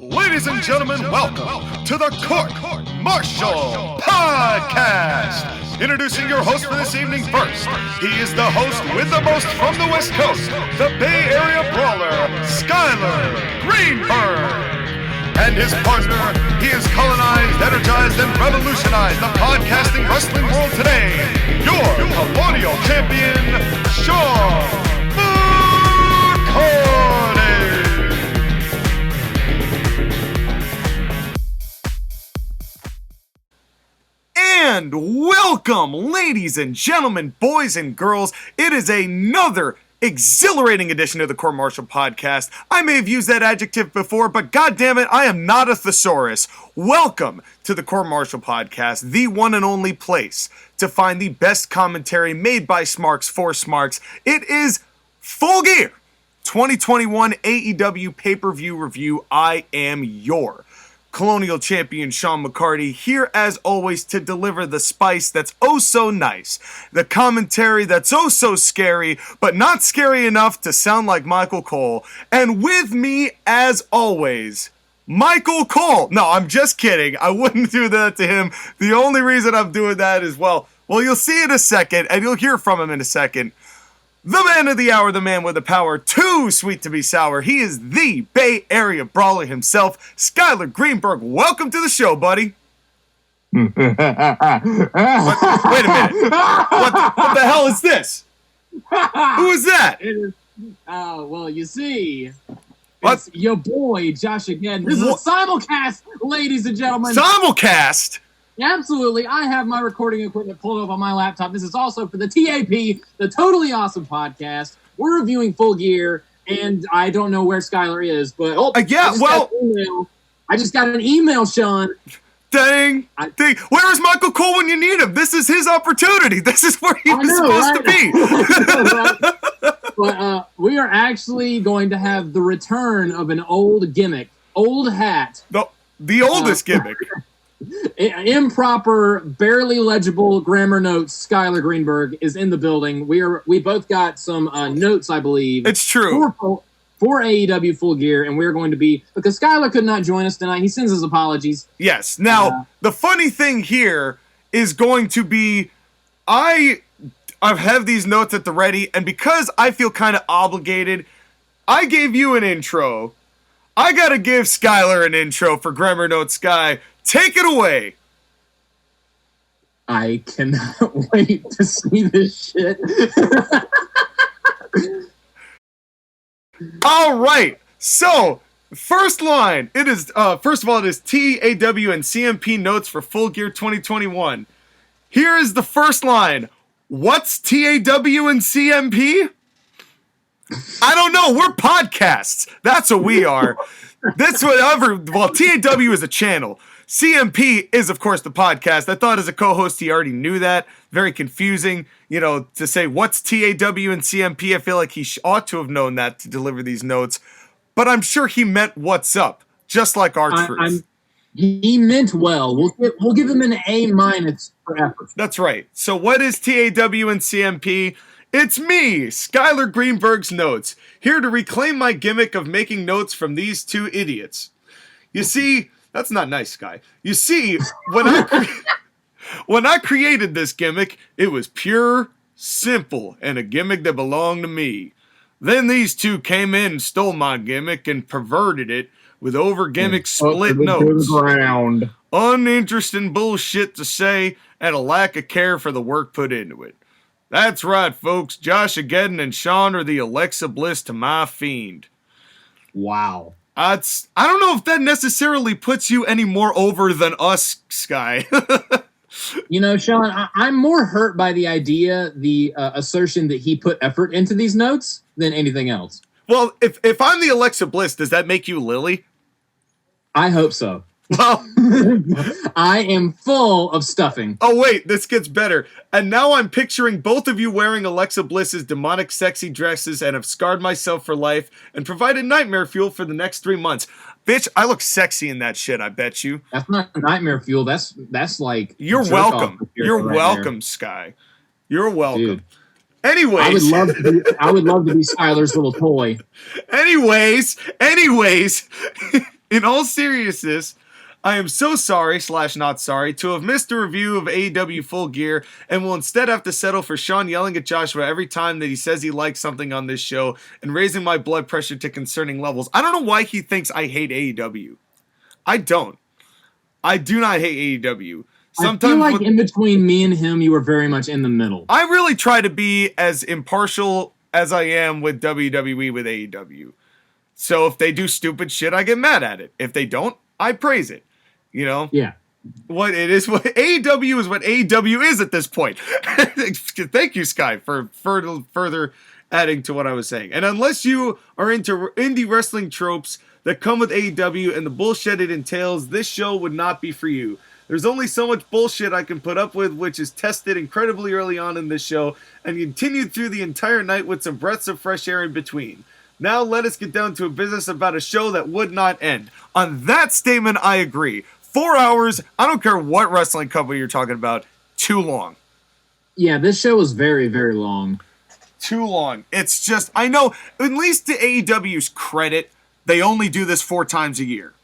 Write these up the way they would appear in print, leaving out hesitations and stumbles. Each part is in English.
Ladies and gentlemen, welcome to the Court-Martail Podcast. Introducing your host for this evening first. He is the host with the most from the West Coast, the Bay Area Brawler, Skylar Greenberg. And his partner, he has colonized, energized, and revolutionized the podcasting wrestling world today. Your Colonial Champion, Sean McCarty. And welcome, ladies and gentlemen, boys and girls. It is another exhilarating edition of the Court-Martail Podcast. I may have used that adjective before, but goddammit, I am not a thesaurus. Welcome to the Court-Martail Podcast, the one and only place to find the best commentary made by Smarks for Smarks. It is Full Gear 2021 AEW pay-per-view review. I am your Colonial Champion Sean McCarty, here as always to deliver the spice that's oh so nice, the commentary that's oh so scary, but not scary enough to sound like Michael Cole. And with me as always, Michael Cole. No, I'm just kidding. I wouldn't do that to him. The only reason I'm doing that is, well, you'll see in a second, and you'll hear from him in a second. The man of the hour, the man with the power, too sweet to be sour. He is the Bay Area Brawler himself, Skylar Greenberg. Welcome to the show, buddy. Wait a minute. What the hell is this? Who is that? Well, you see, what? It's your boy, JoshAgeddon. This is a simulcast, ladies and gentlemen. Simulcast? Absolutely. I have my recording equipment pulled up on my laptop. This is also for the TAP, the Totally Awesome Podcast. We're reviewing Full Gear, and I don't know where Skylar is, but I just got an email, Sean. Dang. Where is Michael Cole when you need him? This is his opportunity. This is where he was supposed to be. But we are actually going to have the return of an old gimmick, old hat. The oldest gimmick. Improper, barely legible grammar notes. Skylar Greenberg is in the building. We both got some notes, I believe. It's true. For AEW Full Gear, and we're going to be, because Skylar could not join us tonight. He sends his apologies. Yes. Now, the funny thing here is going to be, I have these notes at the ready, and because I feel kind of obligated, I gave you an intro. I gotta give Skylar an intro for Grammar Notes Sky. Take it away. I cannot wait to see this shit. All right. So, first line. It is, first of all, it is TAW and CMP notes for Full Gear 2021. Here is the first line. What's TAW and CMP? I don't know. We're podcasts. That's what we are. That's whatever. Well, TAW is a channel. CMP is, of course, the podcast. I thought as a co-host he already knew that. Very confusing, to say what's TAW and CMP. I feel like he ought to have known that to deliver these notes. But I'm sure he meant what's up, just like our truth. He meant well. We'll give him an A- for effort. That's right. So what is TAW and CMP? It's me, Skylar Greenberg's notes, here to reclaim my gimmick of making notes from these two idiots. You see, that's not nice, Sky. You see, when I created this gimmick, it was pure, simple, and a gimmick that belonged to me. Then these two came in and stole my gimmick and perverted it with over-gimmick split notes. Uninteresting bullshit to say and a lack of care for the work put into it. That's right, folks. JoshAgeddon and Sean are the Alexa Bliss to my Fiend. Wow. I don't know if that necessarily puts you any more over than us, Sky. Sean, I'm more hurt by the idea, the assertion that he put effort into these notes than anything else. Well, if I'm the Alexa Bliss, does that make you Lily? I hope so. Well, I am full of stuffing. Oh, wait, this gets better. And now I'm picturing both of you wearing Alexa Bliss's demonic sexy dresses and have scarred myself for life and provided nightmare fuel for the next 3 months. Bitch, I look sexy in that shit, I bet you. That's not nightmare fuel. That's like... You're welcome. You're welcome, Sky. You're welcome. Dude. Anyways. I would love to be Skylar's little toy. Anyways. In all seriousness, I am so sorry / not sorry to have missed a review of AEW Full Gear and will instead have to settle for Sean yelling at Joshua every time that he says he likes something on this show and raising my blood pressure to concerning levels. I don't know why he thinks I hate AEW. I don't. I do not hate AEW. Sometimes I feel like in between me and him, you were very much in the middle. I really try to be as impartial as I am with WWE with AEW. So if they do stupid shit, I get mad at it. If they don't, I praise it. You know? Yeah. What AEW is what AEW is at this point. Thank you, Sky, for further adding to what I was saying. And unless you are into indie wrestling tropes that come with AEW and the bullshit it entails, this show would not be for you. There's only so much bullshit I can put up with, which is tested incredibly early on in this show and continued through the entire night with some breaths of fresh air in between. Now let us get down to a business about a show that would not end. On that statement, I agree. 4 hours, I don't care what wrestling company you're talking about, too long. Yeah, this show was very, very long. Too long. It's just, I know, at least to AEW's credit, they only do this 4 times a year.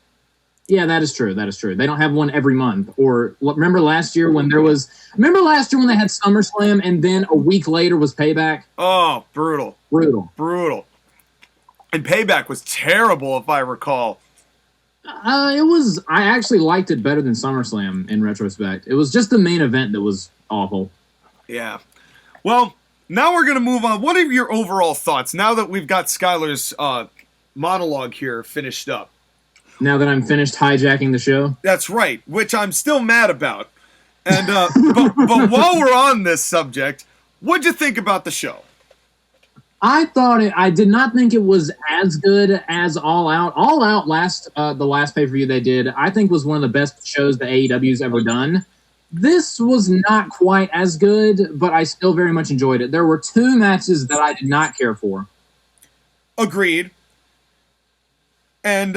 Yeah, that is true. That is true. They don't have one every month. Or remember last year when they had SummerSlam and then a week later was Payback? Oh, brutal. Brutal. And Payback was terrible, if I recall. I actually liked it better than SummerSlam in retrospect. It was just the main event that was awful. Yeah. Well, now we're going to move on. What are your overall thoughts now that we've got Skylar's monologue here finished up? Now that I'm finished hijacking the show? That's right, which I'm still mad about. And but while we're on this subject, what'd you think about the show? I did not think it was as good as All Out. All Out the last pay-per-view they did, I think was one of the best shows that AEW's ever done. This was not quite as good, but I still very much enjoyed it. There were 2 matches that I did not care for. Agreed. And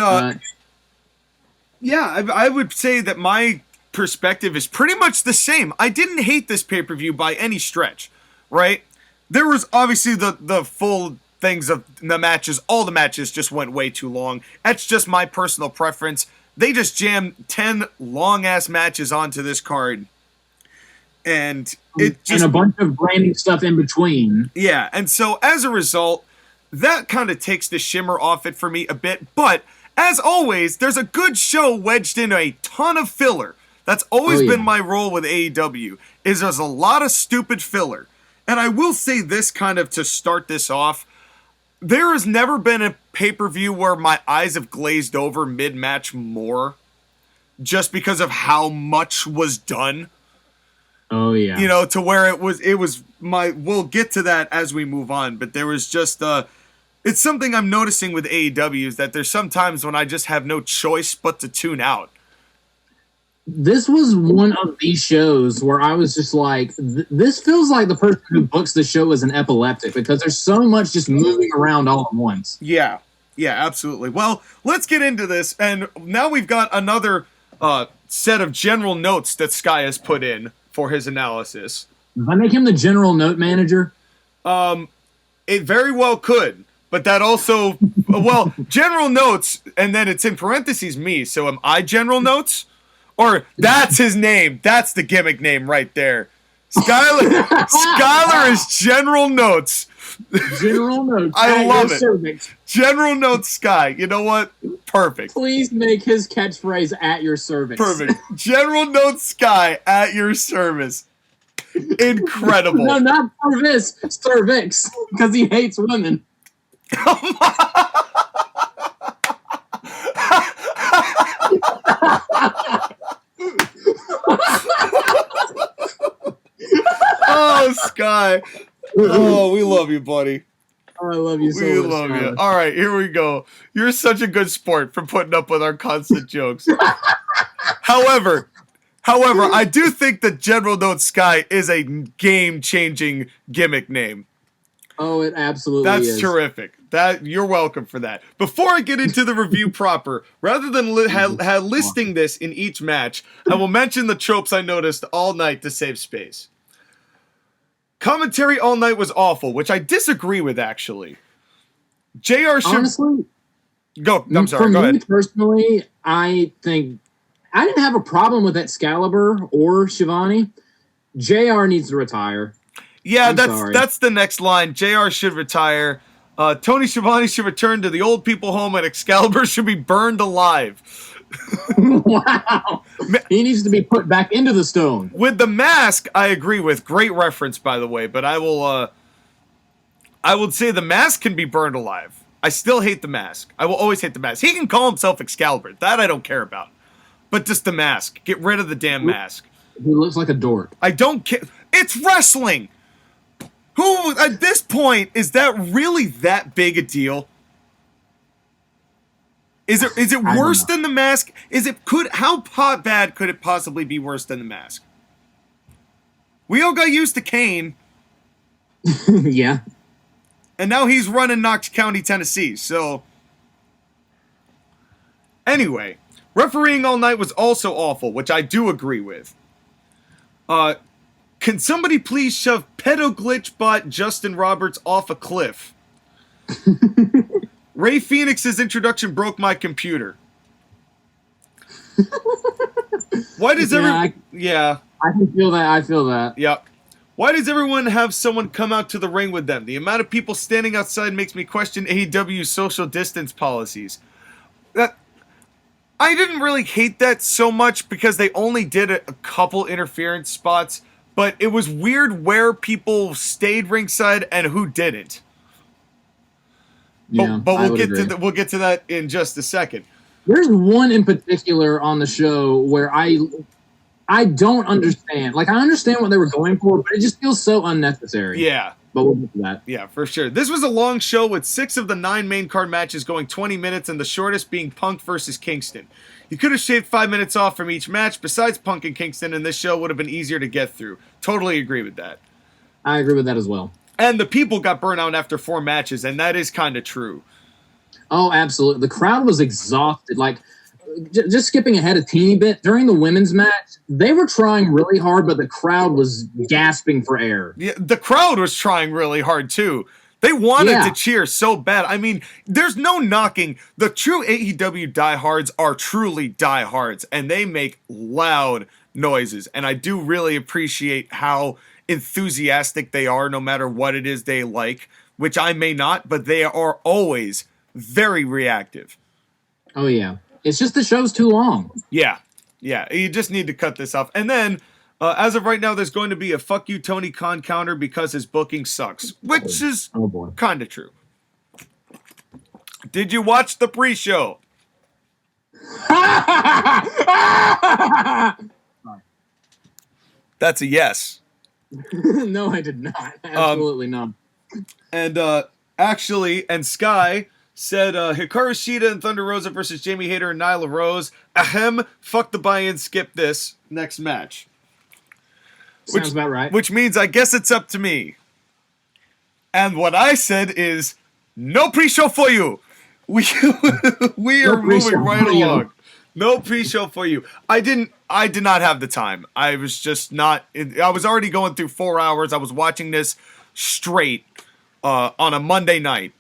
yeah, I would say that my perspective is pretty much the same. I didn't hate this pay-per-view by any stretch, right? There was obviously the full things of the matches. All the matches just went way too long. That's just my personal preference. They just jammed 10 long-ass matches onto this card. And it just... And a bunch of branding stuff in between. Yeah, and so as a result, that kind of takes the shimmer off it for me a bit. But, as always, there's a good show wedged in a ton of filler. That's always been my role with AEW, is there's a lot of stupid filler. And I will say this kind of to start this off. There has never been a pay-per-view where my eyes have glazed over mid-match more just because of how much was done. Oh, yeah. You know, to where it was we'll get to that as we move on, but there was just, it's something I'm noticing with AEW is that there's sometimes when I just have no choice but to tune out. This was one of these shows where I was just like, this feels like the person who books the show is an epileptic because there's so much just moving around all at once. Yeah, absolutely. Well, let's get into this. And now we've got another set of general notes that Sky has put in for his analysis. If I make him the general note manager? It very well could. But that also, well, general notes, and then it's in parentheses me. So am I general notes? Or that's his name. That's the gimmick name right there. Skylar is General Notes. General Notes. I love it. Cervix. General Notes Sky. You know what? Perfect. Please make his catchphrase at your service. Perfect. General Notes Sky at your service. Incredible. No, not service. Cervix. Because he hates women. Oh, Sky. Oh, we love you, buddy. Oh, I love you so much. We love you. All right, here we go. You're such a good sport for putting up with our constant jokes. However, I do think that General Note Sky is a game-changing gimmick name. Oh, it absolutely is. That's terrific. You're welcome for that. Before I get into the review proper, rather than listing this in each match, I will mention the tropes I noticed all night to save space. Commentary all night was awful, which I disagree with, actually. Honestly, Go. I'm sorry. Go ahead. Personally, I think I didn't have a problem with Excalibur or Shivani. JR needs to retire. Yeah, that's the next line. JR should retire. Tony Schiavone should return to the old people home, and Excalibur should be burned alive. Wow. He needs to be put back into the stone. With the mask, I agree with. Great reference, by the way, but I would say the mask can be burned alive. I still hate the mask. I will always hate the mask. He can call himself Excalibur. That I don't care about. But just the mask. Get rid of the damn mask. He looks like a dork. I don't care. It's wrestling. Who, at this point, is that really that big a deal? Is it worse than the mask? How bad could it possibly be worse than the mask? We all got used to Kane. Yeah. And now he's running Knox County, Tennessee, so... Anyway, refereeing all night was also awful, which I do agree with. Can somebody please shove pedo glitch bot Justin Roberts off a cliff? Ray Phoenix's introduction broke my computer. Why does I can feel that. I feel that. Yep. Why does everyone have someone come out to the ring with them? The amount of people standing outside makes me question AEW's social distance policies. I didn't really hate that so much because they only did a couple interference spots, but it was weird where people stayed ringside and who didn't. Yeah, but we'll get to that in just a second. There's one in particular on the show where I don't understand. Like, I understand what they were going for, but it just feels so unnecessary. Yeah. But we'll get to that. Yeah, for sure. This was a long show with 6 of the 9 main card matches going 20 minutes and the shortest being Punk versus Kingston. You could have shaved 5 minutes off from each match besides Punk and Kingston, and this show would have been easier to get through. Totally agree with that. I agree with that as well. And the people got burnt out after 4 matches, and that is kind of true. Oh, absolutely. The crowd was exhausted. Like, just skipping ahead a teeny bit, during the women's match, they were trying really hard, but the crowd was gasping for air. Yeah, the crowd was trying really hard, too. They wanted to cheer so bad. I mean, there's no knocking. The true AEW diehards are truly diehards, and they make loud noises. And I do really appreciate how enthusiastic they are, no matter what it is they like, which I may not, but they are always very reactive. Oh, yeah. It's just the show's too long. Yeah. Yeah. You just need to cut this off. And then, as of right now, there's going to be a fuck you Tony Khan counter because his booking sucks, which is kind of true. Did you watch the pre-show? That's a yes. No, I did not. Absolutely not. And actually, Sky said Hikaru Shida and Thunder Rosa versus Jamie Hayter and Nyla Rose. Ahem, fuck the buy-in, skip this. Next match. Sounds about right. Which means I guess it's up to me. And what I said is, no pre-show for you. We are moving right along. No pre-show for you. I did not have the time. I was just not. I was already going through 4 hours. I was watching this straight on a Monday night.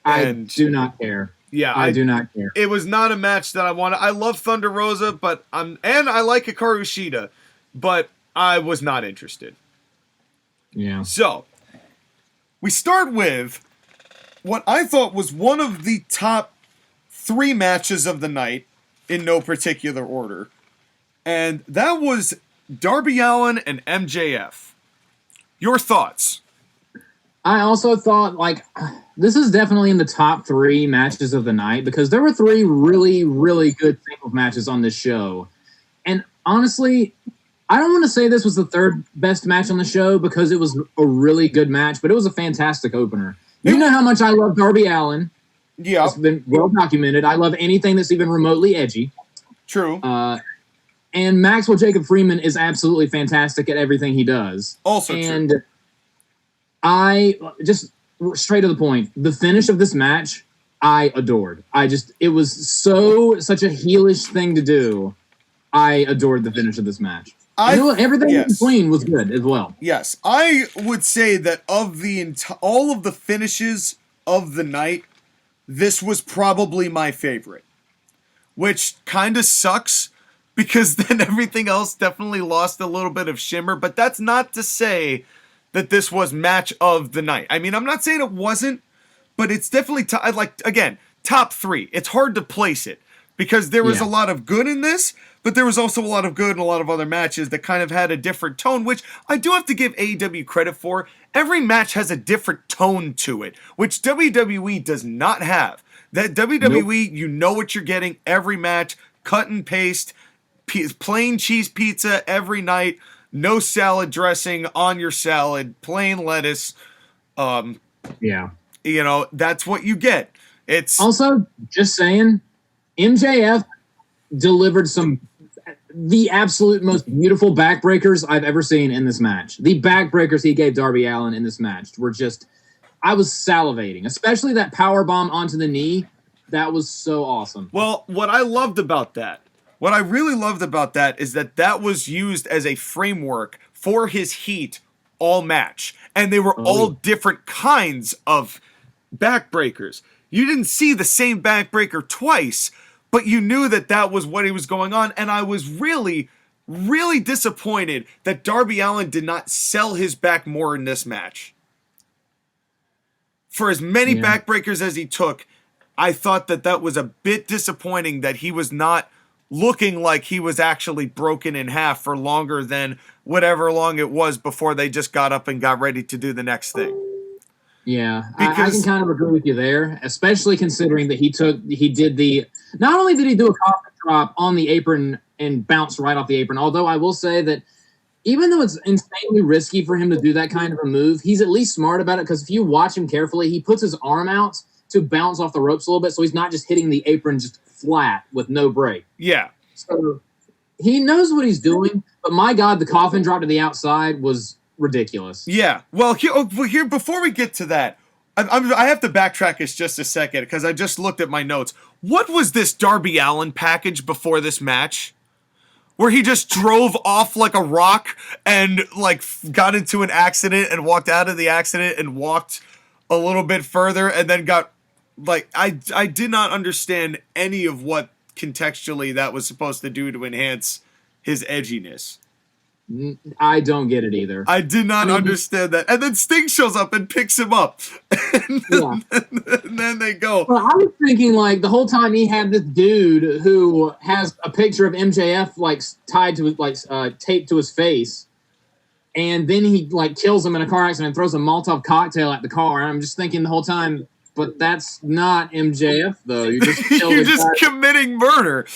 I do not care. Yeah, I do not care. It was not a match that I wanted. I love Thunder Rosa, and I like Hikaru Shida, but I was not interested. Yeah. So, we start with what I thought was one of the top 3 matches of the night, in no particular order. And that was Darby Allin and MJF. Your thoughts? I also thought, like, this is definitely in the top 3 matches of the night because there were 3 really, really good singles matches on this show. And honestly, I don't want to say this was the 3rd best match on the show because it was a really good match, but it was a fantastic opener. You know how much I love Darby Allin. Yeah. It's been well documented. I love anything that's even remotely edgy. True. And Maxwell Jacob Freeman is absolutely fantastic at everything he does. Also and true. I just straight to the point. The finish of this match, I adored. It was such a heelish thing to do. I adored the finish of this match. Everything in between was good as well. Yes, I would say that of all of the finishes of the night, this was probably my favorite, which kind of sucks because then everything else definitely lost a little bit of shimmer. But that's not to say that this was match of the night. I mean, I'm not saying it wasn't, but it's definitely, again, top 3. It's hard to place it because there was a lot of good in this, but there was also a lot of good in a lot of other matches that kind of had a different tone, which I do have to give AEW credit for. Every match has a different tone to it, which WWE does not have. That WWE, you know what you're getting every match, cut and paste, plain cheese pizza every night, no salad dressing on your salad, plain lettuce. You know, that's what you get. It's also, just saying, MJF delivered the absolute most beautiful backbreakers I've ever seen in this match. The backbreakers he gave Darby Allin in this match were just, I was salivating, especially that power bomb onto the knee. That was so awesome. Well, what I really loved about that is that was used as a framework for his heat all match. And they were all different kinds of backbreakers. You didn't see the same backbreaker twice, but you knew that was what he was going on. And I was really, really disappointed that Darby Allin did not sell his back more in this match. For as many backbreakers as he took, I thought that was a bit disappointing that he was not looking like he was actually broken in half for longer than whatever long it was before they just got up and got ready to do the next thing. Yeah, I can kind of agree with you there, especially considering that not only did he do a coffin drop on the apron and bounce right off the apron, although I will say that even though it's insanely risky for him to do that kind of a move, he's at least smart about it, because if you watch him carefully, he puts his arm out to bounce off the ropes a little bit, so he's not just hitting the apron just flat with no break. Yeah. So he knows what he's doing, but my God, the coffin drop to the outside was ridiculous. Yeah. Well, here before we get to that, I have to backtrack us just a second because I just looked at my notes. What was this Darby Allin package before this match? Where he just drove off like a rock and got into an accident and walked out of the accident and walked a little bit further and then got I did not understand any of what contextually that was supposed to do to enhance his edginess. I don't get it either. I did not understand that. And then Sting shows up and picks him up. And then they go. Well, I was thinking the whole time he had this dude who has a picture of MJF tied to his taped to his face. And then he kills him in a car accident and throws a Molotov cocktail at the car. And I'm just thinking the whole time, but that's not MJF though. You just killed You're just committing murder.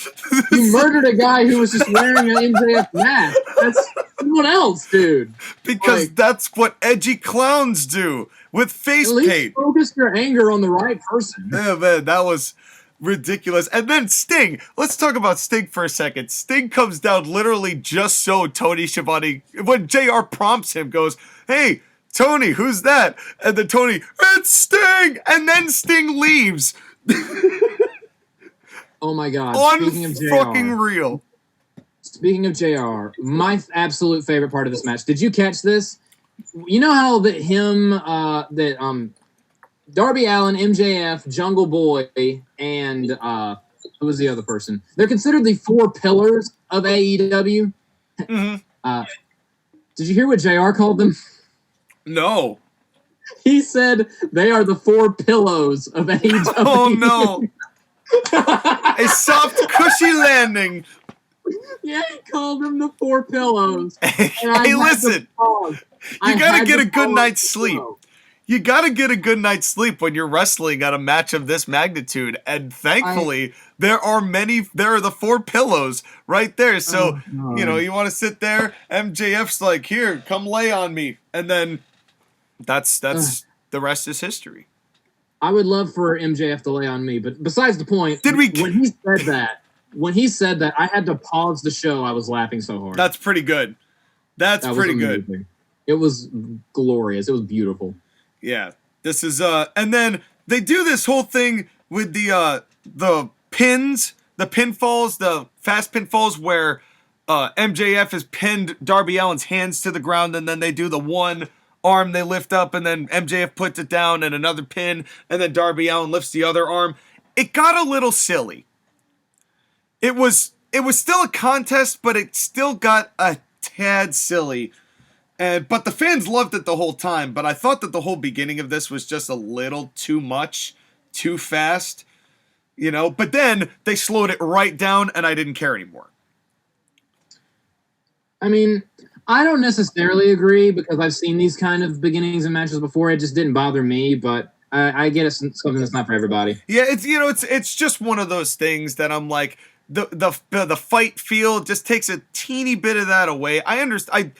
You murdered a guy who was just wearing an MJF mask. That's someone else, dude. Because that's what edgy clowns do with face paint. Focus your anger on the right person. Yeah, man, that was ridiculous. And then Sting. Let's talk about Sting for a second. Sting comes down literally just so Tony Schiavone, when JR prompts him, goes, "Hey, Tony, who's that?" And then Tony, "It's Sting!" And then Sting leaves. Oh my God. Fucking real. Speaking of JR, my absolute favorite part of this match. Did you catch this? You know how Darby Allin, MJF, Jungle Boy, and who was the other person? They're considered the 4 pillars of AEW. Mm-hmm. Did you hear what JR called them? No. He said they are the 4 pillows of AEW. Oh, no. A soft, cushy landing. Yeah, he called them the 4 pillows. Hey, listen. You got to get a good night's sleep. You got to get a good night's sleep when you're wrestling at a match of this magnitude. And thankfully, there are the 4 pillows right there. So, you want to sit there. MJF's like, "Here, come lay on me." And then that's the rest is history. I would love for MJF to lay on me. But besides the point, when he said that, I had to pause the show. I was laughing so hard. That's pretty good. That's pretty good. It was glorious. It was beautiful. Yeah, this is and then they do this whole thing with the pins, the pinfalls, the fast pinfalls where MJF has pinned Darby Allin's hands to the ground, and then they do the one arm they lift up, and then MJF puts it down, and another pin, and then Darby Allin lifts the other arm. It got a little silly. It was still a contest, but it still got a tad silly. But the fans loved it the whole time, but I thought that the whole beginning of this was just a little too much, too fast, but then they slowed it right down, and I didn't care anymore. I mean, I don't necessarily agree, because I've seen these kind of beginnings and matches before. It just didn't bother me, but I get it's something that's not for everybody. Yeah, it's just one of those things that I'm like, the fight feel just takes a teeny bit of that away. I understand.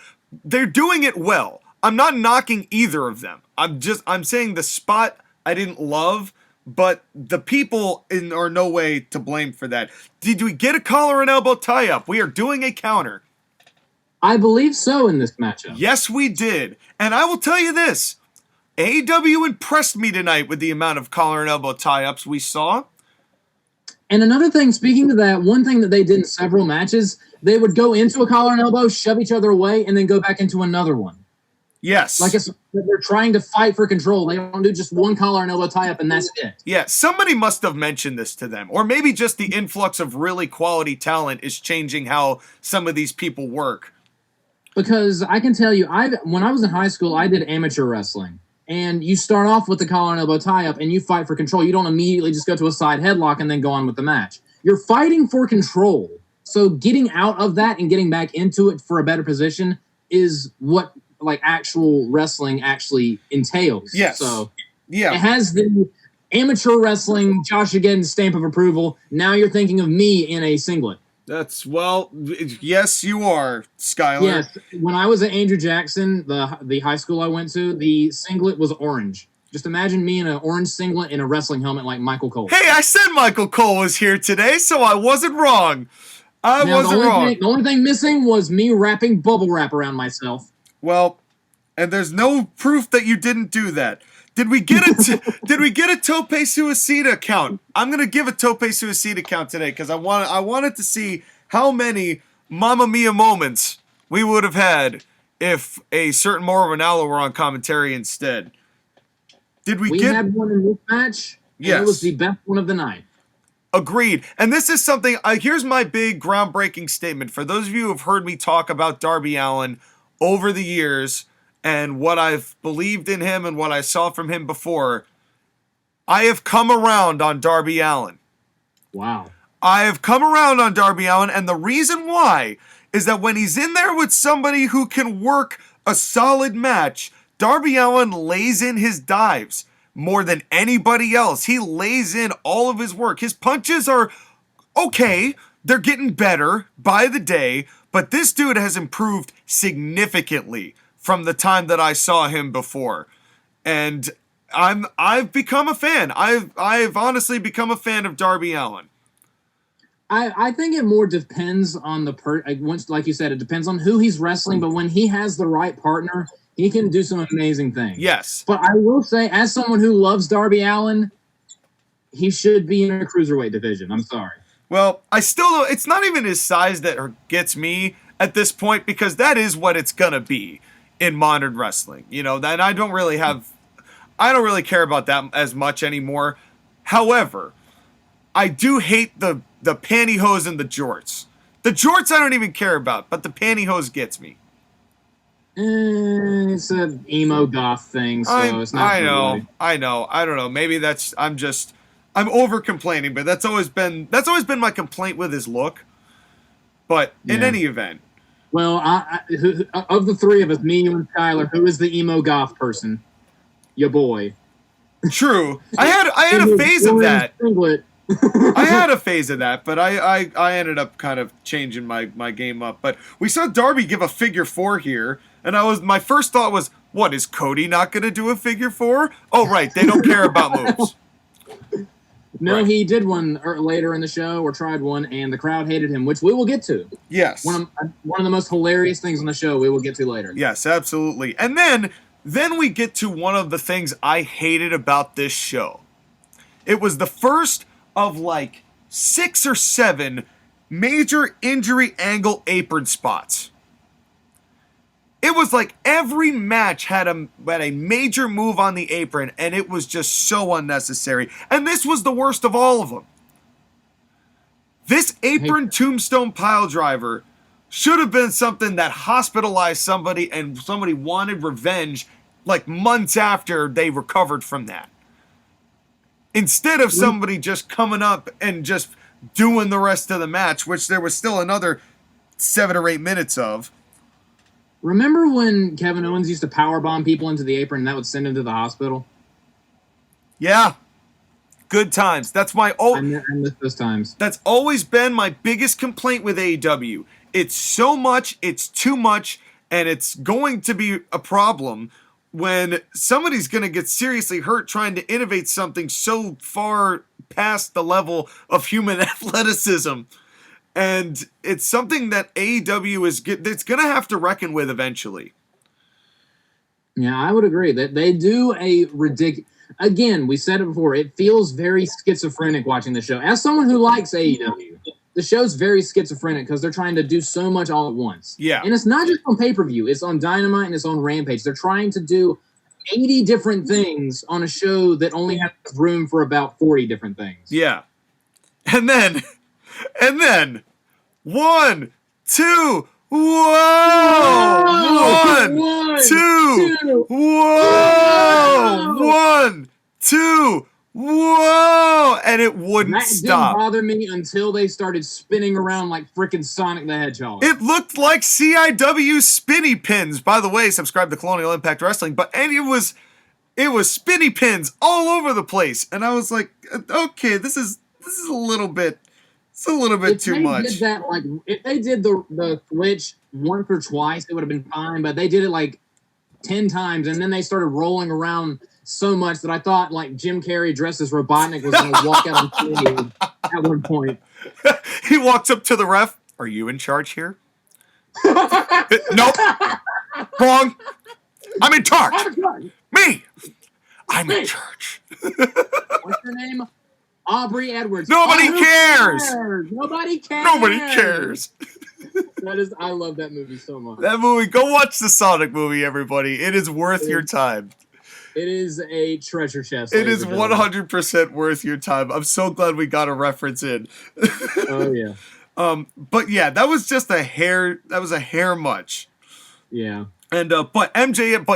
They're doing it well. I'm not knocking either of them. I'm saying the spot I didn't love, but the people are no way to blame for that. Did we get a collar and elbow tie-up? We are doing a counter. I believe so in this matchup. Yes, we did. And I will tell you this. AEW impressed me tonight with the amount of collar and elbow tie-ups we saw. And another thing, speaking of that, one thing that they did in several matches, they would go into a collar and elbow, shove each other away, and then go back into another one. Yes. Like they're trying to fight for control. They don't do just one collar and elbow tie-up, and that's it. Yeah, somebody must have mentioned this to them. Or maybe just the influx of really quality talent is changing how some of these people work. Because I can tell you, when I was in high school, I did amateur wrestling. And you start off with the collar and elbow tie-up, and you fight for control. You don't immediately just go to a side headlock and then go on with the match. You're fighting for control. So getting out of that and getting back into it for a better position is what actual wrestling actually entails. Yes. So yeah, it has the amateur wrestling JoshAgeddon stamp of approval. Now you're thinking of me in a singlet. Yes, you are, Skylar. Yes, when I was at Andrew Jackson, the high school I went to, the singlet was orange. Just imagine me in an orange singlet in a wrestling helmet like Michael Cole. Hey, I said Michael Cole was here today, so I wasn't wrong. The only thing missing was me wrapping bubble wrap around myself. Well, and there's no proof that you didn't do that. Did we get a Tope Suicida count? I'm gonna give a Tope Suicida count today because I wanted to see how many Mamma Mia moments we would have had if a certain Mauro Ranallo were on commentary instead. We had one in this match. Yes, it was the best one of the night. Agreed. And this is something. Here's my big groundbreaking statement for those of you who have heard me talk about Darby Allin over the years. And what I've believed in him and what I saw from him before, I have come around on Darby Allin. Wow. I have come around on Darby Allin, and the reason why is that when he's in there with somebody who can work a solid match, Darby Allin lays in his dives more than anybody else. He lays in all of his work. His punches are okay. They're getting better by the day, but this dude has improved significantly from the time that I saw him before. And I've become a fan. I've honestly become a fan of Darby Allin. I think it more depends on like you said, it depends on who he's wrestling, but when he has the right partner, he can do some amazing things. Yes. But I will say, as someone who loves Darby Allin, he should be in a cruiserweight division. I'm sorry. Well, it's not even his size that gets me at this point, because that is what it's gonna be in modern wrestling, and I don't really care about that as much anymore. However, I do hate the pantyhose and the jorts. The jorts I don't even care about, but the pantyhose gets me. It's an emo goth thing, so it's not. I know. I don't know. Maybe I'm over complaining, but that's always been my complaint with his look. But in any event. Well, of the three of us, me, you, and Skylar, who is the emo goth person? Your boy. True. I had a phase of that. I had a phase of that, but I ended up kind of changing my game up. But we saw Darby give a figure four here, and my first thought was, what, is Cody not going to do a figure four? Oh, right, they don't care about moves. No, right. He did one later in the show, or tried one, and the crowd hated him, which we will get to. Yes. One of the most hilarious things on the show we will get to later. Yes, absolutely. And then we get to one of the things I hated about this show. It was the first of 6 or 7 major injury angle apron spots. It was like every match had a major move on the apron, and it was just so unnecessary. And this was the worst of all of them. This apron tombstone pile driver should have been something that hospitalized somebody, and somebody wanted revenge like months after they recovered from that. Instead of somebody just coming up and just doing the rest of the match, which there was still another 7 or 8 minutes of. Remember when Kevin Owens used to powerbomb people into the apron and that would send them to the hospital? Yeah. Good times. That's my I miss those times. That's always been my biggest complaint with AEW. It's so much, it's too much, and it's going to be a problem when somebody's going to get seriously hurt trying to innovate something so far past the level of human athleticism. And it's something that AEW it's going to have to reckon with eventually. Yeah, I would agree that they do a ridiculous. Again, we said it before. It feels very schizophrenic watching the show. As someone who likes AEW, the show's very schizophrenic because they're trying to do so much all at once. Yeah. And it's not just on pay-per-view. It's on Dynamite and it's on Rampage. They're trying to do 80 different things on a show that only has room for about 40 different things. Yeah. And then, 1, 2, whoa! 1, 2, whoa! 1, 2, whoa! And it wouldn't stop. Didn't bother me until they started spinning around like frickin' Sonic the Hedgehog. It looked like CIW spinny pins. By the way, subscribe to Colonial Impact Wrestling. But it was spinny pins all over the place, and I was like, okay, this is a little bit. It's a little bit too much. Did that, like, if they did the switch once or twice, it would have been fine. But they did it like 10 times, and then they started rolling around so much that I thought like Jim Carrey dressed as Robotnik was going to walk out on stage at one point. He walks up to the ref. Are you in charge here? Nope. Wrong. I'm in charge. Me. I'm in charge. What's your name? Aubrey Edwards. Nobody cares. Nobody cares. Nobody cares. I love that movie so much. That movie. Go watch the Sonic movie, everybody. It is worth your time. It is a treasure chest. It is 100% worth your time. I'm so glad we got a reference in. Oh yeah. But yeah, that was just a hair. That was a hair much. Yeah. And but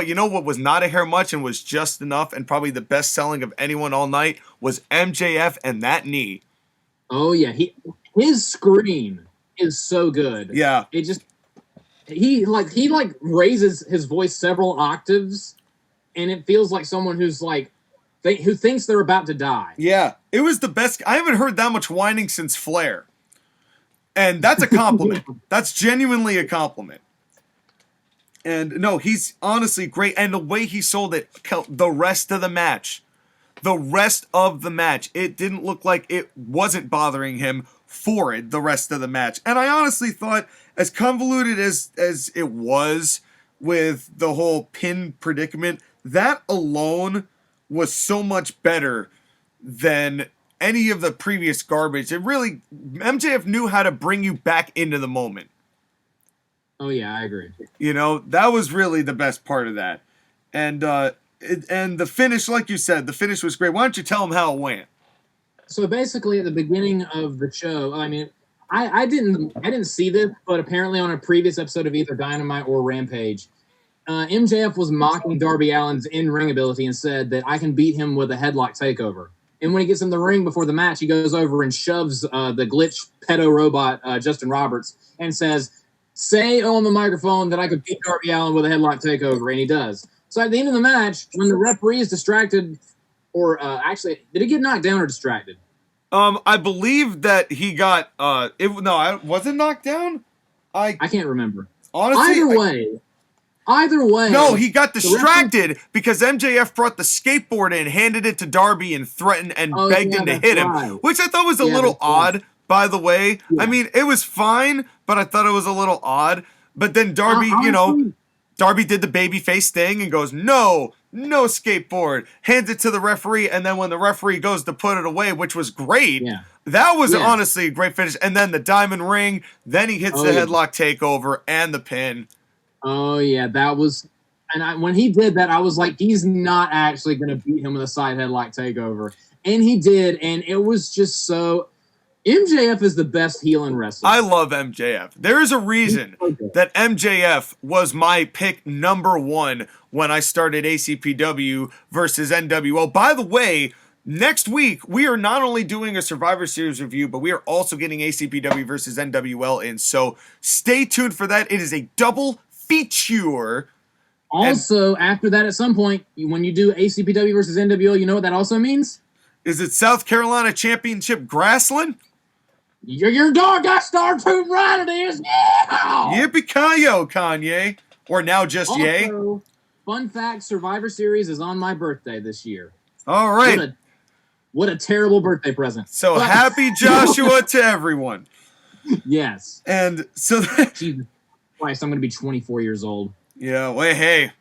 you know what was not a hair much and was just enough, and probably the best selling of anyone all night was MJF and that knee. Oh yeah, his scream is so good. Yeah. It just he raises his voice several octaves, and it feels like someone who's like who thinks they're about to die. Yeah, it was the best. I haven't heard that much whining since Flair, and that's a compliment. That's genuinely a compliment. And no, he's honestly great. And the way he sold it, the rest of the match, it didn't look like it wasn't bothering him for it the rest of the match. And I honestly thought, as convoluted as it was with the whole pin predicament, that alone was so much better than any of the previous garbage. It really, MJF knew how to bring you back into the moment. Oh yeah, I agree. You know, that was really the best part of that. And and the finish, like you said, the finish was great. Why don't you tell them how it went? So basically, at the beginning of the show, I mean, I didn't see this, but apparently on a previous episode of either Dynamite or Rampage, MJF was mocking Darby Allin's in-ring ability and said that I can beat him with a headlock takeover. And when he gets in the ring before the match, he goes over and shoves the glitch pedo robot Justin Roberts and says, "Say on the microphone that I could beat Darby Allin with a headlock takeover," and he does. So at the end of the match, when the referee is distracted, or actually, did he get knocked down or distracted? I believe that he got wasn't knocked down. I can't remember. Honestly, Either way. No, he got distracted because MJF brought the skateboard in, handed it to Darby, and threatened and begged him to hit him, which I thought was a little odd. By the way, I mean, it was fine, but I thought it was a little odd. But then Darby, Darby did the babyface thing and goes, no skateboard, hands it to the referee, and then when the referee goes to put it away, which was great, that was honestly a great finish. And then the diamond ring, then he hits the headlock takeover and the pin. Oh yeah, that was, and when he did that, I was like, he's not actually going to beat him with a side headlock takeover, and he did, and it was just so. MJF is the best heel in wrestling. I love MJF. There is a reason that MJF was my pick number one when I started ACPW versus NWO. By the way, next week, we are not only doing a Survivor Series review, but we are also getting ACPW versus NWL in. So stay tuned for that. It is a double feature. Also, after that, at some point, when you do ACPW versus NWL, you know what that also means? Is it South Carolina Championship Grassland? Your dog got star tooth right, it is. Yeah! Yippee-ki-yo, Kanye. Or now just also, yay. Fun fact, Survivor Series is on my birthday this year. All right. What a terrible birthday present. So happy Joshua to everyone. Yes. And so... Jesus Christ, I'm going to be 24 years old. Yeah, well, hey.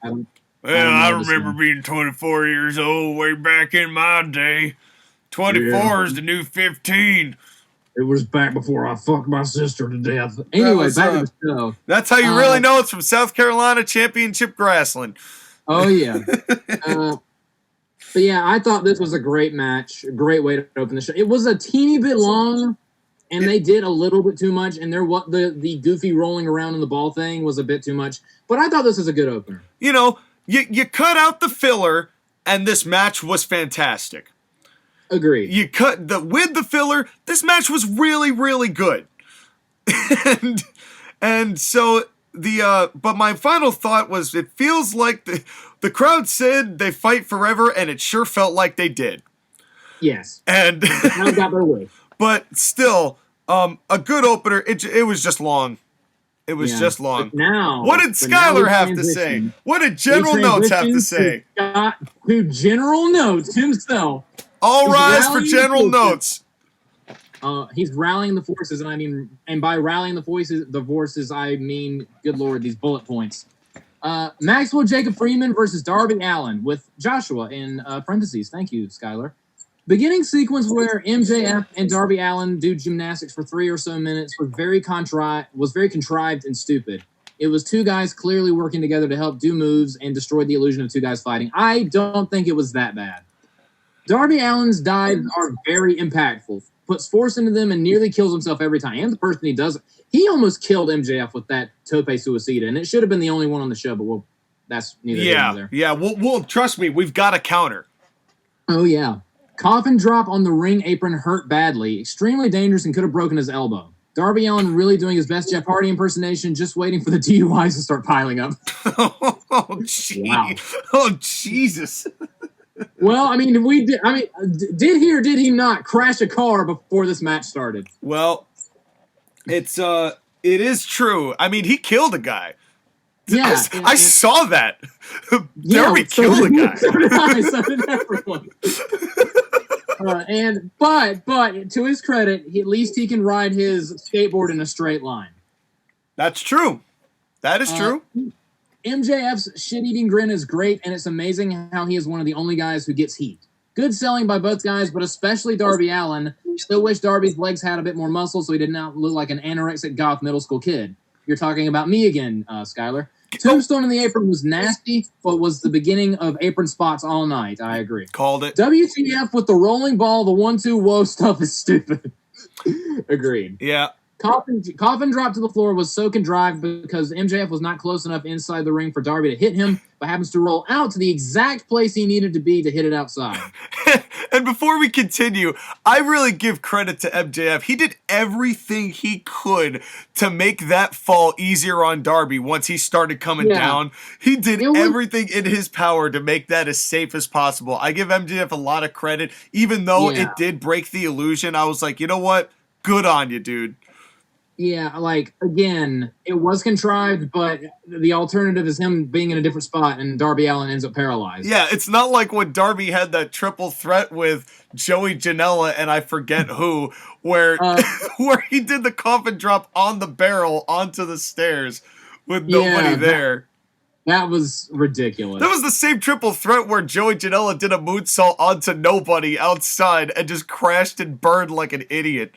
I remember being 24 years old way back in my day. 24 is the new 15. It was back before I fucked my sister to death. Anyway, back to the show. That's how you really know it's from South Carolina Championship Grassland. Oh, yeah. But yeah, I thought this was a great match. A great way to open the show. It was a teeny bit long, and they did a little bit too much. And the goofy rolling around in the ball thing was a bit too much. But I thought this was a good opener. You know, you cut out the filler, and this match was fantastic. Agreed. You cut with the filler. This match was really, really good. and so but my final thought was, it feels like the crowd said they fight forever, and it sure felt like they did. Yes. And I got their way. But still, a good opener. It was just long. It was just long. What did Skylar have to say? What did General Notes have to say? To General Notes himself. All rise for General Notes. He's rallying the forces, and by rallying the forces, I mean, good Lord, these bullet points. Maxwell Jacob Freeman versus Darby Allin with Joshua in parentheses. Thank you, Skylar. Beginning sequence where MJF and Darby Allin do gymnastics for 3 or so minutes was very contrived and stupid. It was two guys clearly working together to help do moves and destroy the illusion of two guys fighting. I don't think it was that bad. Darby Allin's dives are very impactful, puts force into them, and nearly kills himself every time. And the person he does it, he almost killed MJF with that tope suicida, and it should have been the only one on the show, but that's neither here nor there. Yeah, we'll trust me, we've got a counter. Oh, yeah. Coffin drop on the ring apron hurt badly, extremely dangerous, and could have broken his elbow. Darby Allin really doing his best Jeff Hardy impersonation, just waiting for the DUIs to start piling up. Oh, Jesus. Well, I mean, did he or did he not crash a car before this match started? Well, it is true. I mean, he killed a guy. Yeah, I saw that. Darby killed a guy. So did everyone. But to his credit, at least he can ride his skateboard in a straight line. That's true. That is true. MJF's shit-eating grin is great, and it's amazing how he is one of the only guys who gets heat. Good selling by both guys, but especially Darby Allin. Still wish Darby's legs had a bit more muscle so he did not look like an anorexic goth middle school kid. You're talking about me again, Skylar. Tombstone in the apron was nasty, but was the beginning of apron spots all night. I agree. Called it. WTF with the rolling ball, the 1-2 whoa stuff is stupid. Agreed. Yeah. Coffin drop to the floor was so contrived because MJF was not close enough inside the ring for Darby to hit him, but happens to roll out to the exact place he needed to be to hit it outside. And before we continue, I really give credit to MJF. He did everything he could to make that fall easier on Darby once he started coming down. He did everything in his power to make that as safe as possible. I give MJF a lot of credit. Even though it did break the illusion, I was like, you know what? Good on you, dude. Yeah, again, it was contrived, but the alternative is him being in a different spot, and Darby Allin ends up paralyzed. Yeah, it's not like when Darby had that triple threat with Joey Janela and I forget who, where he did the coffin drop on the barrel onto the stairs with nobody there. That was ridiculous. That was the same triple threat where Joey Janela did a moonsault onto nobody outside and just crashed and burned like an idiot.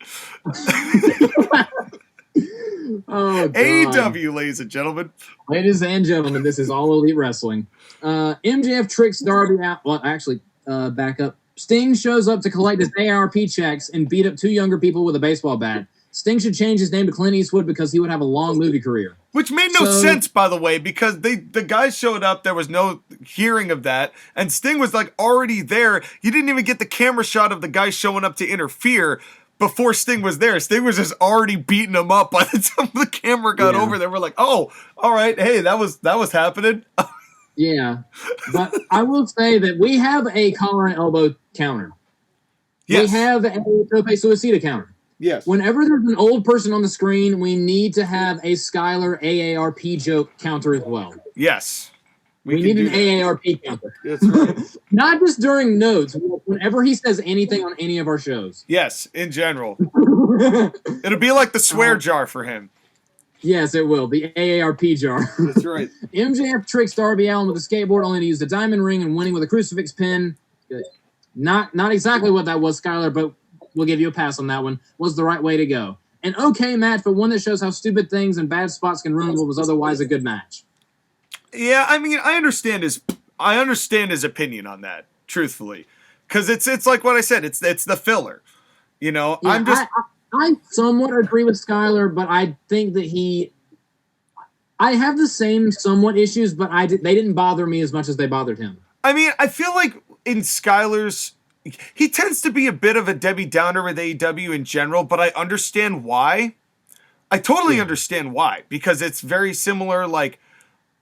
Oh God. AEW, ladies and gentlemen. Ladies and gentlemen, this is All Elite Wrestling. MJF tricks Darby out. Well, actually, back up. Sting shows up to collect his AARP checks and beat up two younger people with a baseball bat. Sting should change his name to Clint Eastwood because he would have a long movie career. Which made no sense, by the way, because the guys showed up, there was no hearing of that, and Sting was like already there. You didn't even get the camera shot of the guy showing up to interfere before Sting was there. Sting was just already beating him up by the time the camera got over there. We're like, oh, all right, hey, that was happening. Yeah, but I will say that we have a collar and elbow counter. Yes. We have a tope suicida counter. Yes. Whenever there's an old person on the screen, we need to have a Skylar AARP joke counter as well. Yes. We need an AARP counter. That's right. Not just during notes, whenever he says anything on any of our shows. Yes, in general. It'll be like the swear jar for him. Yes, it will. The AARP jar. That's right. MJF tricks Darby Allin with a skateboard only to use the diamond ring and winning with a crucifix pin. Good. Not exactly what that was, Skylar, but we'll give you a pass on that one. Was the right way to go. An okay match, but one that shows how stupid things and bad spots can ruin what was otherwise a good match. Yeah, I mean, I understand his opinion on that, truthfully, because it's like what I said. It's the filler, you know. Yeah, I somewhat agree with Skylar, but I think that I have the same somewhat issues, but they didn't bother me as much as they bothered him. I mean, I feel like in Skylar's, he tends to be a bit of a Debbie Downer with AEW in general, but I understand why. I totally understand why, because it's very similar. Like,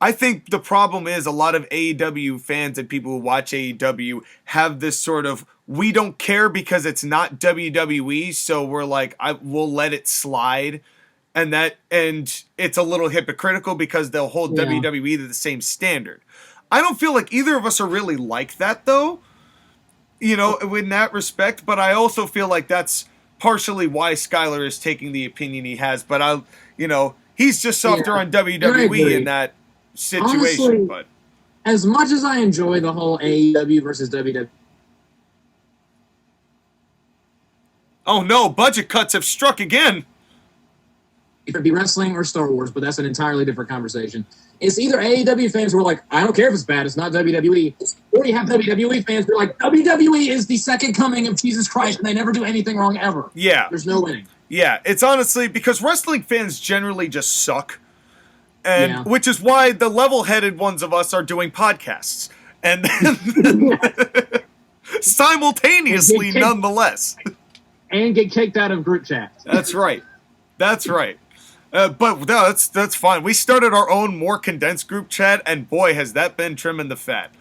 I think the problem is a lot of AEW fans and people who watch AEW have this sort of, we don't care because it's not WWE, so we're like, we'll let it slide. And it's a little hypocritical because they'll hold WWE to the same standard. I don't feel like either of us are really like that, though, you know, in that respect. But I also feel like that's partially why Skylar is taking the opinion he has. But he's just softer on WWE in that situation. Honestly, but as much as I enjoy the whole AEW versus WWE. Oh no, budget cuts have struck again. It could be wrestling or Star Wars, but that's an entirely different conversation. It's either AEW fans who are like, I don't care if it's bad, it's not WWE. Or you have WWE fans who are like, WWE is the second coming of Jesus Christ and they never do anything wrong ever. Yeah. There's no winning. Yeah, it's honestly because wrestling fans generally just suck. And which is why the level-headed ones of us are doing podcasts. And simultaneously, nonetheless. And get kicked out of group chats. That's right. That's right. But no, that's fine. We started our own more condensed group chat, and boy, has that been trimming the fat.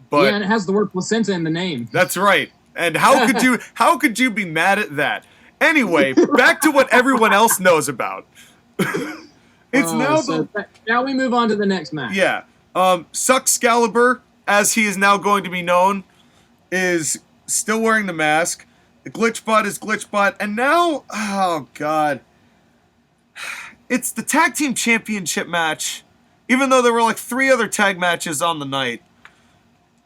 But yeah, and it has the word placenta in the name. That's right. And how could you be mad at that? Anyway, back to what everyone else knows about. Now we move on to the next match. Yeah. Suxcalibur, as he is now going to be known, is still wearing the mask. The Glitchbot is Glitchbot. And now, oh, God. It's the Tag Team Championship match. Even though there were like 3 other tag matches on the night.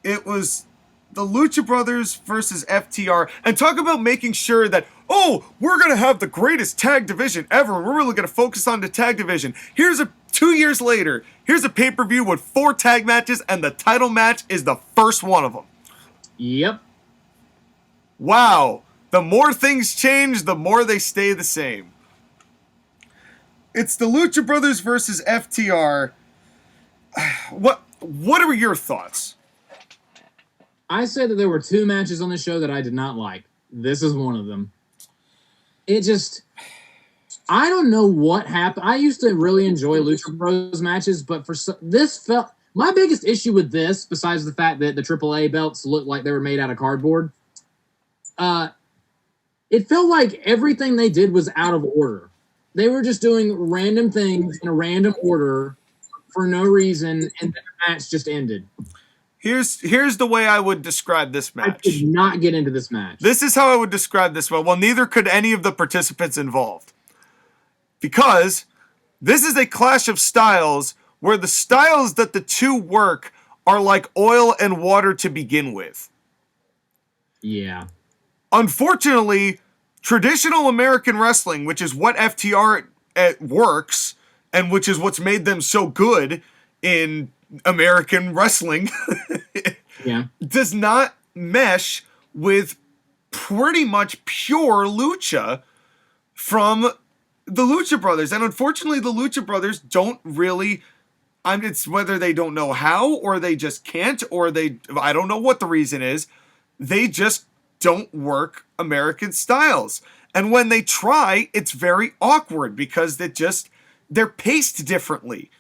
It was the Lucha Brothers versus FTR. And talk about making sure that, we're going to have the greatest tag division ever. We're really going to focus on the tag division. 2 years later, here's a pay-per-view with 4 tag matches, and the title match is the first one of them. Yep. Wow. The more things change, the more they stay the same. It's the Lucha Brothers versus FTR. What are your thoughts? I said that there were 2 matches on the show that I did not like. This is one of them. I don't know what happened. I used to really enjoy Lucha Bros matches, but my biggest issue with this, besides the fact that the AAA belts looked like they were made out of cardboard, it felt like everything they did was out of order. They were just doing random things in a random order for no reason, and the match just ended. Here's the way I would describe this match. I did not get into this match. This is how I would describe this one. Well, neither could any of the participants involved. Because this is a clash of styles where the styles that the two work are like oil and water to begin with. Yeah. Unfortunately, traditional American wrestling, which is what FTR works, and which is what's made them so good in American wrestling, does not mesh with pretty much pure lucha from the Lucha Brothers. And unfortunately, the Lucha Brothers don't really... it's whether they don't know how, or they just can't, or I don't know what the reason is. They just don't work American styles. And when they try, it's very awkward because they're paced differently.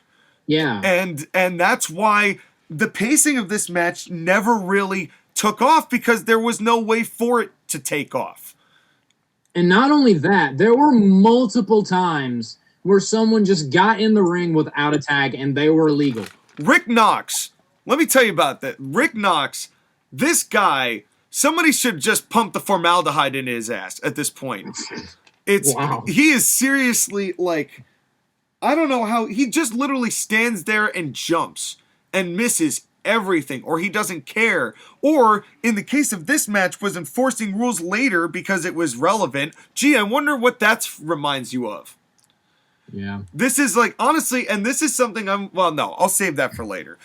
Yeah. And that's why the pacing of this match never really took off, because there was no way for it to take off. And not only that, there were multiple times where someone just got in the ring without a tag and they were illegal. Rick Knox, let me tell you about that. Rick Knox, this guy, somebody should just pump the formaldehyde in his ass at this point. He is seriously like, I don't know how, he just literally stands there and jumps and misses everything, or he doesn't care, or in the case of this match was enforcing rules later because it was relevant. Gee, I wonder what that reminds you of. Yeah. This is like, honestly, and this is something I'll save that for later.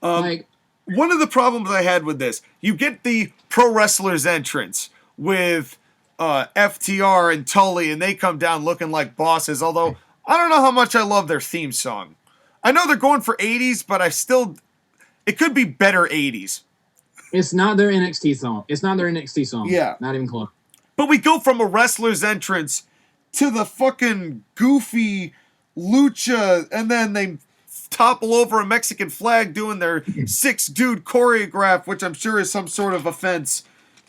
One of the problems I had with this, you get the pro wrestlers entrance with FTR and Tully, and they come down looking like bosses, although I don't know how much I love their theme song. I know they're going for 80s, but it could be better 80s. It's not their NXT song. Yeah. Not even close. But we go from a wrestler's entrance to the fucking goofy lucha, and then they topple over a Mexican flag doing their 6-dude choreograph, which I'm sure is some sort of offense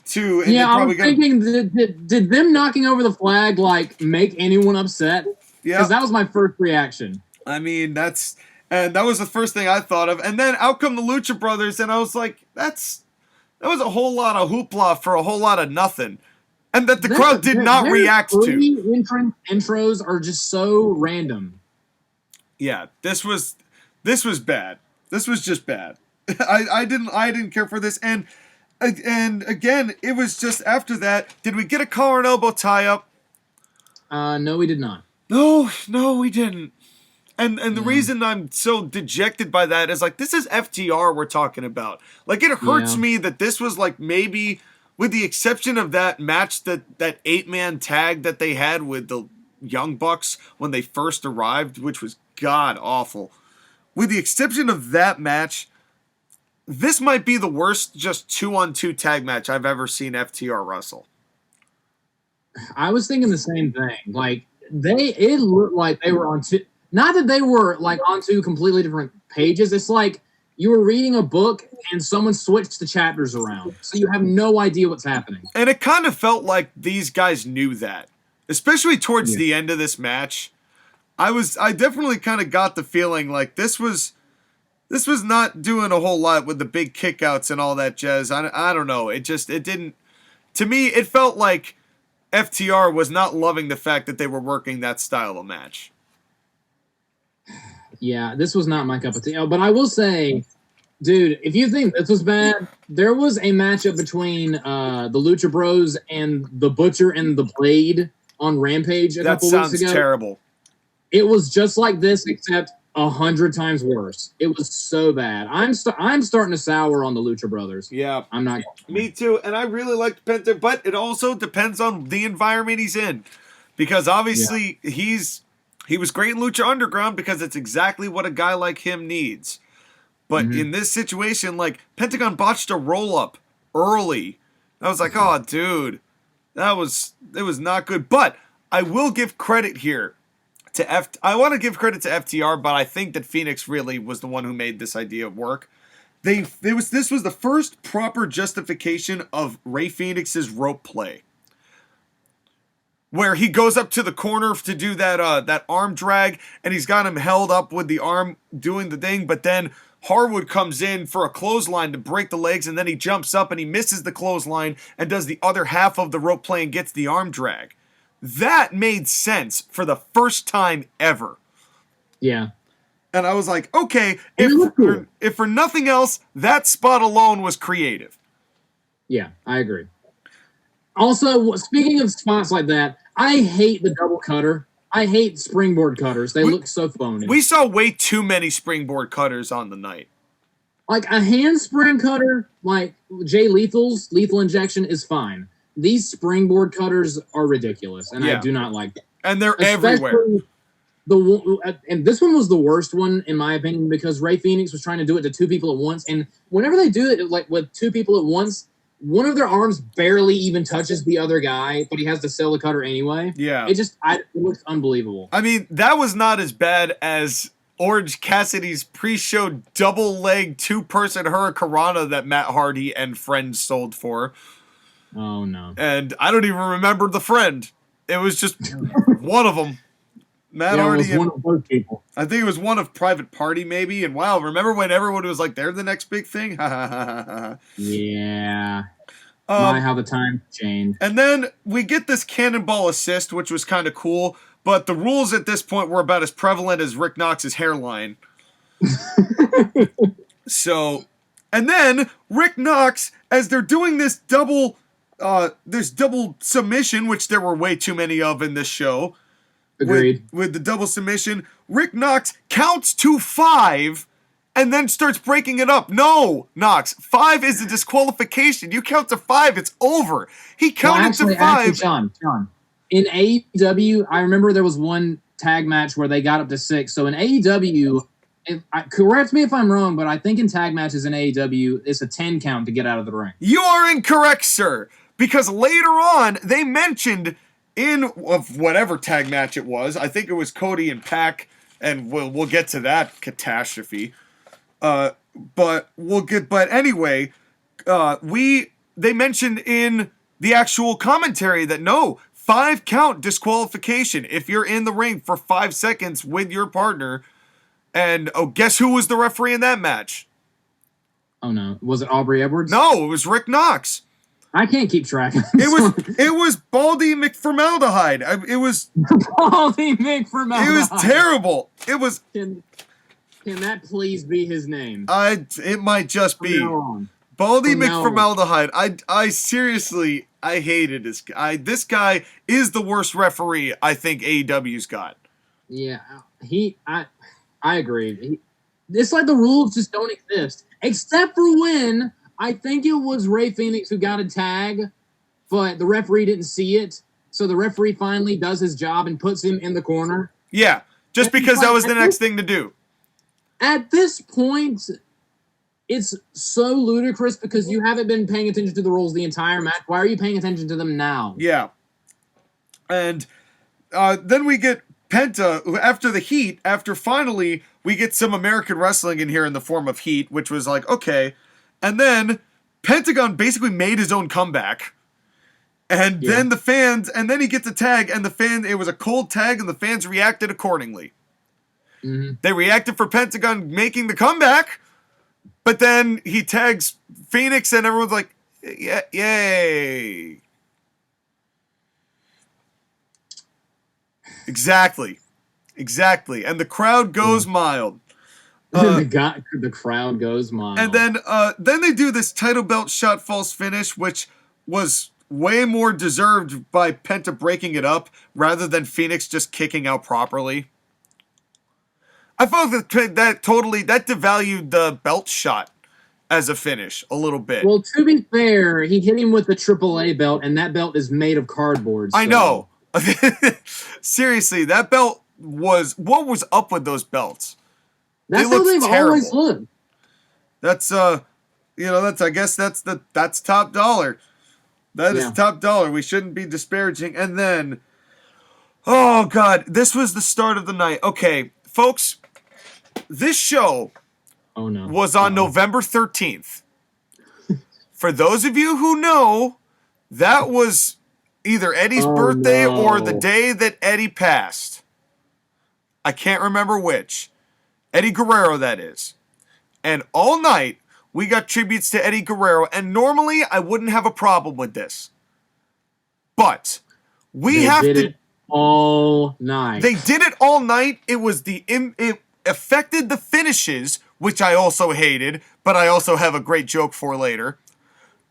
to... I was thinking, did them knocking over the flag, like, make anyone upset? Yeah. Because that was my first reaction. I mean, that was the first thing I thought of. And then out come the Lucha Brothers, and I was like, that was a whole lot of hoopla for a whole lot of nothing. And that the crowd did not react to. Intros are just so random. Yeah, this was bad. This was just bad. I didn't care for this. And again, it was just after that. Did we get a collar and elbow tie up? No, we did not. No, we didn't. And the reason I'm so dejected by that is, like, this is FTR we're talking about. Like, it hurts me that this was, like, maybe, with the exception of that match, that 8-man tag that they had with the Young Bucks when they first arrived, which was god-awful. With the exception of that match, this might be the worst just 2-on-2 tag match I've ever seen FTR wrestle. I was thinking the same thing. Like, it looked like they were on two... Not that they were, like, on two completely different pages. It's like you were reading a book and someone switched the chapters around. So you have no idea what's happening. And it kind of felt like these guys knew that. Especially towards the end of this match. I definitely kind of got the feeling like this was not doing a whole lot with the big kickouts and all that jazz. I don't know. It didn't... To me, it felt like FTR was not loving the fact that they were working that style of match. Yeah, this was not my cup of tea. Oh, but I will say, dude, if you think this was bad, there was a matchup between the Lucha Bros and the Butcher and the Blade on Rampage a couple weeks ago. That sounds terrible. It was just like this, except 100 times worse. It was so bad. I'm starting to sour on the Lucha Brothers. Yeah. I'm not. Me too. And I really liked Penta, but it also depends on the environment he's in. Because obviously he was great in Lucha Underground because it's exactly what a guy like him needs. But in this situation, like, Pentagon botched a roll-up early. I was like, oh, dude, it was not good. But I will give credit here to I want to give credit to FTR, but I think that Phoenix really was the one who made this idea work. This was the first proper justification of Rey Fenix's rope play, where he goes up to the corner to do that arm drag, and he's got him held up with the arm doing the thing, but then Harwood comes in for a clothesline to break the legs, and then he jumps up and he misses the clothesline and does the other half of the rope play and gets the arm drag. That made sense for the first time ever. Yeah. And I was like, okay, if for nothing else, that spot alone was creative. Yeah, I agree. Also, speaking of spots like that, I hate the double cutter. I hate springboard cutters. They look so phony. We saw way too many springboard cutters on the night. Like a handspring cutter, like Jay Lethal's lethal injection is fine. These springboard cutters are ridiculous, and I do not like them. And they're everywhere. And this one was the worst one, in my opinion, because Rey Fénix was trying to do it to two people at once. And whenever they do it, like with two people at once, one of their arms barely even touches the other guy, but he has to sell the cutter anyway. Yeah. It looks unbelievable. I mean, that was not as bad as Orange Cassidy's pre-show double-leg two-person Hurricanrana that Matt Hardy and friends sold for. Oh, no. And I don't even remember the friend. It was just one of them. Matt Hardy. It was one of those people. I think it was one of Private Party, maybe. And wow, remember when everyone was like, they're the next big thing? Yeah. How the time changed. And then we get this cannonball assist, which was kind of cool. But the rules at this point were about as prevalent as Rick Knox's hairline. So, and then Rick Knox, as they're doing this double submission, which there were way too many of in this show. Agreed. With the double submission, Rick Knox counts to 5 and then starts breaking it up. No, Knox, 5 is a disqualification. You count to 5, it's over. He counted to 5. Actually, John, in AEW, I remember there was one tag match where they got up to 6. So in AEW, correct me if I'm wrong, but I think in tag matches in AEW, it's a 10 count to get out of the ring. You are incorrect, sir. Because later on, they mentioned of whatever tag match it was, I think it was Cody and Pac, and we'll get to that catastrophe. But anyway, they mentioned in the actual commentary that no, 5 count disqualification if you're in the ring for 5 seconds with your partner. And guess who was the referee in that match? Oh no, was it Aubrey Edwards? No, it was Rick Knox. I can't keep track. It was Baldy McFormaldehyde. It was Baldy McFormaldehyde. It was terrible. It was. Can that please be his name? It might just be Baldy McFormaldehyde. I seriously, I hated this guy. This guy is the worst referee I think AEW's got. Yeah, I agree. It's like the rules just don't exist, except for when. I think it was Rey Fénix who got a tag, but the referee didn't see it. So the referee finally does his job and puts him in the corner. Yeah, just because that was the next thing to do. At this point, it's so ludicrous because you haven't been paying attention to the rules the entire match. Why are you paying attention to them now? Yeah. And then we get Penta, after the Heat, after finally we get some American wrestling in here in the form of Heat, which was like, okay. And then Pentagon basically made his own comeback. And then the fans, and then he gets a tag, and it was a cold tag, and the fans reacted accordingly. Mm-hmm. They reacted for Pentagon making the comeback, but then he tags Phoenix, and everyone's like, yeah, yay. Exactly. And the crowd goes mild. The crowd goes mild. And then they do this title belt shot false finish, which was way more deserved by Penta breaking it up rather than Phoenix just kicking out properly. I felt that devalued the belt shot as a finish a little bit. Well, to be fair, he hit him with the AAA belt, and that belt is made of cardboard. So. I know. Seriously, that belt what was up with those belts? That's how they've always looked. That's I guess that's top dollar. That is top dollar. We shouldn't be disparaging. And then, oh God, this was the start of the night. Okay, folks, this show was on November 13th. For those of you who know, that was either Eddie's birthday or the day that Eddie passed. I can't remember which. Eddie Guerrero, that is. And all night, we got tributes to Eddie Guerrero, and normally I wouldn't have a problem with this. But we have to... They did it all night. They did it all night. It affected the finishes, which I also hated, but I also have a great joke for later.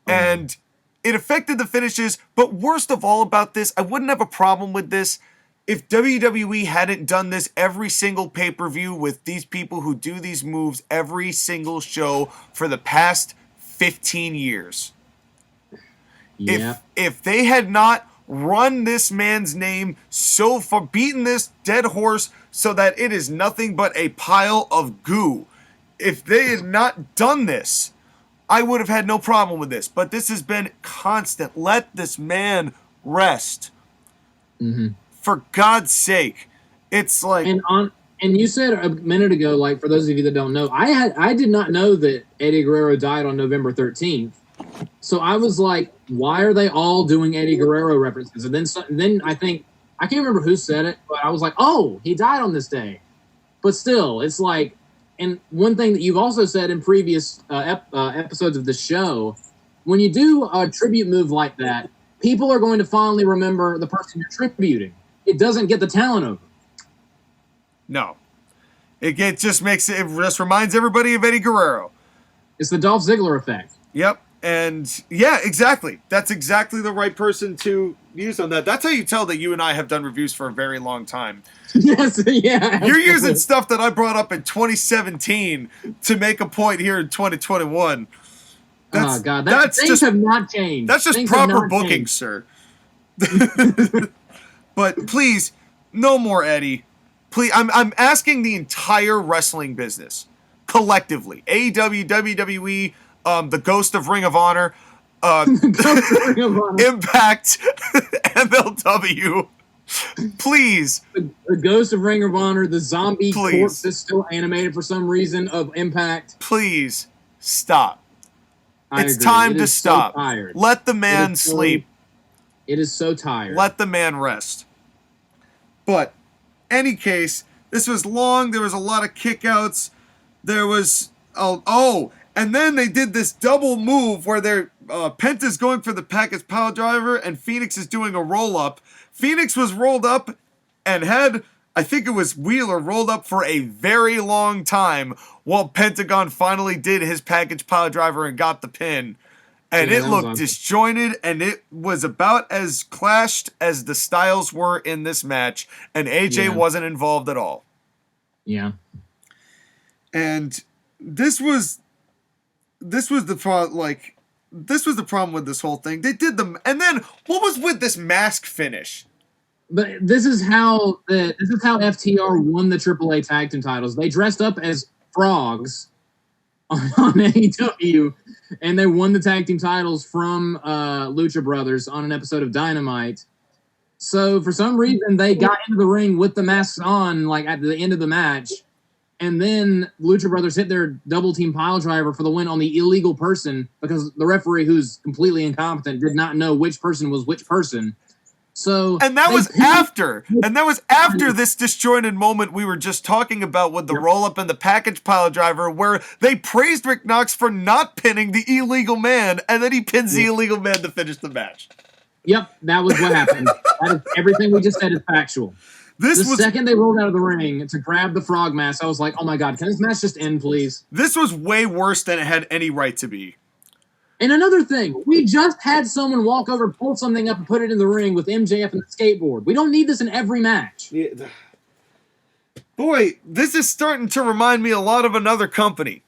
And it affected the finishes, but worst of all about this, I wouldn't have a problem with this if WWE hadn't done this every single pay-per-view with these people who do these moves every single show for the past 15 years. Yeah. If they had not run this man's name so far, beaten this dead horse so that it is nothing but a pile of goo, if they had not done this, I would have had no problem with this. But this has been constant. Let this man rest. Mm-hmm. For God's sake. It's like... And you said a minute ago, like, for those of you that don't know, I did not know that Eddie Guerrero died on November 13th. So I was like, why are they all doing Eddie Guerrero references? And then I think, I can't remember who said it, but I was like, oh, he died on this day. But still, it's like, and one thing that you've also said in previous episodes of the show, when you do a tribute move like that, people are going to fondly remember the person you're tributing. It doesn't get the talent over. No. It just reminds everybody of Eddie Guerrero. It's the Dolph Ziggler effect. Yep. And yeah, exactly. That's exactly the right person to use on that. That's how you tell that you and I have done reviews for a very long time. Yes, yeah. You're using stuff that I brought up in 2017 to make a point here in 2021. Oh, God. Things have not changed. That's just proper booking, sir. But please, no more Eddie. Please, I'm asking the entire wrestling business, collectively. AEW, WWE, the Ghost of Ring of Honor, Impact, MLW. Please. The Ghost of Ring of Honor, the zombie corpse that's still animated for some reason of Impact. Please, stop. It's agree. time It to is stop. So tired. Let the man sleep. It is so tired. Let the man rest. But, any case, this was long. There was a lot of kickouts. There was... and then they did this double move where Penta's going for the package pile driver and Phoenix is doing a roll-up. Phoenix was rolled up and had, I think it was Wheeler, rolled up for a very long time while Pentagon finally did his package pile driver and got the pin. And it looked disjointed, and it was about as clashed as the styles were in this match, and AJ wasn't involved at all. Yeah. And this was the problem with this whole thing. They did and then what was with this mask finish? But this is how FTR won the AAA tag team titles. They dressed up as frogs on AEW, and they won the tag team titles from Lucha Brothers on an episode of Dynamite. So for some reason, they got into the ring with the masks on, like at the end of the match, and then Lucha Brothers hit their double team pile driver for the win on the illegal person because the referee, who's completely incompetent, did not know which person was which person. So that was after this disjointed moment we were just talking about with the roll-up and the package pile driver, where they praised Rick Knox for not pinning the illegal man, and then he pins the illegal man to finish the match. Yep, that was what happened. Everything we just said is factual. The second they rolled out of the ring to grab the frog mask, I was like, oh my God, can this match just end, please? This was way worse than it had any right to be. And another thing, we just had someone walk over, pull something up, and put it in the ring with MJF and the skateboard. We don't need this in every match. Yeah. Boy, this is starting to remind me a lot of another company.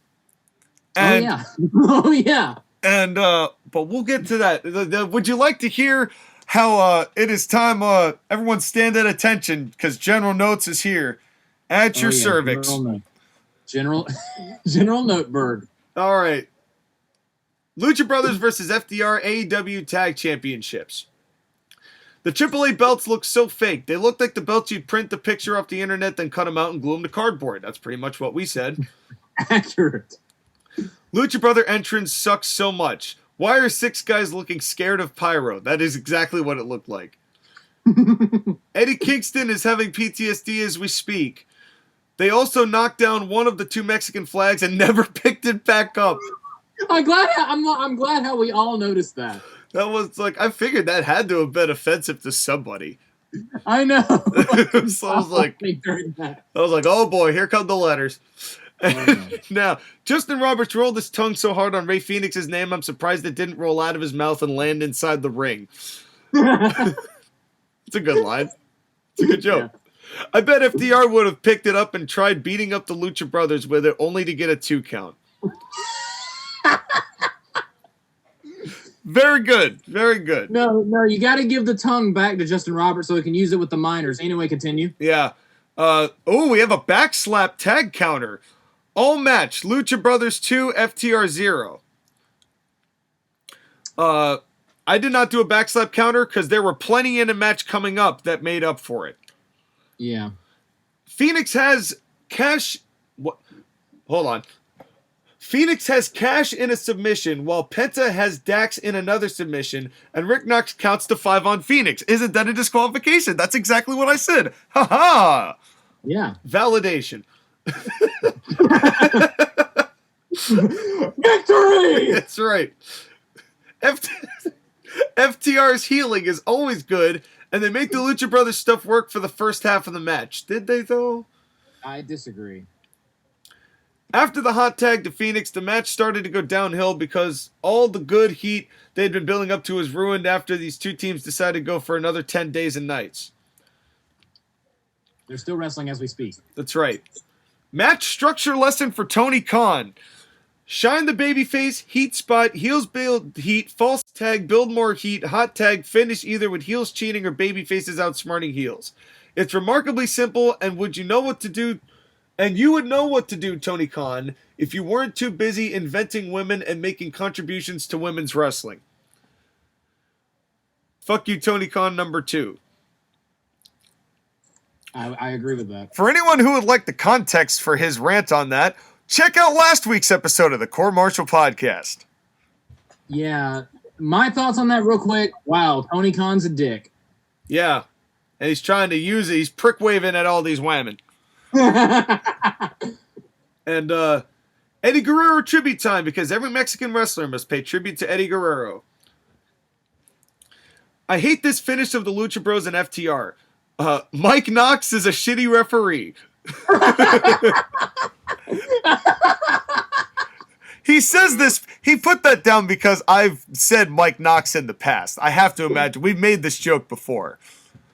And, oh, yeah. And, but we'll get to that. Would you like to hear how it is time, everyone stand at attention, because General Notes is here. At your cervix. General Noteberg. All right. Lucha Brothers versus FDR AEW Tag Championships. The AAA belts look so fake. They look like the belts you'd print the picture off the internet, then cut them out and glue them to cardboard. That's pretty much what we said. Accurate. Lucha Brother entrance sucks so much. Why are 6 guys looking scared of pyro? That is exactly what it looked like. Eddie Kingston is having PTSD as we speak. They also knocked down one of the 2 Mexican flags and never picked it back up. I'm glad how we all noticed that. That was like, I figured that had to have been offensive to somebody. I know. So I was like, oh boy, here come the letters. Now, Justin Roberts rolled his tongue so hard on Rey Fenix's name, I'm surprised it didn't roll out of his mouth and land inside the ring. It's a good line. It's a good joke. Yeah. I bet FTR would have picked it up and tried beating up the Lucha Brothers with it, only to get a 2 count. Very good. Very good. No, you got to give the tongue back to Justin Roberts so he can use it with the minors. Anyway, continue. Yeah. We have a backslap tag counter. All match, Lucha Brothers 2, FTR 0. I did not do a backslap counter because there were plenty in a match coming up that made up for it. Yeah. Phoenix has cash... What? Hold on. Phoenix has Cash in a submission, while Penta has Dax in another submission, and Rick Knox counts to 5 on Phoenix. Isn't that a disqualification? That's exactly what I said. Ha-ha! Yeah. Validation. Victory! That's right. FTR's healing is always good, and they make the Lucha Brothers stuff work for the first half of the match. Did they, though? I disagree. After the hot tag to Phoenix, the match started to go downhill because all the good heat they'd been building up to was ruined after these two teams decided to go for another 10 days and nights. They're still wrestling as we speak. That's right. Match structure lesson for Tony Khan. Shine the babyface, heat spot, heels build heat, false tag, build more heat, hot tag, finish either with heels cheating or babyfaces outsmarting heels. It's remarkably simple, and would you know what to do? And you would know what to do, Tony Khan, if you weren't too busy inventing women and making contributions to women's wrestling. Fuck you, Tony Khan number 2. I agree with that. For anyone who would like the context for his rant on that, check out last week's episode of the Court-Martail podcast. Yeah, my thoughts on that real quick. Wow, Tony Khan's a dick. Yeah, and he's trying to use it. He's prick waving at all these women. And Eddie Guerrero tribute time, because every Mexican wrestler must pay tribute to Eddie Guerrero. I hate this finish of the Lucha Bros and FTR. Mike Knox is a shitty referee. He says this, he put that down because I've said Mike Knox in the past. I have to imagine. We've made this joke before.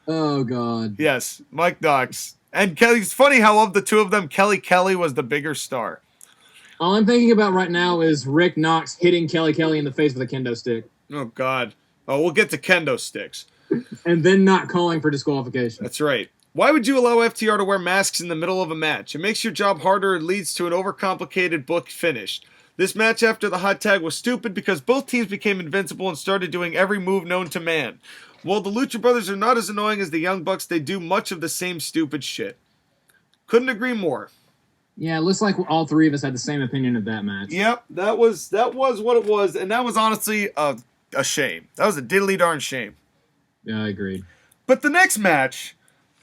Oh, God. Yes, Mike Knox. And Kelly's funny how of the two of them, Kelly was the bigger star. All I'm thinking about right now is Rick Knox hitting Kelly in the face with a kendo stick. Oh, God. Oh, we'll get to kendo sticks. And then not calling for disqualification. That's right. Why would you allow FTR to wear masks in the middle of a match? It makes your job harder and leads to an overcomplicated book finish. This match after the hot tag was stupid because both teams became invincible and started doing every move known to man. While the Lucha Brothers are not as annoying as the Young Bucks, they do much of the same stupid shit. Couldn't agree more. Yeah, it looks like all three of us had the same opinion of that match. Yep, that was what it was, and that was honestly a shame. That was a diddly darn shame. Yeah, I agreed. But the next match,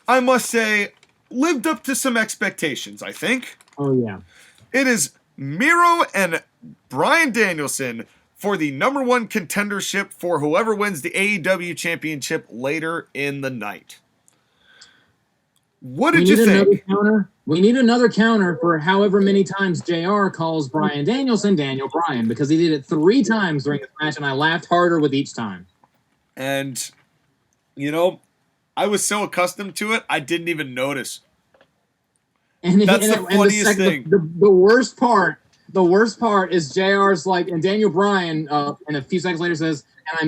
I must say, lived up to some expectations, I think. Oh, yeah. It is Miro and Bryan Danielson for the number 1 contendership for whoever wins the AEW championship later in the night. What did you think? We need another counter for however many times JR calls Bryan Danielson Daniel Bryan, because he did it 3 times during this match, and I laughed harder with each time. And, you know, I was so accustomed to it, I didn't even notice. And that's the funniest thing. The worst part is JR's like, and Daniel Bryan, and a few seconds later says, and I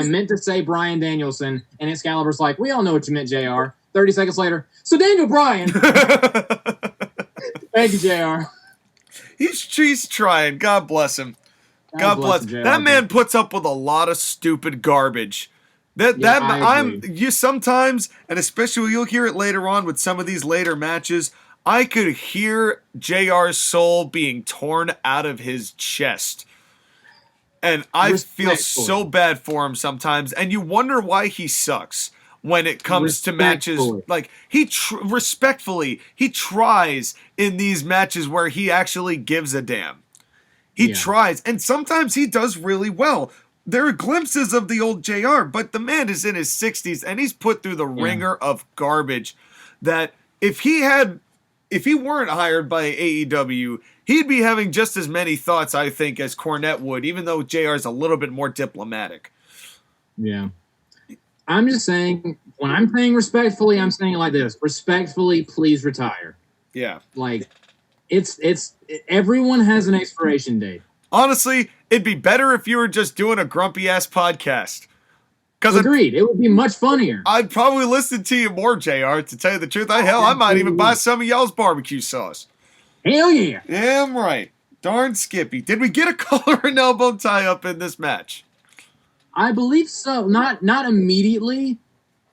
meant to say Bryan Danielson, and Excalibur's like, we all know what you meant, JR. 30 seconds later, so Daniel Bryan. Thank you, JR. He's trying. God bless him. God bless him. That man puts up with a lot of stupid garbage. Sometimes, and especially you'll hear it later on with some of these later matches, I could hear JR's soul being torn out of his chest. And I feel so bad for him sometimes, and you wonder why he sucks when it comes to matches. Like, respectfully, he tries in these matches where he actually gives a damn. He tries, and sometimes he does really well. There are glimpses of the old JR, but the man is in his 60s, and he's put through the ringer of garbage that if he weren't hired by AEW, he'd be having just as many thoughts, I think, as Cornette would, even though JR is a little bit more diplomatic. Yeah. I'm just saying, when I'm saying respectfully, I'm saying it like this. Respectfully, please retire. Yeah. Like, everyone has an expiration date. Honestly, it'd be better if you were just doing a grumpy-ass podcast. Agreed. It would be much funnier. I'd probably listen to you more, JR, to tell you the truth. I might even buy some of y'all's barbecue sauce. Hell yeah. Damn right. Darn Skippy. Did we get a collar and elbow tie-up in this match? I believe so. Not immediately,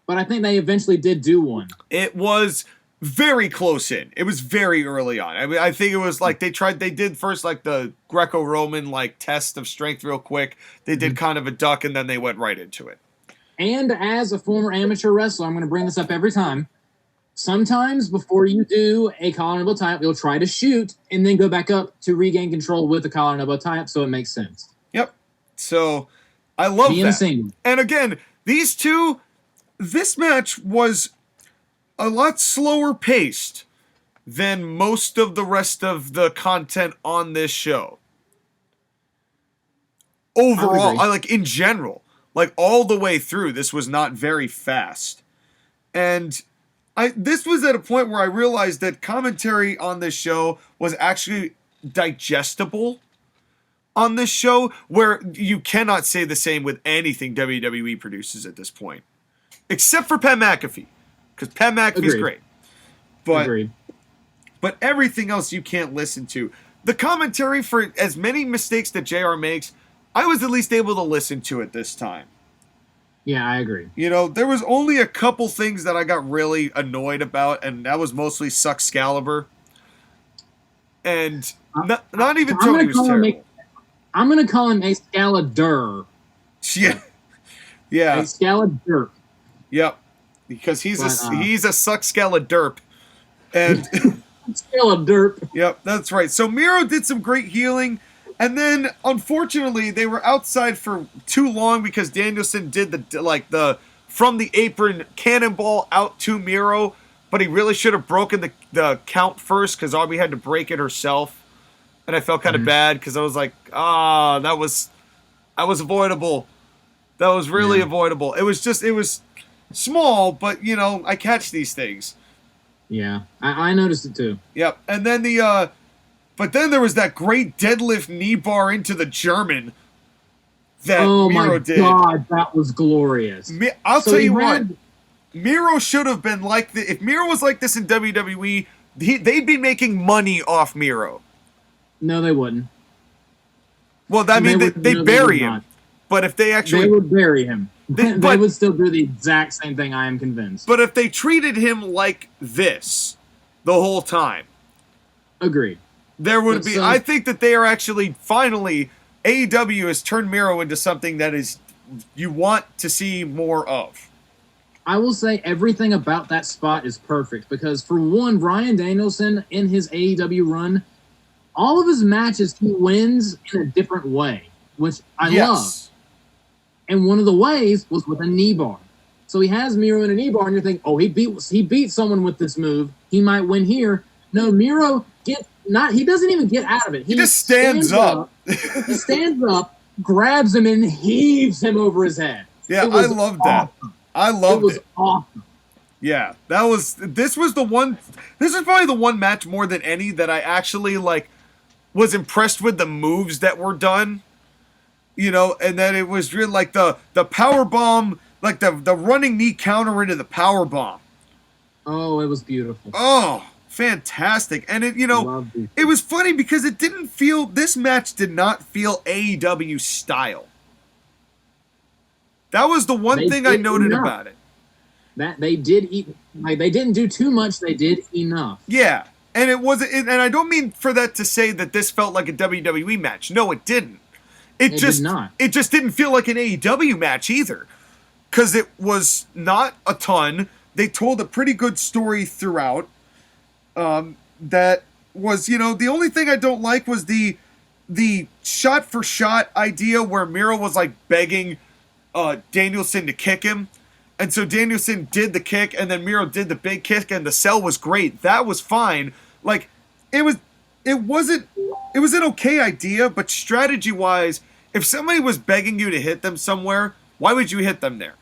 but I think they eventually did do one. It was very close in. It was very early on. I mean, I think it was like they did first like the Greco-Roman like test of strength real quick. They did kind of a duck and then they went right into it. And as a former amateur wrestler, I'm going to bring this up every time. Sometimes before you do a collar and elbow tie-up, you'll try to shoot and then go back up to regain control with the collar and elbow tie-up, so it makes sense. Yep. So I love that. And again, this match was a lot slower paced than most of the rest of the content on this show. Overall, in general, like all the way through, this was not very fast. And this was at a point where I realized that commentary on this show was actually digestible on this show, where you cannot say the same with anything WWE produces at this point. Except for Pat McAfee. Because Pat McAfee's great. But everything else you can't listen to. The commentary, for as many mistakes that JR makes, I was at least able to listen to it this time. Yeah, I agree. You know, there was only a couple things that I got really annoyed about, and that was mostly Suxcalibur. And not even Tony was terrible. I'm going to call him Excalibur. Yeah. Yeah. Excalibur. Yep. Because he's a Suxcalibur. And Excalibur. Yep, that's right. So Miro did some great healing, and then unfortunately they were outside for too long because Danielson did the from the apron cannonball out to Miro, but he really should have broken the count first because Aubrey had to break it herself. And I felt kind of bad because I was like, that was avoidable. That was really avoidable. It was small, but I catch these things. Yeah, I noticed it too. Yep, and then but then there was that great deadlift knee bar into the German that Miro did. Oh my God, that was glorious. I'll tell you what, Miro should have been like if Miro was like this in WWE, they'd be making money off Miro. No, they wouldn't. Well, I mean, they bury him. But if they actually... They would bury him. They would still do the exact same thing, I am convinced. But if they treated him like this the whole time... Agreed. There would be... I think that they are actually, finally, AEW has turned Miro into something that is you want to see more of. I will say everything about that spot is perfect because, for one, Bryan Danielson, in his AEW run, all of his matches he wins in a different way, which I love. And one of the ways was with a knee bar. So he has Miro in a knee bar, and you're thinking, oh, he beat someone with this move. He might win here. No, Miro he doesn't even get out of it. He just stands up. He stands up, grabs him, and heaves him over his head. Yeah, I loved that. I loved it. It was awesome. Yeah, this was probably the one match more than any that I actually was impressed with the moves that were done. And then it was really like the power bomb, like the running knee counter into the power bomb. Oh, it was beautiful. Oh, fantastic. And it was funny because this match did not feel AEW style. That was the one thing I noted about it. That they did they didn't do too much, they did enough. Yeah. And it wasn't, and I don't mean for that to say that this felt like a WWE match. No, it didn't. It just did not. It just didn't feel like an AEW match either. Because it was not a ton. They told a pretty good story throughout. That was, the only thing I don't like was the shot for shot idea where Miro was begging Danielson to kick him. And so Danielson did the kick, and then Miro did the big kick, and the sell was great. That was fine. It was an okay idea, but strategy-wise, if somebody was begging you to hit them somewhere, why would you hit them there?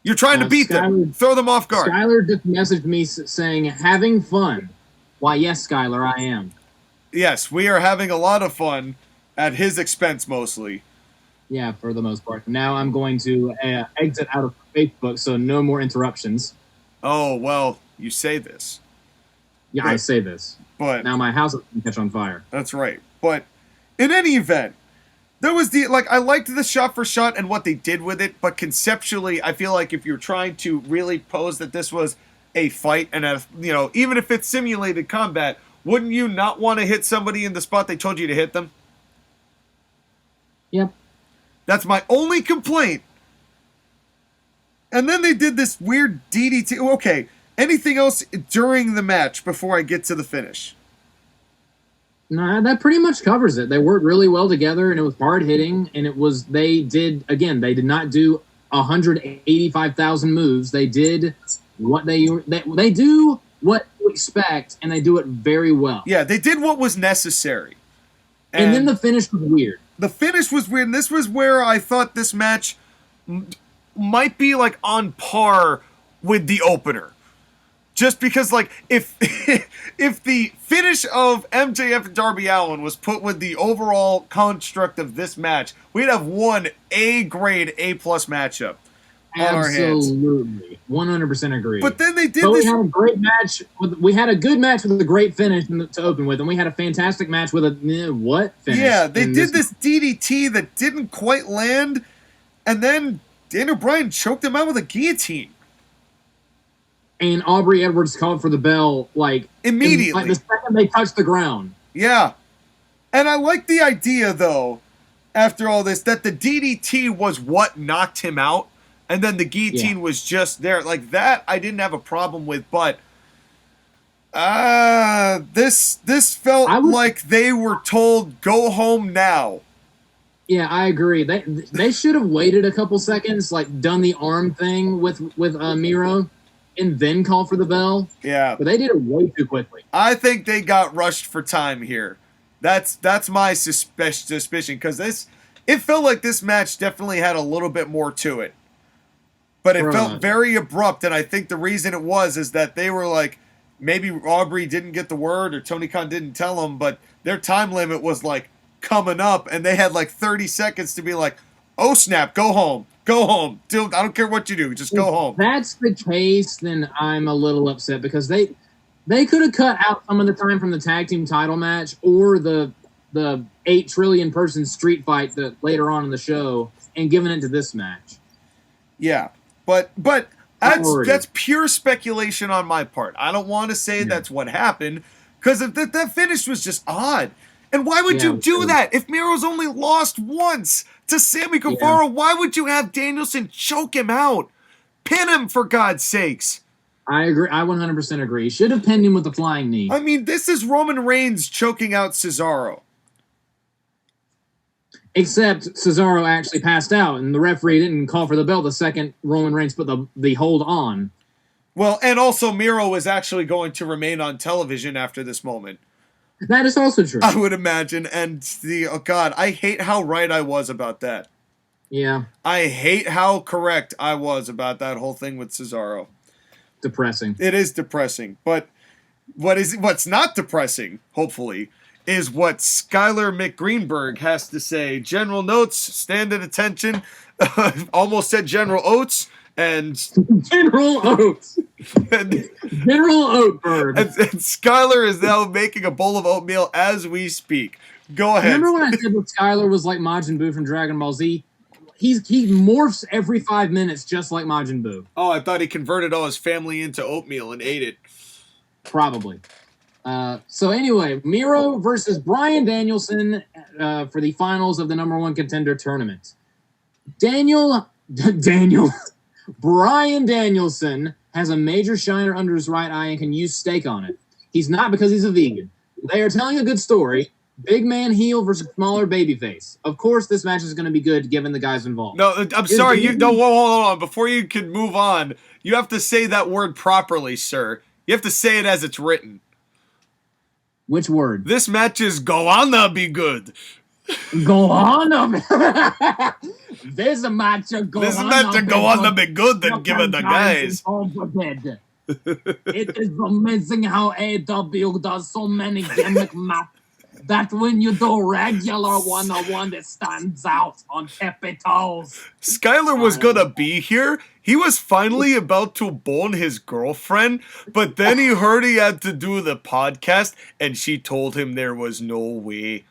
You're trying to beat them. Throw them off guard. Skylar just messaged me saying, having fun. Why, yes, Skylar, I am. Yes, we are having a lot of fun at his expense mostly. Yeah, for the most part. Now I'm going to exit out of Facebook, so no more interruptions. Oh, well, you say this. Yeah, I say this. But now my house is going to catch on fire. That's right. But in any event, there was I liked the shot for shot and what they did with it, but conceptually, I feel like if you're trying to really pose that this was a fight and even if it's simulated combat, wouldn't you not want to hit somebody in the spot they told you to hit them? Yep. That's my only complaint. And then they did this weird DDT. Okay, anything else during the match before I get to the finish? No, that pretty much covers it. They worked really well together, and it was hard hitting, and they did not do 185,000 moves. They did what they do what you expect, and they do it very well. Yeah, they did what was necessary. And then the finish was weird. The finish was weird, and this was where I thought this match might be on par with the opener. Just because, if if the finish of MJF and Darby Allin was put with the overall construct of this match, we'd have one A-grade, A-plus matchup on our hands. Absolutely. 100% agree. But then they did this. We had a great match. We had a good match with a great finish to open with, and we had a fantastic match with a finish? Yeah, they did this DDT that didn't quite land, and then Daniel Bryan choked him out with a guillotine. And Aubrey Edwards called for the bell, immediately. The second they touched the ground. Yeah. And I like the idea, though, after all this, that the DDT was what knocked him out, and then the guillotine was just there. That I didn't have a problem with, but this felt like they were told, go home now. Yeah, I agree. They should have waited a couple seconds, done the arm thing with Miro, and then call for the bell. Yeah. But they did it way too quickly. I think they got rushed for time here. That's my suspicion, because it felt like this match definitely had a little bit more to it. But it felt very abrupt, and I think the reason it was is that they were maybe Aubrey didn't get the word or Tony Khan didn't tell them, but their time limit was coming up, and they had 30 seconds to be oh snap, go home. Go home. Dude, I don't care what you do. Just go home. If that's the case, then I'm a little upset, because they could have cut out some of the time from the tag team title match or the 8 trillion person street fight that later on in the show and given it to this match. Yeah. But that's pure speculation on my part. I don't want to say that's what happened, because that finish was just odd. And why would you do that? If Miro's only lost once to Sammy Guevara, why would you have Danielson choke him out? Pin him, for God's sakes. I agree. I 100% agree. Should have pinned him with the flying knee. I mean, this is Roman Reigns choking out Cesaro. Except Cesaro actually passed out, and the referee didn't call for the bell the second Roman Reigns put the hold on. Well, and also Miro is actually going to remain on television after this moment. That is also true. I would imagine. And oh God, I hate how right I was about that. Yeah. I hate how correct I was about that whole thing with Cesaro. Depressing. It is depressing. But what's not depressing, hopefully, is what Skylar McGreenberg has to say. General notes, stand at attention. Almost said General Oates. And General Oates. General Oatberg. And Skylar is now making a bowl of oatmeal as we speak. Go ahead. Remember when I said that Skylar was like Majin Buu from Dragon Ball Z? He morphs every 5 minutes just like Majin Buu. Oh, I thought he converted all his family into oatmeal and ate it. Probably. So anyway, Miro versus Bryan Danielson for the finals of the #1 contender tournament. Bryan Danielson has a major shiner under his right eye and can use steak on it. He's not, because he's a vegan. They are telling a good story. Big man heel versus smaller babyface. Of course, this match is going to be good given the guys involved. No, I'm sorry. Hold on. Before you can move on, you have to say that word properly, sir. You have to say it as it's written. Which word? This match is gonna be good. Go on. This match go on to be good than give it the guys. It is amazing how AEW does so many gimmick matches that when you do regular one-on-one, it stands out on capitals. Skylar was gonna be here. He was finally about to bone his girlfriend, but then he heard he had to do the podcast, and she told him there was no way.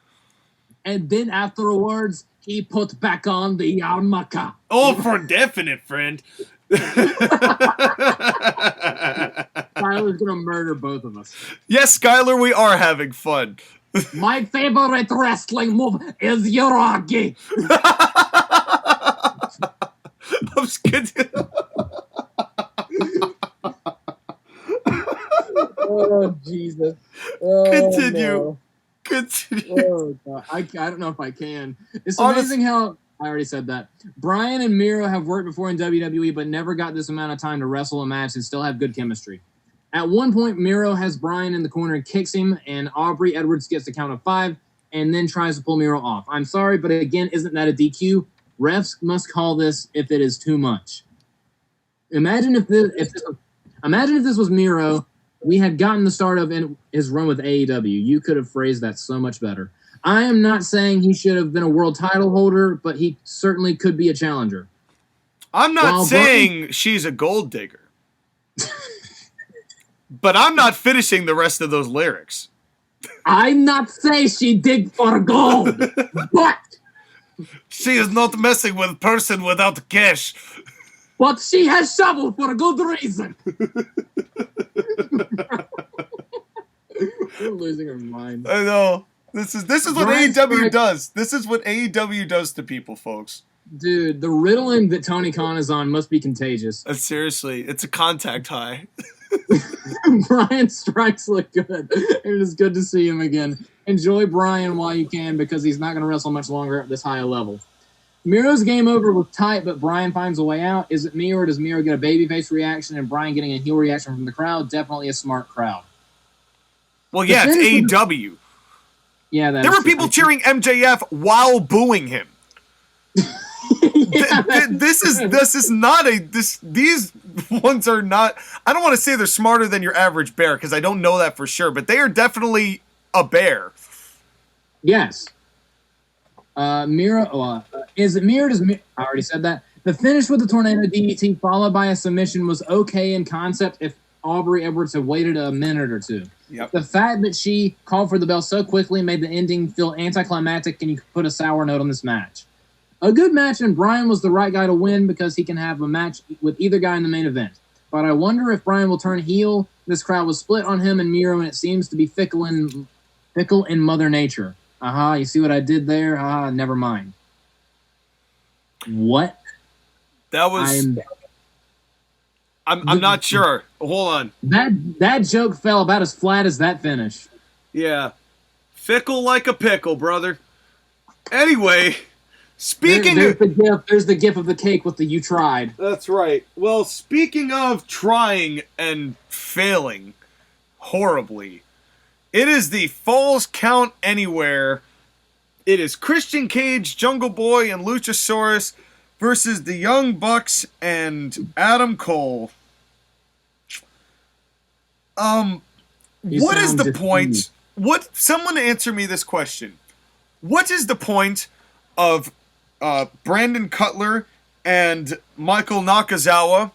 And then afterwards, he put back on the yarmulke. Oh, for definite, friend. Skylar's gonna murder both of us. Yes, Skylar, we are having fun. My favorite wrestling move is Yoragi. I'm just kidding. Oh, Jesus. Oh, Continue. No. Continue. Oh, God. I don't know if I can. It's amazing how... I already said that. Bryan and Miro have worked before in WWE, but never got this amount of time to wrestle a match and still have good chemistry. At one point, Miro has Bryan in the corner and kicks him, and Aubrey Edwards gets the count of 5 and then tries to pull Miro off. I'm sorry, but again, isn't that a DQ? Refs must call this if it is too much. Imagine if this was Miro, we had gotten the start of his run with AEW. You could have phrased that so much better. I am not saying he should have been a world title holder, but he certainly could be a challenger. I'm not saying she's a gold digger. But I'm not finishing the rest of those lyrics. I'm not saying she dig for gold, but... She is not messing with person without cash. But she has shovel for a good reason. We're losing our minds. I know. This is what AEW does. This is what AEW does to people, folks. Dude, the riddling that Tony Khan is on must be contagious. Seriously, it's a contact high. Bryan strikes look good. It is good to see him again. Enjoy Bryan while you can because he's not going to wrestle much longer at this high level. Miro's game over was tight, but Bryan finds a way out. Is it me or does Miro get a babyface reaction and Bryan getting a heel reaction from the crowd? Definitely a smart crowd. Well, yeah, it's AEW. Yeah, there were people cheering MJF while booing him. These ones are not. I don't want to say they're smarter than your average bear because I don't know that for sure, but they are definitely a bear. Yes. Miro. Is it Miro? I already said that. The finish with the tornado DDT followed by a submission was okay in concept if Aubrey Edwards had waited a minute or two. Yep. The fact that she called for the bell so quickly made the ending feel anticlimactic, and you could put a sour note on this match. A good match, and Bryan was the right guy to win because he can have a match with either guy in the main event. But I wonder if Bryan will turn heel. This crowd was split on him and Miro, and it seems to be fickle in Mother Nature. Aha, you see what I did there? Ah, never mind. What? That was... I'm not sure. Hold on. That joke fell about as flat as that finish. Yeah. Fickle like a pickle, brother. Anyway... There's the gif of the cake with the "you tried." That's right. Well, speaking of trying and failing horribly, it is the Falls Count Anywhere. It is Christian Cage, Jungle Boy, and Luchasaurus versus the Young Bucks and Adam Cole. What is the point? Someone answer me this question. What is the point of Brandon Cutler and Michael Nakazawa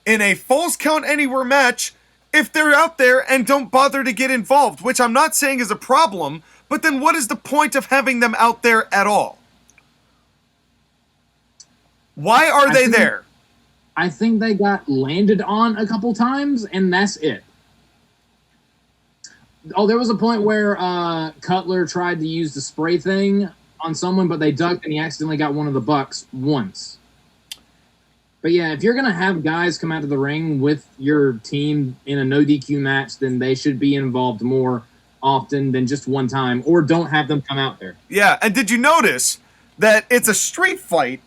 in a Falls Count Anywhere match if they're out there and don't bother to get involved, which I'm not saying is a problem, but then what is the point of having them out there at all? Why are they there? I think they got landed on a couple times, and that's it. Oh, there was a point where Cutler tried to use the spray thing on someone, but they ducked and he accidentally got one of the Bucks once. But yeah, if you're going to have guys come out of the ring with your team in a no DQ match, then they should be involved more often than just one time, or don't have them come out there. Yeah, and did you notice that it's a street fight?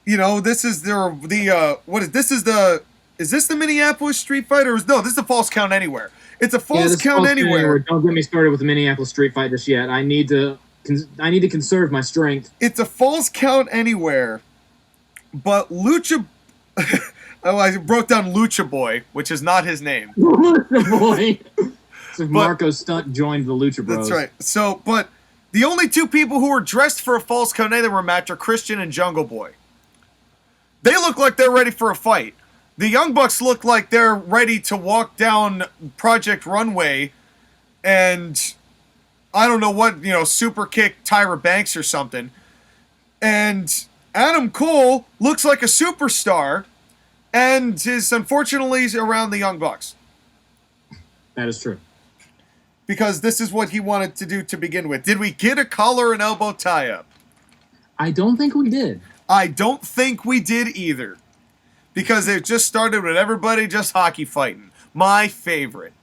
You know, this is is this the Minneapolis street fight, or no, this is the Falls Count Anywhere. It's a Falls Count Anywhere. Don't get me started with the Minneapolis street fight just yet. I need to I need to conserve my strength. It's a false count anywhere, but Lucha... Oh, I wrote down Lucha Boy, which is not his name. Lucha Boy. So Marco Stunt joined the Lucha Bros. That's right. So, but the only two people who were dressed for a false count anywhere match are Christian and Jungle Boy. They look like they're ready for a fight. The Young Bucks look like they're ready to walk down Project Runway and, I don't know what, super kick Tyra Banks or something. And Adam Cole looks like a superstar and is unfortunately around the Young Bucks. That is true. Because this is what he wanted to do to begin with. Did we get a collar and elbow tie-up? I don't think we did. I don't think we did either. Because it just started with everybody just hockey fighting. My favorite.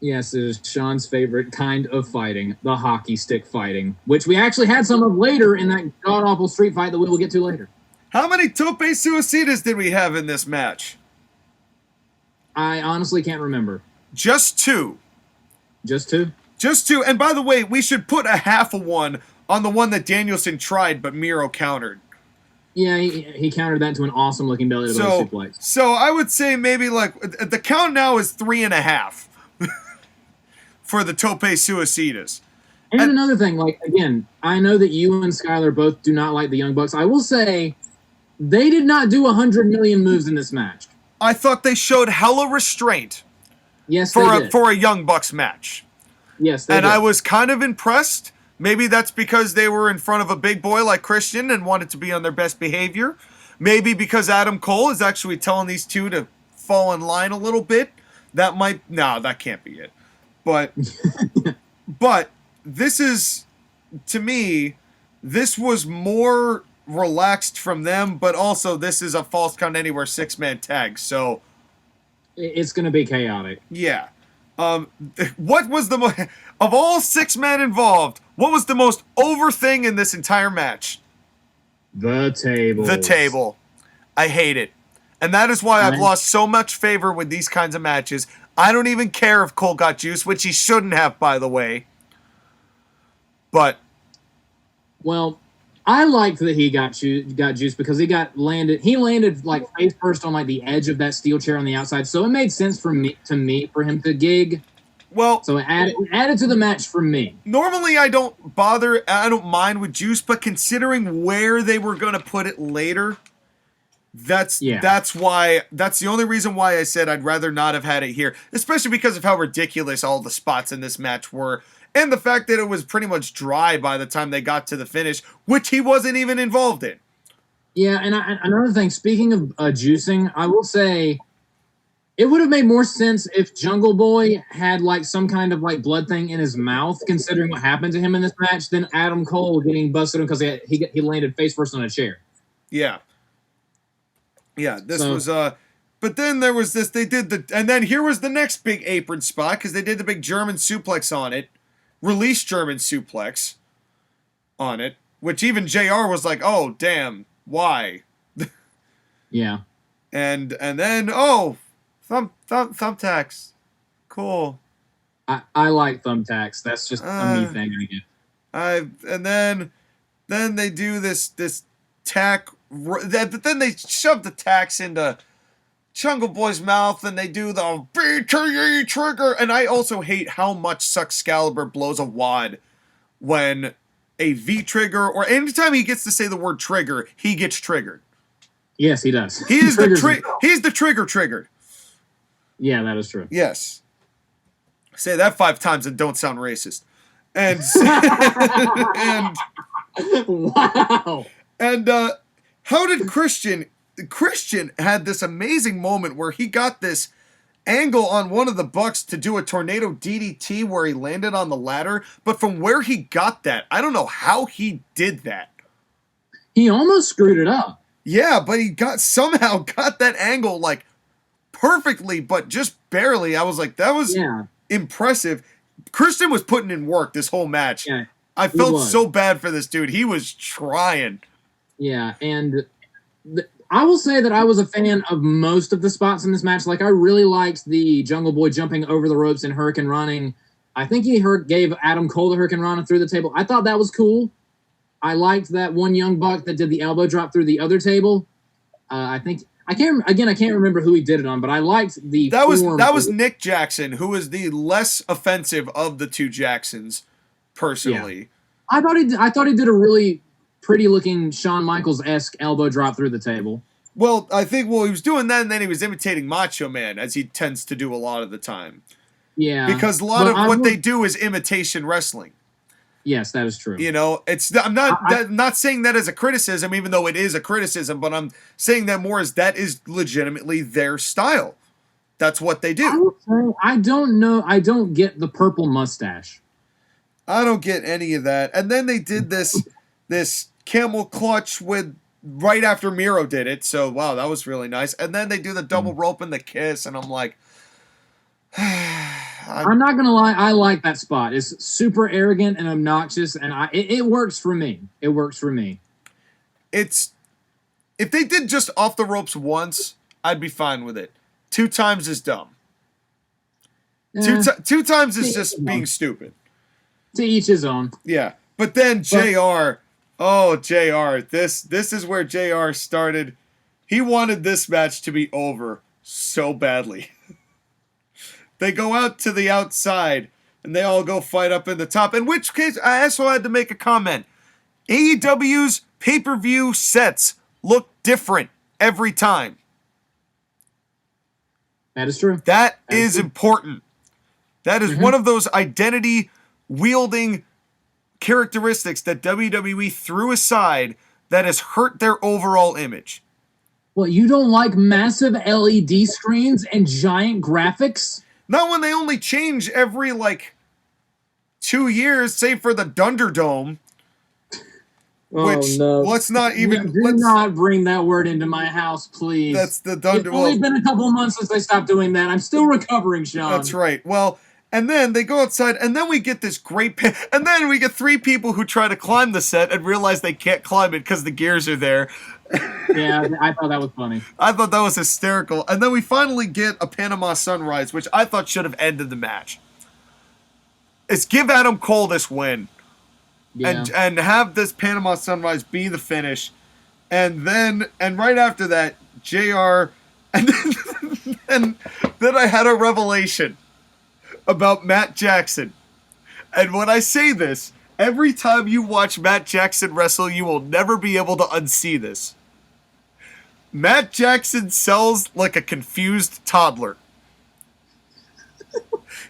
Yes, it is Sean's favorite kind of fighting, the hockey stick fighting, which we actually had some of later in that god-awful street fight that we will get to later. How many tope suicidas did we have in this match? I honestly can't remember. Just 2. Just 2? Just 2. And by the way, we should put a half of one on the one that Danielson tried, but Miro countered. Yeah, he countered that to an awesome-looking belly to belly suplex. So I would say maybe like the count now is 3.5 for the tope suicidas. And another thing, like again, I know that you and Skylar both do not like the Young Bucks. I will say they did not do 100 million moves in this match. I thought they showed hella restraint. Yes, for a Young Bucks match. Yes, they did. I was kind of impressed. Maybe that's because they were in front of a big boy like Christian and wanted to be on their best behavior. Maybe because Adam Cole is actually telling these two to fall in line a little bit. That can't be it. But but this is, to me, this was more relaxed from them, but also this is a false count anywhere 6-man tag, so it's going to be chaotic. Yeah. What was of all 6 men involved, what was the most over thing in this entire match? The table. The table. I hate it. And that is why I've lost so much favor with these kinds of matches. I don't even care if Cole got juice, which he shouldn't have, by the way. But. Well, I liked that he got juice because he landed like face first on like the edge of that steel chair on the outside, so it made sense for him to gig. Well, so it added to the match for me. Normally I don't mind with juice, but considering where they were going to put it later, that's the only reason why I said I'd rather not have had it here, especially because of how ridiculous all the spots in this match were. And the fact that it was pretty much dry by the time they got to the finish, which he wasn't even involved in. Yeah, and another thing, speaking of juicing, I will say it would have made more sense if Jungle Boy had like some kind of like blood thing in his mouth, considering what happened to him in this match, than Adam Cole getting busted because he landed face first on a chair. Yeah. Yeah, but then there was this, and then here was the next big apron spot, because they did the big German suplex on it. Release German suplex on it, which even JR was like, oh, damn, why? Yeah. And then, thumbtacks. Cool. I like thumbtacks. That's just a me thing, I guess. And then they do this tack, but then they shove the tacks into Jungle Boy's mouth, and they do the BTE trigger. And I also hate how much Excalibur blows a wad when a V trigger, or anytime he gets to say the word trigger, he gets triggered. Yes, he does. He's the trigger triggered. Yeah, that is true. Yes. Say that 5 times and don't sound racist. And wow. And how did Christian had this amazing moment where he got this angle on one of the Bucks to do a tornado DDT where he landed on the ladder, but from where he got that, I don't know how he did that. He almost screwed it up. Yeah, but he somehow got that angle like perfectly, but just barely. I was like, that was impressive. Christian was putting in work this whole match. Yeah, I felt so bad for this dude. He was trying. Yeah, and I will say that I was a fan of most of the spots in this match. Like, I really liked the Jungle Boy jumping over the ropes and Hurricane running. I think he gave Adam Cole the Hurricane Rana through the table. I thought that was cool. I liked that one young buck that did the elbow drop through the other table. I can't remember who he did it on, but I liked the that was Nick Jackson, who was the less offensive of the two Jacksons, personally. Yeah. I thought he did a really pretty looking Shawn Michaels-esque elbow drop through the table. Well, I think he was doing that, and then he was imitating Macho Man, as he tends to do a lot of the time. Yeah, because a lot of what they do is imitation wrestling. Yes, that is true. You know, I'm not saying that as a criticism, even though it is a criticism, but I'm saying that more as that is legitimately their style. That's what they do. I don't know. I don't get the purple mustache. I don't get any of that. And then they did this camel clutch right after Miro did it. So, wow, that was really nice. And then they do the double rope and the kiss, and I'm like... I'm not going to lie. I like that spot. It's super arrogant and obnoxious, and it works for me. It works for me. If they did just off the ropes once, I'd be fine with it. 2 times is dumb. Two times is just being stupid. To each his own. Yeah. But then JR, this is where JR started. He wanted this match to be over so badly. They go out to the outside, and they all go fight up in the top. In which case, I also had to make a comment. AEW's pay-per-view sets look different every time. That is true. That is important. That is one of those identity-wielding characteristics that WWE threw aside that has hurt their overall image. Well, you don't like massive LED screens and giant graphics? Not when they only change every, 2 years, save for the Dunderdome. Let's not even... Do not bring that word into my house, please. That's the Dunderdome. It's only been a couple of months since they stopped doing that. I'm still recovering, Sean. That's right. Well, and then they go outside, and then we get this great... And then we get 3 people who try to climb the set and realize they can't climb it because the gears are there. Yeah, I thought that was funny. I thought that was hysterical. And then we finally get a Panama Sunrise, which I thought should have ended the match. It's give Adam Cole this win. Yeah. And have this Panama Sunrise be the finish. And right after that, JR... And then I had a revelation about Matt Jackson. And when I say this, every time you watch Matt Jackson wrestle, you will never be able to unsee this. Matt Jackson sells like a confused toddler.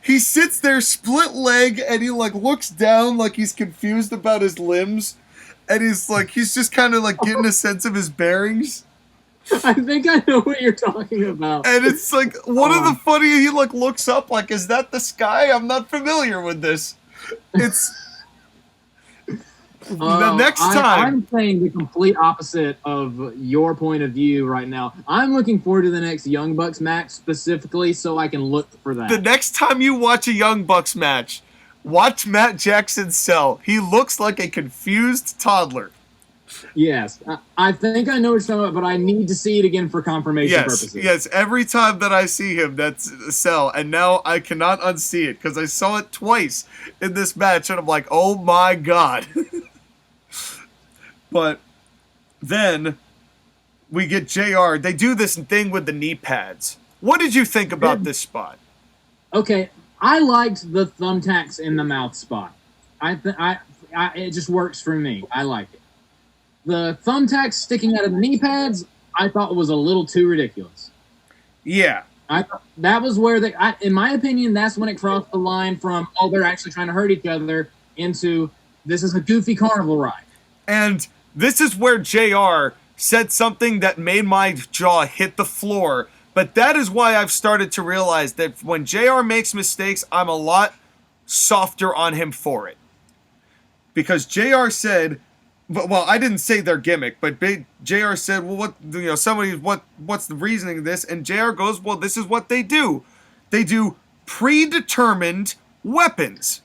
He sits there split leg and he looks down like he's confused about his limbs. And he's just kind of getting a sense of his bearings. I think I know what you're talking about. And it's one of the funny, he looks up is that the sky? I'm not familiar with this. It's... The next time... I'm saying the complete opposite of your point of view right now. I'm looking forward to the next Young Bucks match specifically so I can look for that. The next time you watch a Young Bucks match, watch Matt Jackson sell. He looks like a confused toddler. Yes. I think I know what you're talking about, but I need to see it again for confirmation purposes. Yes, every time that I see him, that's a sell. And now I cannot unsee it because I saw it twice in this match and I'm like, oh my God. But then we get JR. They do this thing with the knee pads. What did you think about this spot? Okay, I liked the thumbtacks in the mouth spot. It just works for me. I like it. The thumbtacks sticking out of the knee pads, I thought was a little too ridiculous. Yeah. That was where in my opinion, that's when it crossed the line from, they're actually trying to hurt each other into, this is a goofy carnival ride. And this is where JR said something that made my jaw hit the floor. But that is why I've started to realize that when JR makes mistakes, I'm a lot softer on him for it. Because JR said, well, I didn't say their gimmick, but JR said, well, what's the reasoning of this? And JR goes, well, this is what they do. They do predetermined weapons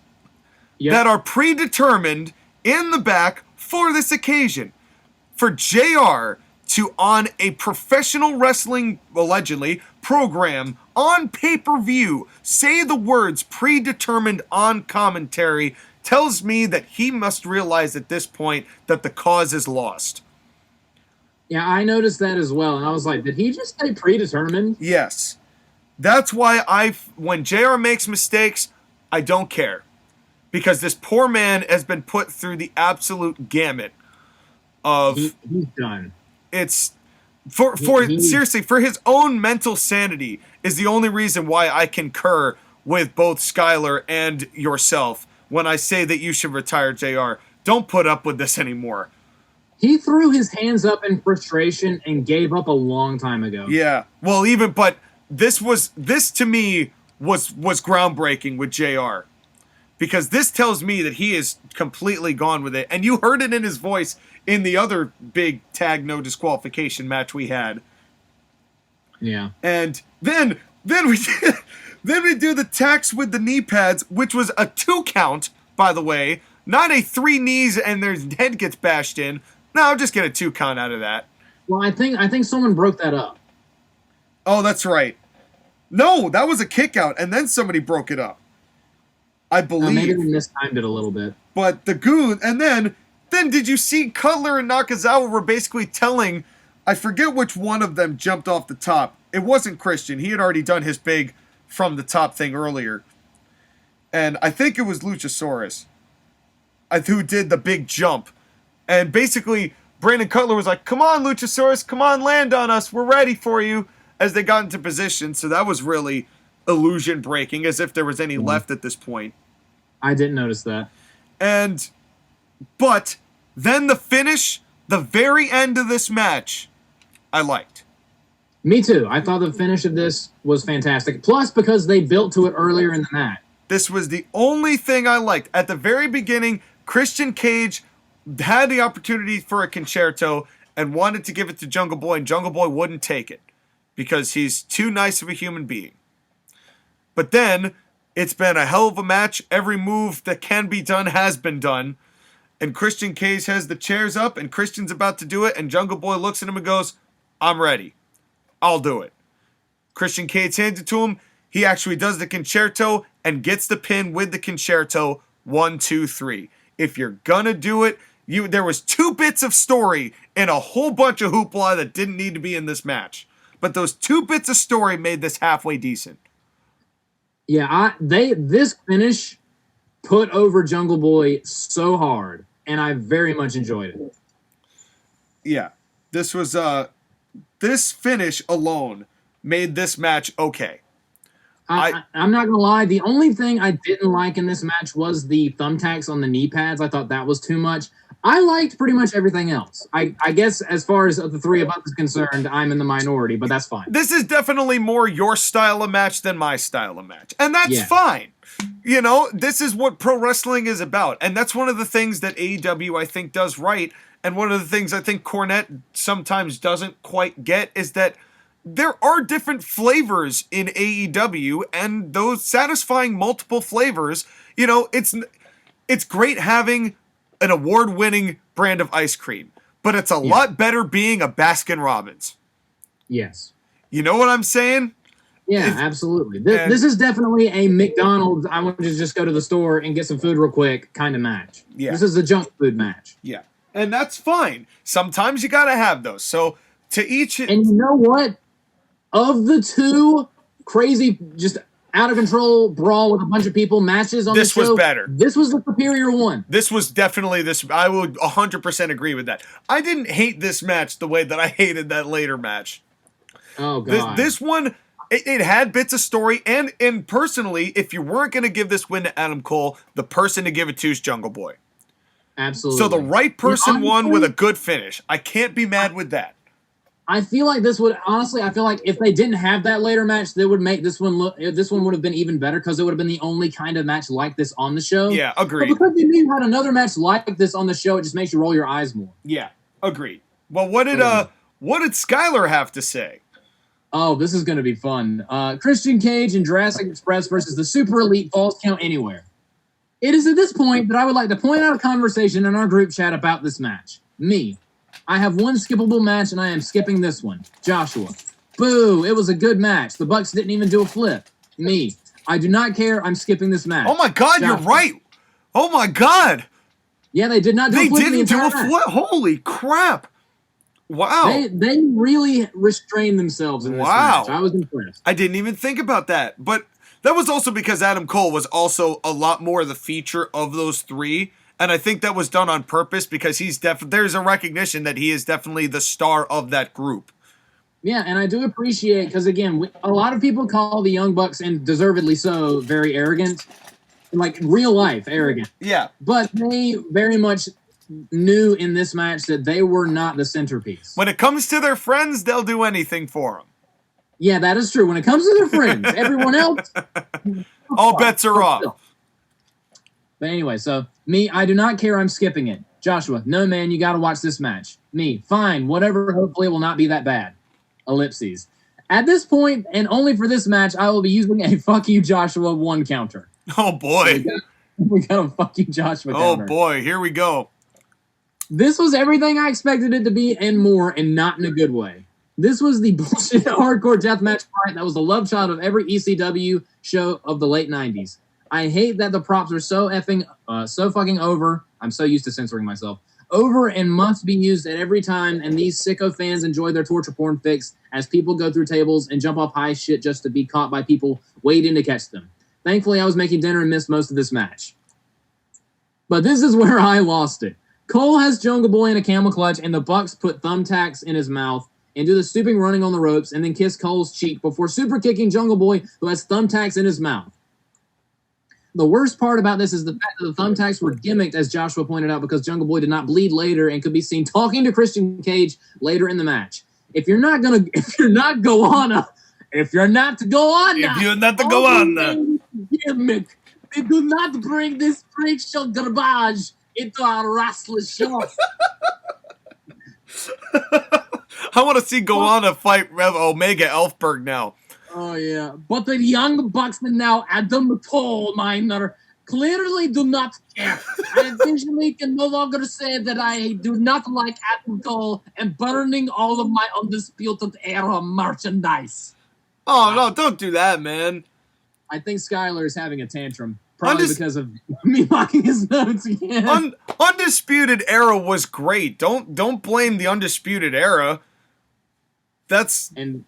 that are predetermined in the back for this occasion. For JR to, on a professional wrestling, allegedly, program on pay-per-view say the words predetermined on commentary tells me that he must realize at this point that the cause is lost. Yeah, I noticed that as well, and I was like, did he just say predetermined? Yes. That's why when JR makes mistakes, I don't care. Because this poor man has been put through the absolute gamut of... He's done. It's... Seriously, for his own mental sanity is the only reason why I concur with both Skylar and yourself when I say that you should retire JR. Don't put up with this anymore. He threw his hands up in frustration and gave up a long time ago. Yeah. Well, but this to me was groundbreaking with JR. Because this tells me that he is completely gone with it. And you heard it in his voice in the other big tag no disqualification match we had. Yeah. And then we do the tax with the knee pads, which was a 2 count, by the way. Not a 3 knees and their head gets bashed in. No, just get a 2 count out of that. Well, I think someone broke that up. Oh, that's right. No, that was a kick out, and then somebody broke it up. I believe. Maybe we mistimed it a little bit. But the goon, and then did you see Cutler and Nakazawa were basically telling, I forget which one of them jumped off the top. It wasn't Christian. He had already done his big from the top thing earlier. And I think it was Luchasaurus who did the big jump. And basically, Brandon Cutler was like, come on, Luchasaurus, come on, land on us. We're ready for you, as they got into position. So that was really illusion breaking, as if there was any left at this point. I didn't notice that. But then the finish, the very end of this match, I liked. Me too. I thought the finish of this was fantastic. Plus, because they built to it earlier in the match. This was the only thing I liked. At the very beginning, Christian Cage had the opportunity for a concerto and wanted to give it to Jungle Boy, and Jungle Boy wouldn't take it because he's too nice of a human being. But then, it's been a hell of a match. Every move that can be done has been done. And Christian Cage has the chairs up, and Christian's about to do it, and Jungle Boy looks at him and goes, I'm ready. I'll do it. Christian Cage hands it to him. He actually does the concerto and gets the pin with the concerto. 1, 2, 3. If you're gonna do it, there was 2 bits of story and a whole bunch of hoopla that didn't need to be in this match. But those 2 bits of story made this halfway decent. Yeah, this finish put over Jungle Boy so hard, and I very much enjoyed it. Yeah, this was this finish alone made this match okay. I'm not gonna lie. The only thing I didn't like in this match was the thumbtacks on the knee pads. I thought that was too much. I liked pretty much everything else. I guess as far as the 3 of us is concerned, I'm in the minority, but that's fine. This is definitely more your style of match than my style of match. And that's fine. You know, this is what pro wrestling is about. And that's one of the things that AEW, I think, does right. And one of the things I think Cornette sometimes doesn't quite get is that there are different flavors in AEW, and those satisfying multiple flavors, you know, it's great having an award-winning brand of ice cream, but it's a lot better being a Baskin-Robbins. Yes. You know what I'm saying? Yeah, absolutely. This is definitely a McDonald's, I want to just go to the store and get some food real quick kind of match. Yeah. This is a junk food match. Yeah. And that's fine. Sometimes you got to have those. So to each... And you know what? Of the 2 crazy, just out of control brawl with a bunch of people matches on the show, this was better. This was the superior one. This was definitely this. I would 100% agree with that. I didn't hate this match the way that I hated that later match. Oh god. This one, it had bits of story, and personally, if you weren't going to give this win to Adam Cole, the person to give it to is Jungle Boy. Absolutely. So the right person won with a good finish. I can't be mad with that. I feel like this would, honestly, I feel like if they didn't have that later match, they would make this one would have been even better because it would have been the only kind of match like this on the show. Yeah, agreed. But because they knew had another match like this on the show, it just makes you roll your eyes more. Yeah, agreed. Well, what did Skylar have to say? Oh, this is going to be fun. Christian Cage and Jurassic Express versus the Super Elite Falls Count Anywhere. It is at this point that I would like to point out a conversation in our group chat about this match. Me. I have one skippable match, and I am skipping this one. Joshua, Boo! It was a good match. The Bucks didn't even do a flip. Me, I do not care. I'm skipping this match. Oh my God, you're right. Oh my God. Yeah, they did not do a flip. They didn't do a flip. Holy crap. Wow. They really restrained themselves in this match. I was impressed. I didn't even think about that. But that was also because Adam Cole was also a lot more the feature of those three. And I think that was done on purpose because there's a recognition that he is definitely the star of that group. Yeah, and I do appreciate, because again, a lot of people call the Young Bucks, and deservedly so, very arrogant. Like, real life arrogant. Yeah. But they very much knew in this match that they were not the centerpiece. When it comes to their friends, they'll do anything for them. Yeah, that is true. When it comes to their friends, everyone else... all bets are off. But anyway, so, me, I do not care. I'm skipping it. Joshua, no, man, you got to watch this match. Me, fine, whatever. Hopefully it will not be that bad. Ellipses. At this point, and only for this match, I will be using a fuck you, Joshua 1 counter. Oh, boy. We got a fuck you, Joshua counter. Oh, boy. Here we go. This was everything I expected it to be and more, and not in a good way. This was the bullshit hardcore deathmatch fight that was the love child of every ECW show of the late 90s. I hate that the props are so fucking over. I'm so used to censoring myself. Over and must be used at every time, and these sicko fans enjoy their torture porn fix as people go through tables and jump off high shit just to be caught by people waiting to catch them. Thankfully, I was making dinner and missed most of this match. But this is where I lost it. Cole has Jungle Boy in a camel clutch, and the Bucks put thumbtacks in his mouth and do the stooping running on the ropes and then kiss Cole's cheek before super kicking Jungle Boy, who has thumbtacks in his mouth. The worst part about this is the fact that the thumbtacks were gimmicked, as Joshua pointed out, because Jungle Boy did not bleed later and could be seen talking to Christian Cage later in the match. If you're not to go on, gimmick, they do not bring this racial garbage into our wrestling show. I want to see Goanna fight Omega Elfberg now. Oh, yeah. But the Young Bucks and now Adam Cole Miner clearly do not care. I officially can no longer say that I do not like Adam Cole and burning all of my Undisputed Era merchandise. Oh, no, don't do that, man. I think Skylar is having a tantrum. Probably because of me mocking his notes again. Undisputed Era was great. Don't blame the Undisputed Era. And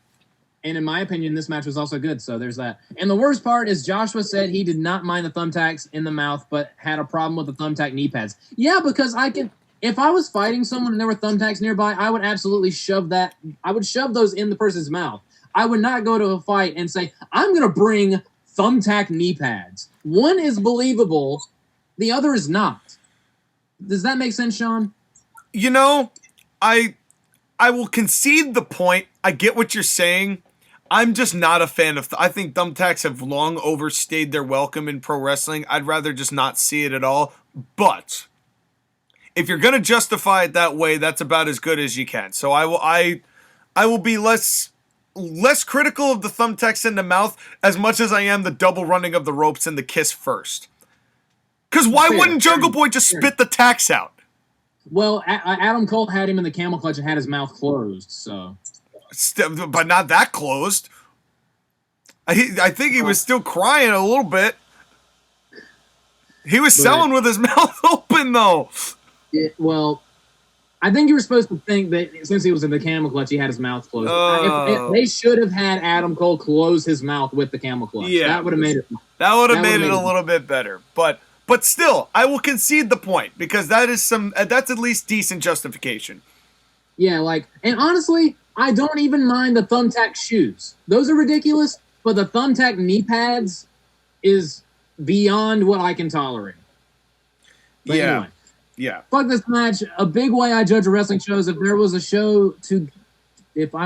in my opinion, this match was also good, so there's that. And the worst part is Joshua said he did not mind the thumbtacks in the mouth, but had a problem with the thumbtack knee pads. Yeah, because if I was fighting someone and there were thumbtacks nearby, I would absolutely shove those in the person's mouth. I would not go to a fight and say, I'm going to bring thumbtack knee pads. One is believable, the other is not. Does that make sense, Sean? You know, I will concede the point. I get what you're saying. I'm just not a fan of... I think thumbtacks have long overstayed their welcome in pro wrestling. I'd rather just not see it at all. But if you're going to justify it that way, that's about as good as you can. So I will be less critical of the thumbtacks in the mouth as much as I am the double running of the ropes and the kiss first. Because why wouldn't Jungle Boy just spit the tacks out? Well, Adam Cole had him in the camel clutch and had his mouth closed, so... But not that closed. I think he was still crying a little bit. He was selling with his mouth open, though. Well, I think you were supposed to think that since he was in the camel clutch, he had his mouth closed. If they should have had Adam Cole close his mouth with the camel clutch. Yeah, that would have made it. That would have made it a little bit better. But still, I will concede the point because that's at least decent justification. Yeah, and honestly, I don't even mind the thumbtack shoes. Those are ridiculous, but the thumbtack knee pads is beyond what I can tolerate. But anyway, yeah. Fuck this match. A big way I judge a wrestling show is if I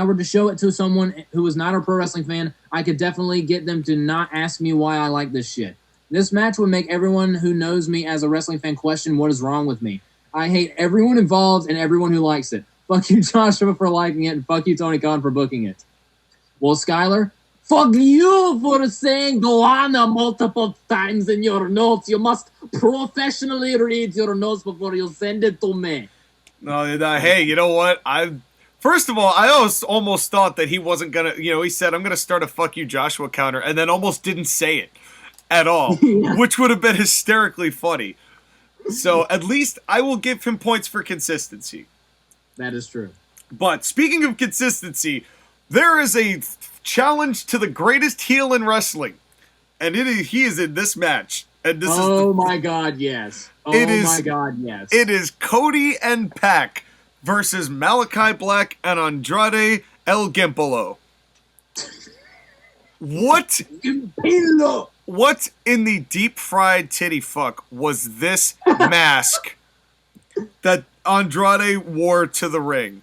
were to show it to someone who was not a pro wrestling fan, I could definitely get them to not ask me why I like this shit. This match would make everyone who knows me as a wrestling fan question what is wrong with me. I hate everyone involved and everyone who likes it. Fuck you, Joshua, for liking it, and fuck you, Tony Khan, for booking it. Well, Skylar, fuck you for saying Goanna multiple times in your notes. You must professionally read your notes before you send it to me. No, hey, you know what? First of all, I almost thought that he wasn't gonna, he said, I'm gonna start a fuck you Joshua counter, and then almost didn't say it at all, which would have been hysterically funny. So at least I will give him points for consistency. That is true. But speaking of consistency, there is a challenge to the greatest heel in wrestling, and he is in this match. And this my God, yes. My God, yes. It is Cody and Pac versus Malachi Black and Andrade El Gimpolo. What in the deep fried titty fuck was this mask that Andrade wore to the ring?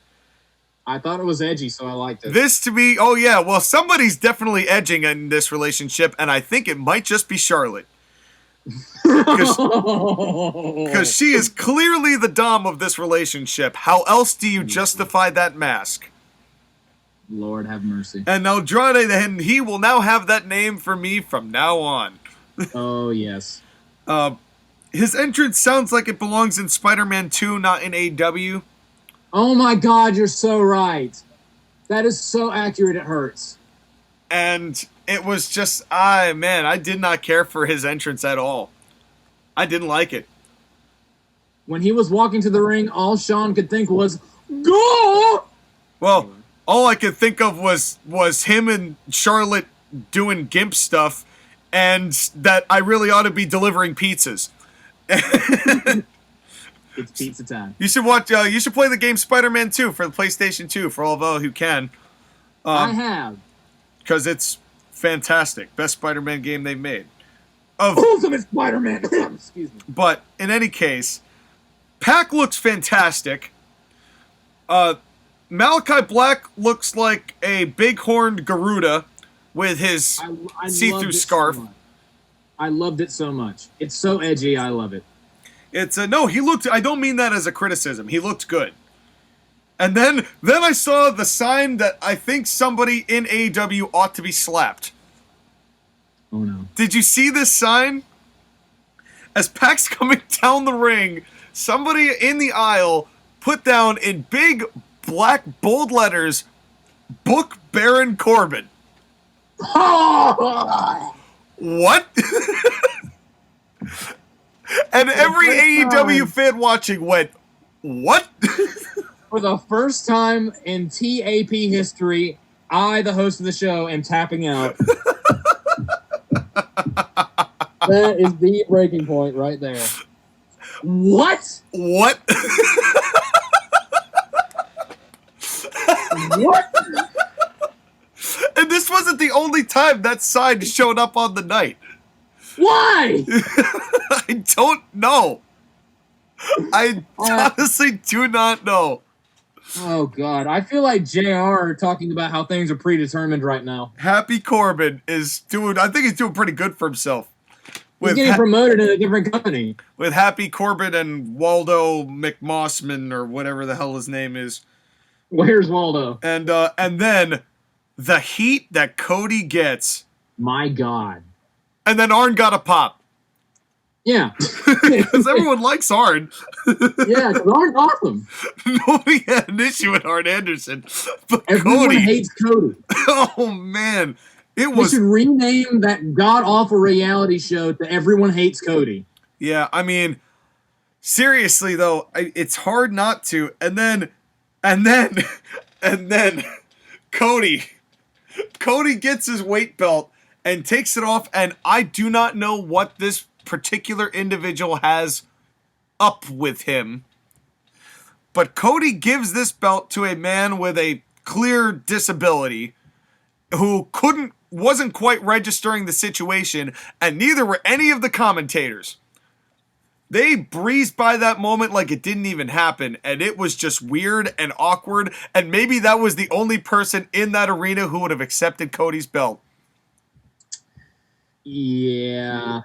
I thought it was edgy, so I liked it. This to me, oh yeah, well, somebody's definitely edging in this relationship, and I think it might just be Charlotte. Because she is clearly the dom of this relationship. How else do you justify that mask? Lord have mercy. And Andrade, then he will now have that name for me from now on. Oh, yes. His entrance sounds like it belongs in Spider-Man 2, not in AEW. Oh my God, you're so right. That is so accurate, it hurts. And it was just, I did not care for his entrance at all. I didn't like it. When he was walking to the ring, all Sean could think was, go! Well, all I could think of was him and Charlotte doing gimp stuff, and that I really ought to be delivering pizzas. It's pizza time. You should watch. You should play the game Spider-Man 2 for the PlayStation 2 for all of who can. I have. Because it's fantastic. Best Spider-Man game they've made. Ultimate Spider-Man! Excuse me. But, in any case, Pac looks fantastic. Malachi Black looks like a big-horned Garuda with his see-through scarf. So I loved it so much. It's so edgy, I love it. No, he looked, I don't mean that as a criticism. He looked good. And then I saw the sign that I think somebody in AEW ought to be slapped. Oh no. Did you see this sign? As Pac's coming down the ring, somebody in the aisle put down in big black bold letters, "Book Baron Corbin." What? And every AEW fan watching went, what? For the first time in TAP history, I, the host of the show, am tapping out. That is the breaking point right there. What? What? What? And this wasn't the only time that sign showed up on the night. Why? I don't know. I honestly do not know. Oh, God. I feel like JR talking about how things are predetermined right now. Happy Corbin is doing, I think he's doing pretty good for himself. He's getting promoted in a different company. With Happy Corbin and Waldo McMossman, or whatever the hell his name is. Where's Waldo? And then the heat that Cody gets. My God. And then Arn got a pop. Yeah. Because everyone likes Arn. Yeah, because Arn's awesome. Nobody had an issue with Arn Anderson. But everyone Cody hates Cody. Oh, man. We should rename that god-awful reality show to Everyone Hates Cody. Yeah, I mean, seriously, though, it's hard not to. And then, Cody gets his weight belt and takes it off, and I do not know what this particular individual has up with him. But Cody gives this belt to a man with a clear disability who wasn't quite registering the situation, and neither were any of the commentators. They breezed by that moment like it didn't even happen, and it was just weird and awkward, and maybe that was the only person in that arena who would have accepted Cody's belt. Yeah.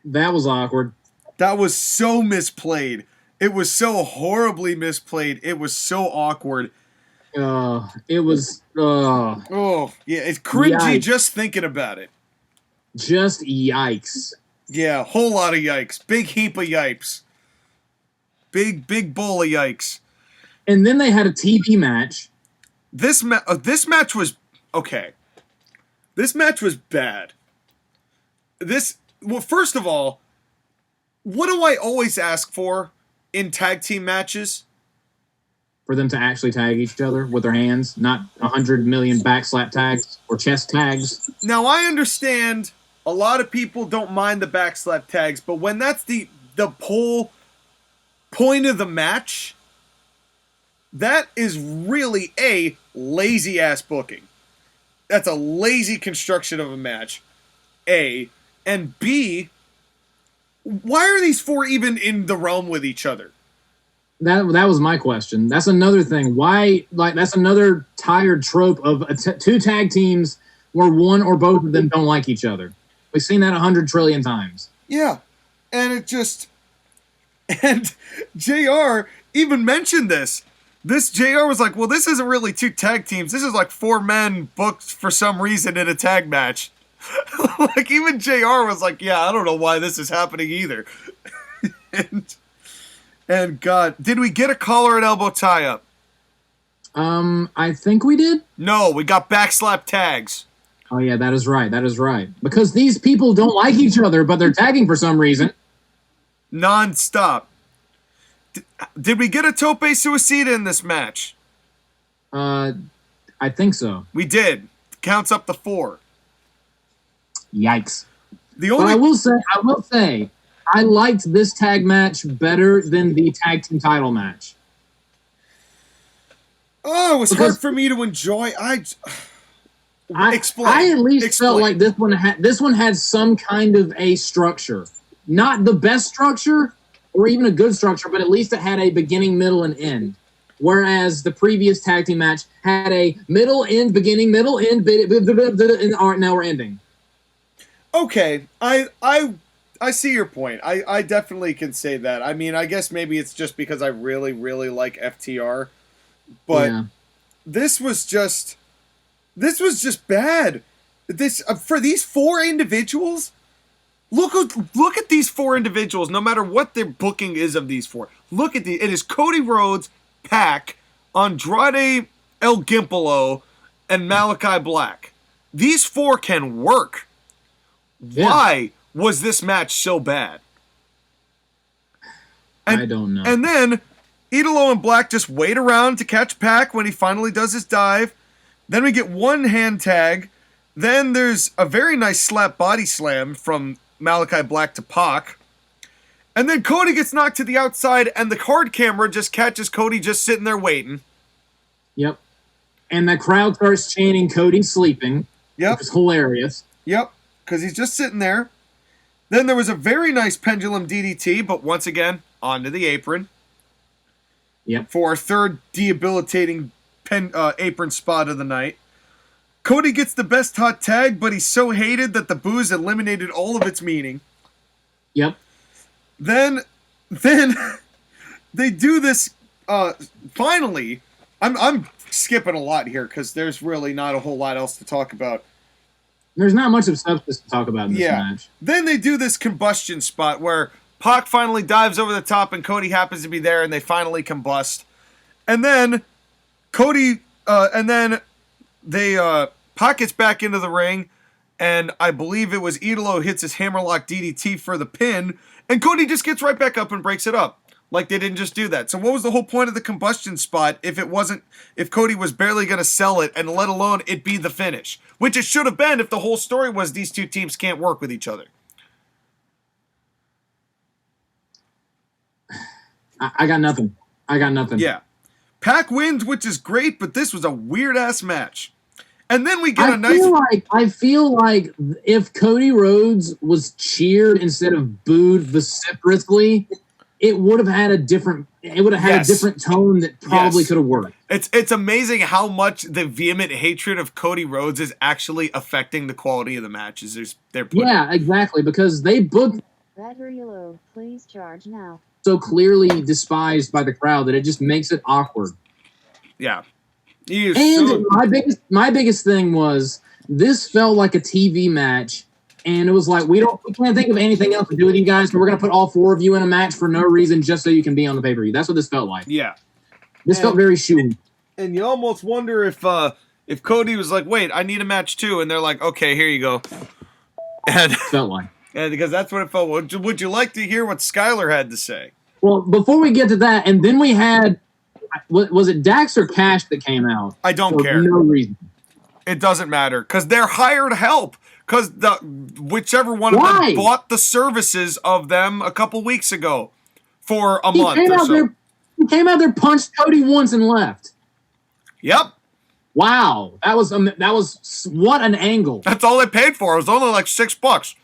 That was awkward. That was so misplayed. It was so horribly misplayed. It was so awkward. It was... Oh, yeah, it's cringy yikes. Just thinking about it. Just yikes. Yeah, whole lot of yikes. Big heap of yikes. Big bowl of yikes. And then they had a TV match. This match was okay. This match was bad. Well, first of all, what do I always ask for in tag team matches? For them to actually tag each other with their hands, not 100 million backslap tags or chest tags. Now, I understand a lot of people don't mind the backslap tags, but when that's the whole point of the match, that is really A, lazy-ass booking. That's a lazy construction of a match, A. And B, why are these four even in the realm with each other? That was my question. That's another thing. Why? That's another tired trope of two tag teams where one or both of them don't like each other. We've seen that 100 trillion times. Yeah, and JR even mentioned this. This JR was like, well, this isn't really two tag teams. This is like four men booked for some reason in a tag match. Like, even JR was like, yeah, I don't know why this is happening either. And God, did we get a collar and elbow tie-up? I think we did. No, we got backslap tags. Oh, yeah, that is right. That is right. Because these people don't like each other, but they're tagging for some reason. Non-stop. Did we get a tope suicida in this match? I think so. We did. Counts up to 4. Yikes. But I will say, I liked this tag match better than the tag team title match. Oh, it was hard for me to enjoy. Explain. I at least felt like this one had some kind of a structure. Not the best structure or even a good structure, but at least it had a beginning, middle, and end. Whereas the previous tag team match had a middle, end, beginning, middle, end, and now we're ending. Okay, I see your point. I definitely can say that. I mean, I guess maybe it's just because I really, really like FTR. But yeah. This was just bad. For these 4 individuals, look at these 4 individuals, no matter what their booking is of these 4. Look at it is Cody Rhodes, Pac, Andrade El Gimpolo, and Malachi Black. These 4 can work. Yeah. Why was this match so bad? I don't know. And then Idolo and Black just wait around to catch Pac when he finally does his dive. Then we get one hand tag. Then there's a very nice slap body slam from Malachi Black to Pac. And then Cody gets knocked to the outside, and the card camera just catches Cody just sitting there waiting. Yep. And the crowd starts chanting Cody sleeping. Yep. Which is hilarious. Yep. Because he's just sitting there. Then there was a very nice pendulum DDT, but once again, onto the apron. Yep. For our third debilitating apron spot of the night. Cody gets the best hot tag, but he's so hated that the boos eliminated all of its meaning. Yep. Then they do this. Finally, I'm skipping a lot here because there's really not a whole lot else to talk about. There's not much of substance to talk about in this match. Then they do this combustion spot where Pac finally dives over the top and Cody happens to be there and they finally combust. And then Pac gets back into the ring and I believe it was Idolo hits his hammerlock DDT for the pin and Cody just gets right back up and breaks it up. Like they didn't just do that. So what was the whole point of the combustion spot if Cody was barely going to sell it and let alone it be the finish? Which it should have been if the whole story was these two teams can't work with each other. I got nothing. Yeah. Pac wins, which is great, but this was a weird-ass match. And then we get I feel like if Cody Rhodes was cheered instead of booed vociferously, it would have had a different tone that probably could have worked. It's amazing how much the vehement hatred of Cody Rhodes is actually affecting the quality of the matches. Yeah, exactly, because they booked battery low, please charge now. So clearly despised by the crowd that it just makes it awkward. Yeah. My biggest thing was this felt like a TV match. And it was like, we can't think of anything else to do with you guys, so we're going to put all 4 of you in a match for no reason just so you can be on the pay-per-view. That's what this felt like. Yeah. This felt very shooty. And you almost wonder if Cody was like, wait, I need a match too. And they're like, okay, here you go. And Felt like. And because that's what it felt. Would you like to hear what Skylar had to say? Well, before we get to that, and then we had, was it Dax or Cash that came out? I don't for care. No reason. It doesn't matter because they're hired help. Because whichever one of Why? them bought the services of them a couple weeks ago for a month or so. He came out there, punched Cody once, and left. Yep. Wow, that was what an angle. That's all they paid for. It was only like $6.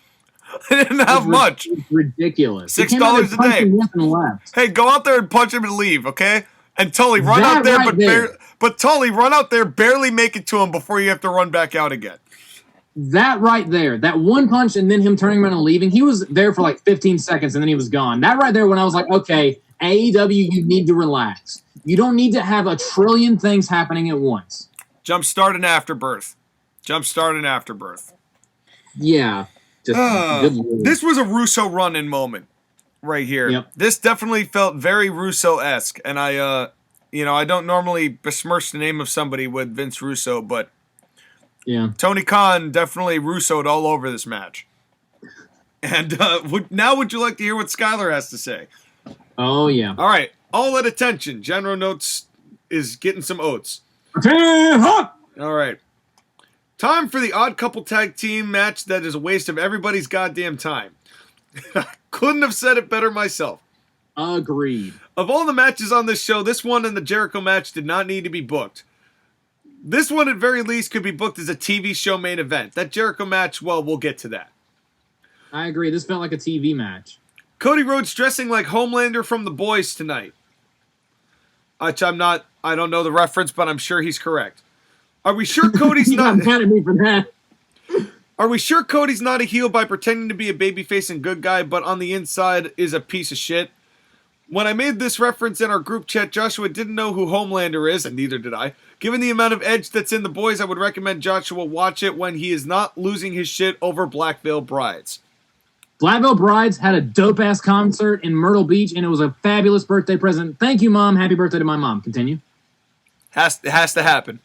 They didn't have much. It's ridiculous. $6 a day. And left. Hey, go out there and punch him and leave, okay? And Tully, run out there, but Tully, run out there, barely make it to him before you have to run back out again. That right there, that one punch and then him turning around and leaving, he was there for like 15 seconds and then he was gone. That right there when I was like, okay, AEW, you need to relax. You don't need to have a trillion things happening at once. Jumpstart and afterbirth. Jumpstart and afterbirth. Yeah. This was a Russo run-in moment right here. Yep. This definitely felt very Russo-esque, and I don't normally besmirch the name of somebody with Vince Russo, but yeah, Tony Khan definitely Russo'd all over this match. And now would you like to hear what Skylar has to say? Oh, yeah. All right, all at attention. General Notes is getting some oats. All right. Time for the Odd Couple Tag Team match that is a waste of everybody's goddamn time. Couldn't have said it better myself. Agreed. Of all the matches on this show, this one and the Jericho match did not need to be booked. This one, at very least, could be booked as a TV show main event. That Jericho match, well, we'll get to that. I agree. This felt like a TV match. Cody Rhodes dressing like Homelander from The Boys tonight. Which I don't know the reference, but I'm sure he's correct. Are we sure Cody's not mad at me for that? Are we sure Cody's not a heel by pretending to be a babyface and good guy, but on the inside is a piece of shit? When I made this reference in our group chat, Joshua didn't know who Homelander is, and neither did I. Given the amount of edge that's in The Boys, I would recommend Joshua watch it when he is not losing his shit over Black Veil Brides. Black Veil Brides had a dope-ass concert in Myrtle Beach, and it was a fabulous birthday present. Thank you, Mom. Happy birthday to my mom. Continue. Has to happen.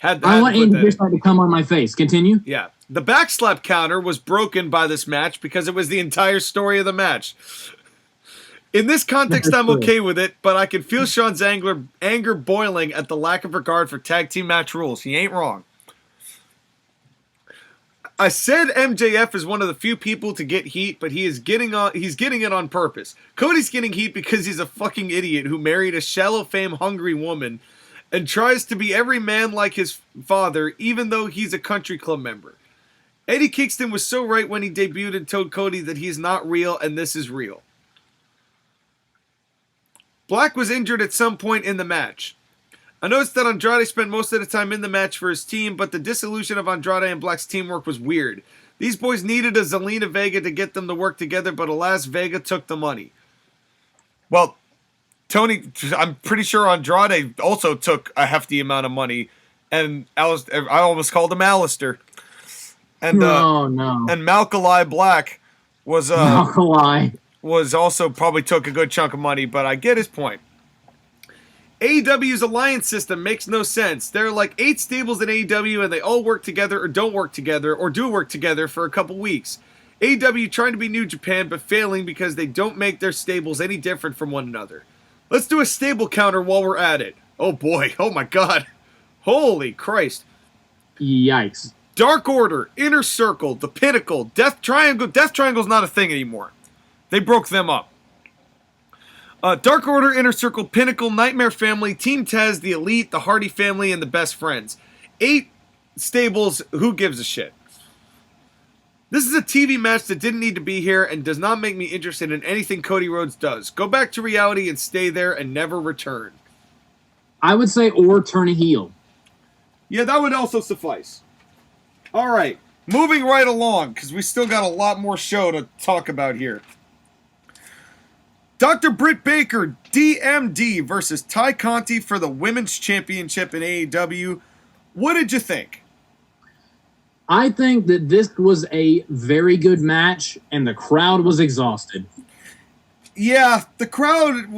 I want Andy Bismarck to come on my face. Continue. Yeah. The backslap counter was broken by this match because it was the entire story of the match. In this context, I'm okay with it, but I can feel Sean's anger boiling at the lack of regard for tag team match rules. He ain't wrong. I said MJF is one of the few people to get heat, but he's getting it on purpose. Cody's getting heat because he's a fucking idiot who married a shallow fame hungry woman and tries to be every man like his father, even though he's a country club member. Eddie Kingston was so right when he debuted and told Cody that he's not real and this is real. Black was injured at some point in the match. I noticed that Andrade spent most of the time in the match for his team, but the dissolution of Andrade and Black's teamwork was weird. These boys needed a Zelina Vega to get them to work together, but alas, Vega took the money. Well, Tony, I'm pretty sure Andrade also took a hefty amount of money, and I almost called him Alistair. And no. And Malcolm Black was also probably took a good chunk of money, but I get his point. AEW's alliance system makes no sense. There are like 8 stables in AEW, and they all work together or don't work together or do work together for a couple weeks. AEW trying to be New Japan, but failing because they don't make their stables any different from one another. Let's do a stable counter while we're at it. Oh boy, oh my god. Holy Christ. Yikes. Dark Order, Inner Circle, The Pinnacle, Death Triangle. Death Triangle's not a thing anymore. They broke them up. Dark Order, Inner Circle, Pinnacle, Nightmare Family, Team Taz, The Elite, The Hardy Family, and The Best Friends. 8 stables, who gives a shit? This is a TV match that didn't need to be here and does not make me interested in anything Cody Rhodes does. Go back to reality and stay there and never return. I would say or turn a heel. Yeah, that would also suffice. All right, moving right along, because we still got a lot more show to talk about here. Dr. Britt Baker, DMD, versus Ty Conte for the Women's Championship in AEW. What did you think? I think that this was a very good match, and the crowd was exhausted. Yeah, the crowd it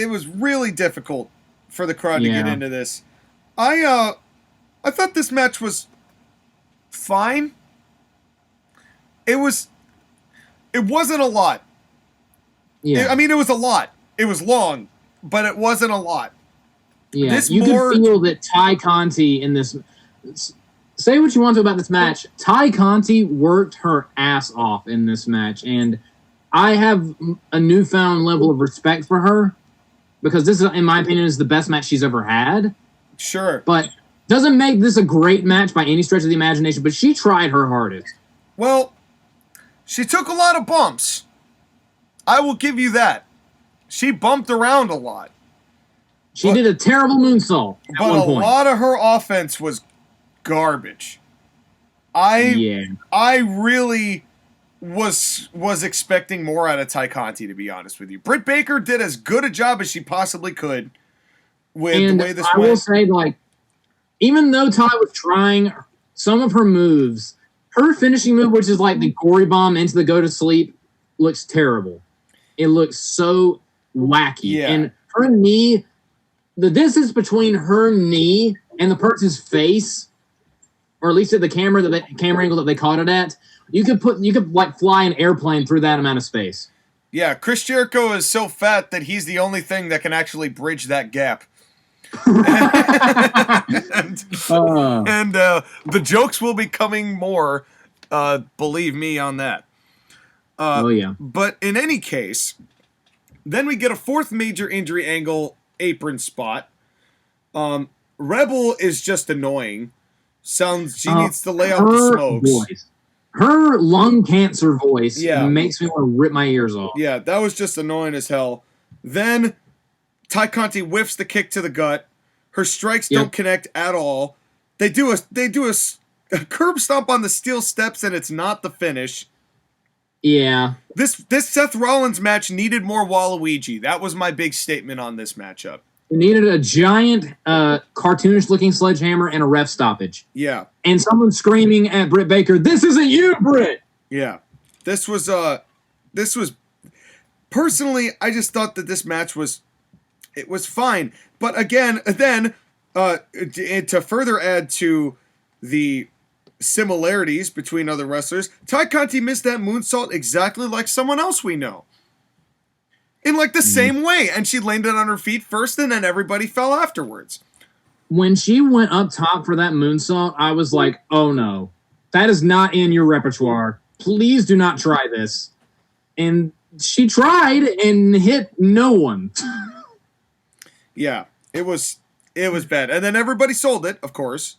was really difficult for the crowd to get into this. I thought this match was fine. It wasn't a lot. Yeah. I mean, it was a lot. It was long, but it wasn't a lot. Yeah, you could feel that Ty Conte in this... Say what you want to about this match. Ty Conte worked her ass off in this match, and I have a newfound level of respect for her because this, in my opinion, is the best match she's ever had. Sure. But doesn't make this a great match by any stretch of the imagination, but she tried her hardest. Well, she took a lot of bumps. I will give you that. She bumped around a lot. She did a terrible moonsault at one point. But a lot of her offense was garbage. I really was expecting more out of Ty Conte, to be honest with you. Britt Baker did as good a job as she possibly could with the way this went. I will say, like, even though Ty was trying some of her moves, her finishing move, which is like the gory bomb into the go to sleep, looks terrible. It looks so wacky. Yeah. And her knee, the distance between her knee and the person's face, or at least at the camera angle that they caught it at, you could like fly an airplane through that amount of space. Yeah, Chris Jericho is so fat that he's the only thing that can actually bridge that gap. and the jokes will be coming more, believe me on that. But in any case, then we get a fourth major injury angle apron spot. Rebel is just annoying. She needs to lay off the smokes. Voice. Her lung cancer voice makes me want to rip my ears off. Yeah, that was just annoying as hell. Then Ty Conte whiffs the kick to the gut. Her strikes don't connect at all. They do a curb stomp on the steel steps, and it's not the finish. Yeah. This Seth Rollins match needed more Waluigi. That was my big statement on this matchup. It needed a giant, cartoonish-looking sledgehammer and a ref stoppage. Yeah. And someone screaming at Britt Baker, "This isn't you, Britt!" Yeah. This was personally, I just thought that this match was fine. But again, then, to further add to the similarities between other wrestlers, Ty Conte missed that moonsault exactly like someone else we know. In like the same way, and she landed on her feet first, and then everybody fell afterwards. When she went up top for that moonsault, I was like, oh no, that is not in your repertoire. Please do not try this. And she tried and hit no one. Yeah, it was bad. And then everybody sold it, of course.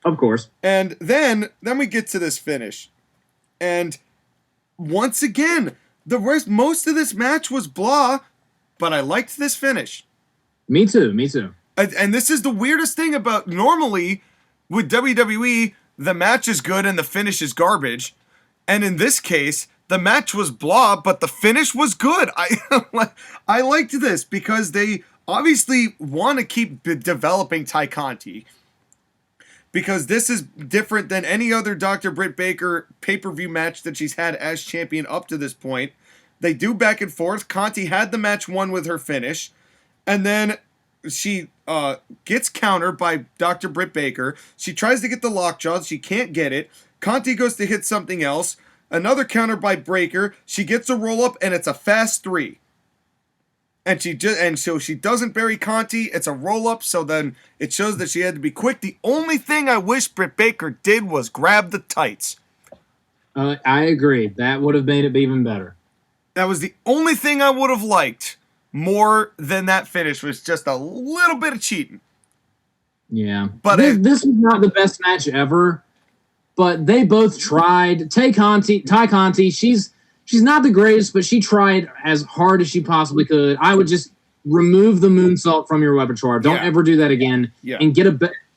Of course. And then we get to this finish. And once again, most of this match was blah, but I liked this finish. Me too. And this is the weirdest thing about, normally with WWE, the match is good and the finish is garbage. And in this case, the match was blah, but the finish was good. I liked this because they obviously want to keep developing Ty Conte, because this is different than any other Dr. Britt Baker pay-per-view match that she's had as champion up to this point. They do back and forth. Conte had the match won with her finish, and then she gets countered by Dr. Britt Baker. She tries to get the lockjaw. She can't get it. Conte goes to hit something else. Another counter by Baker. She gets a roll-up, and it's a fast 3. And so she doesn't bury Conte. It's a roll-up, so then it shows that she had to be quick. The only thing I wish Britt Baker did was grab the tights. I agree. That would have made it even better. That was the only thing I would have liked more than that finish, was just a little bit of cheating. Yeah. But this was not the best match ever, but they both tried. Ty Conte, she's not the greatest, but she tried as hard as she possibly could. I would just remove the moonsault from your repertoire. Don't ever do that again. Yeah. And get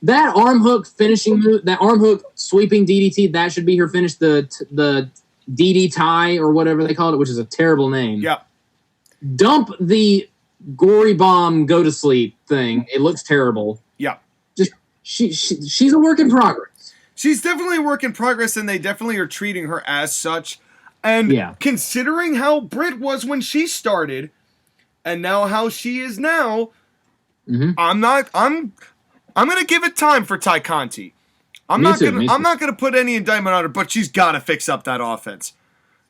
that arm hook finishing move, that arm hook sweeping DDT, that should be her finish. The DD tie or whatever they called it, which is a terrible name. Yeah. Dump the gory bomb go to sleep thing. It looks terrible. Yeah. Just she's a work in progress. She's definitely a work in progress, and they definitely are treating her as such. And considering how Britt was when she started, and now how she is now, I'm going to give it time for Ty Conte. I'm not going to put any indictment on her, but she's got to fix up that offense.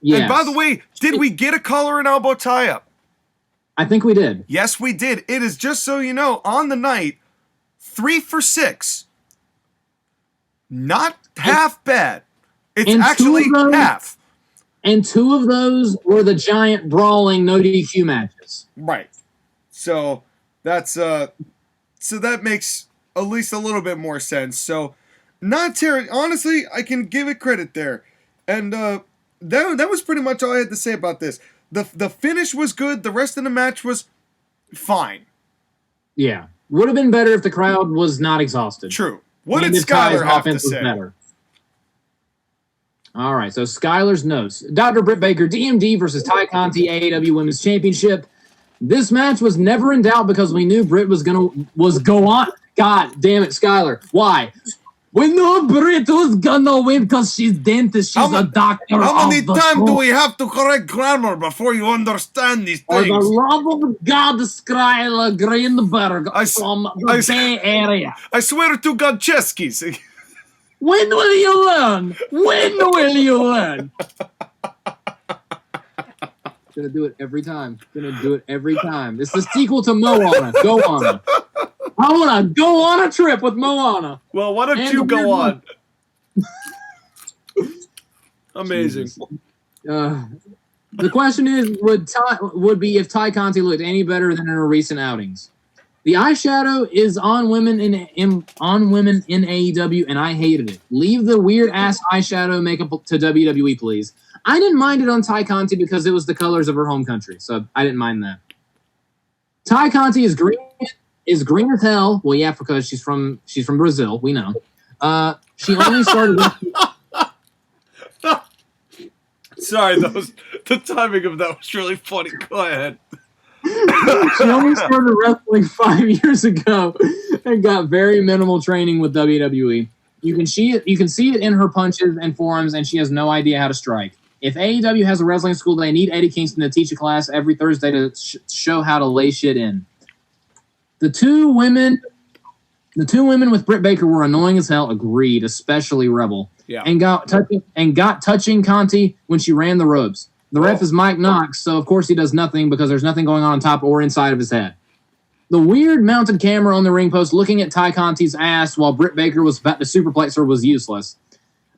Yes. And by the way, did we get a collar and elbow tie-up? I think we did. Yes, we did. It is, just so you know, on the night, 3 for 6. Not half bad. It's actually half. And 2 of those were the giant brawling no DQ matches. Right. So that's so that makes at least a little bit more sense. So not terrible. Honestly, I can give it credit there. And that was pretty much all I had to say about this. The finish was good. The rest of the match was fine. Yeah. Would have been better if the crowd was not exhausted. True. What did Skylar have to say? Better. All right, so Skylar's notes. Dr. Britt Baker, DMD versus Ty Conte, AAW Women's Championship. This match was never in doubt because we knew Britt was go on. God damn it, Skylar. Why? We knew Britt was gonna win because she's dentist. She's a doctor. How many times do we have to correct grammar before you understand these things? For the love of God, Skylar Greenberg from the Bay Area. I swear to God, Cheskis. When will you learn? When will you learn? Gonna do it every time. It's the sequel to Moana. Go on. I want to go on a trip with Moana. Well, why don't you go on? Amazing. The question is, would be if Ty Conte looked any better than in her recent outings. The eyeshadow is on women in AEW, and I hated it. Leave the weird ass eyeshadow makeup to WWE, please. I didn't mind it on Ty Conte because it was the colors of her home country, so I didn't mind that. Ty Conte is green as hell. Well, yeah, because she's from Brazil. We know. She only started. Sorry, the timing of that was really funny. Go ahead. She only started wrestling 5 years ago and got very minimal training with WWE. You can see it in her punches and forearms, and she has no idea how to strike. If AEW has a wrestling school, they need Eddie Kingston to teach a class every Thursday to show how to lay shit in. The two women with Britt Baker were annoying as hell. Agreed, especially Rebel. Yeah. And got touching Conte when she ran the ropes. The ref is Mike Knox, so of course he does nothing because there's nothing going on top or inside of his head. The weird mounted camera on the ring post looking at Ty Conte's ass while Britt Baker was about to superplex her was useless.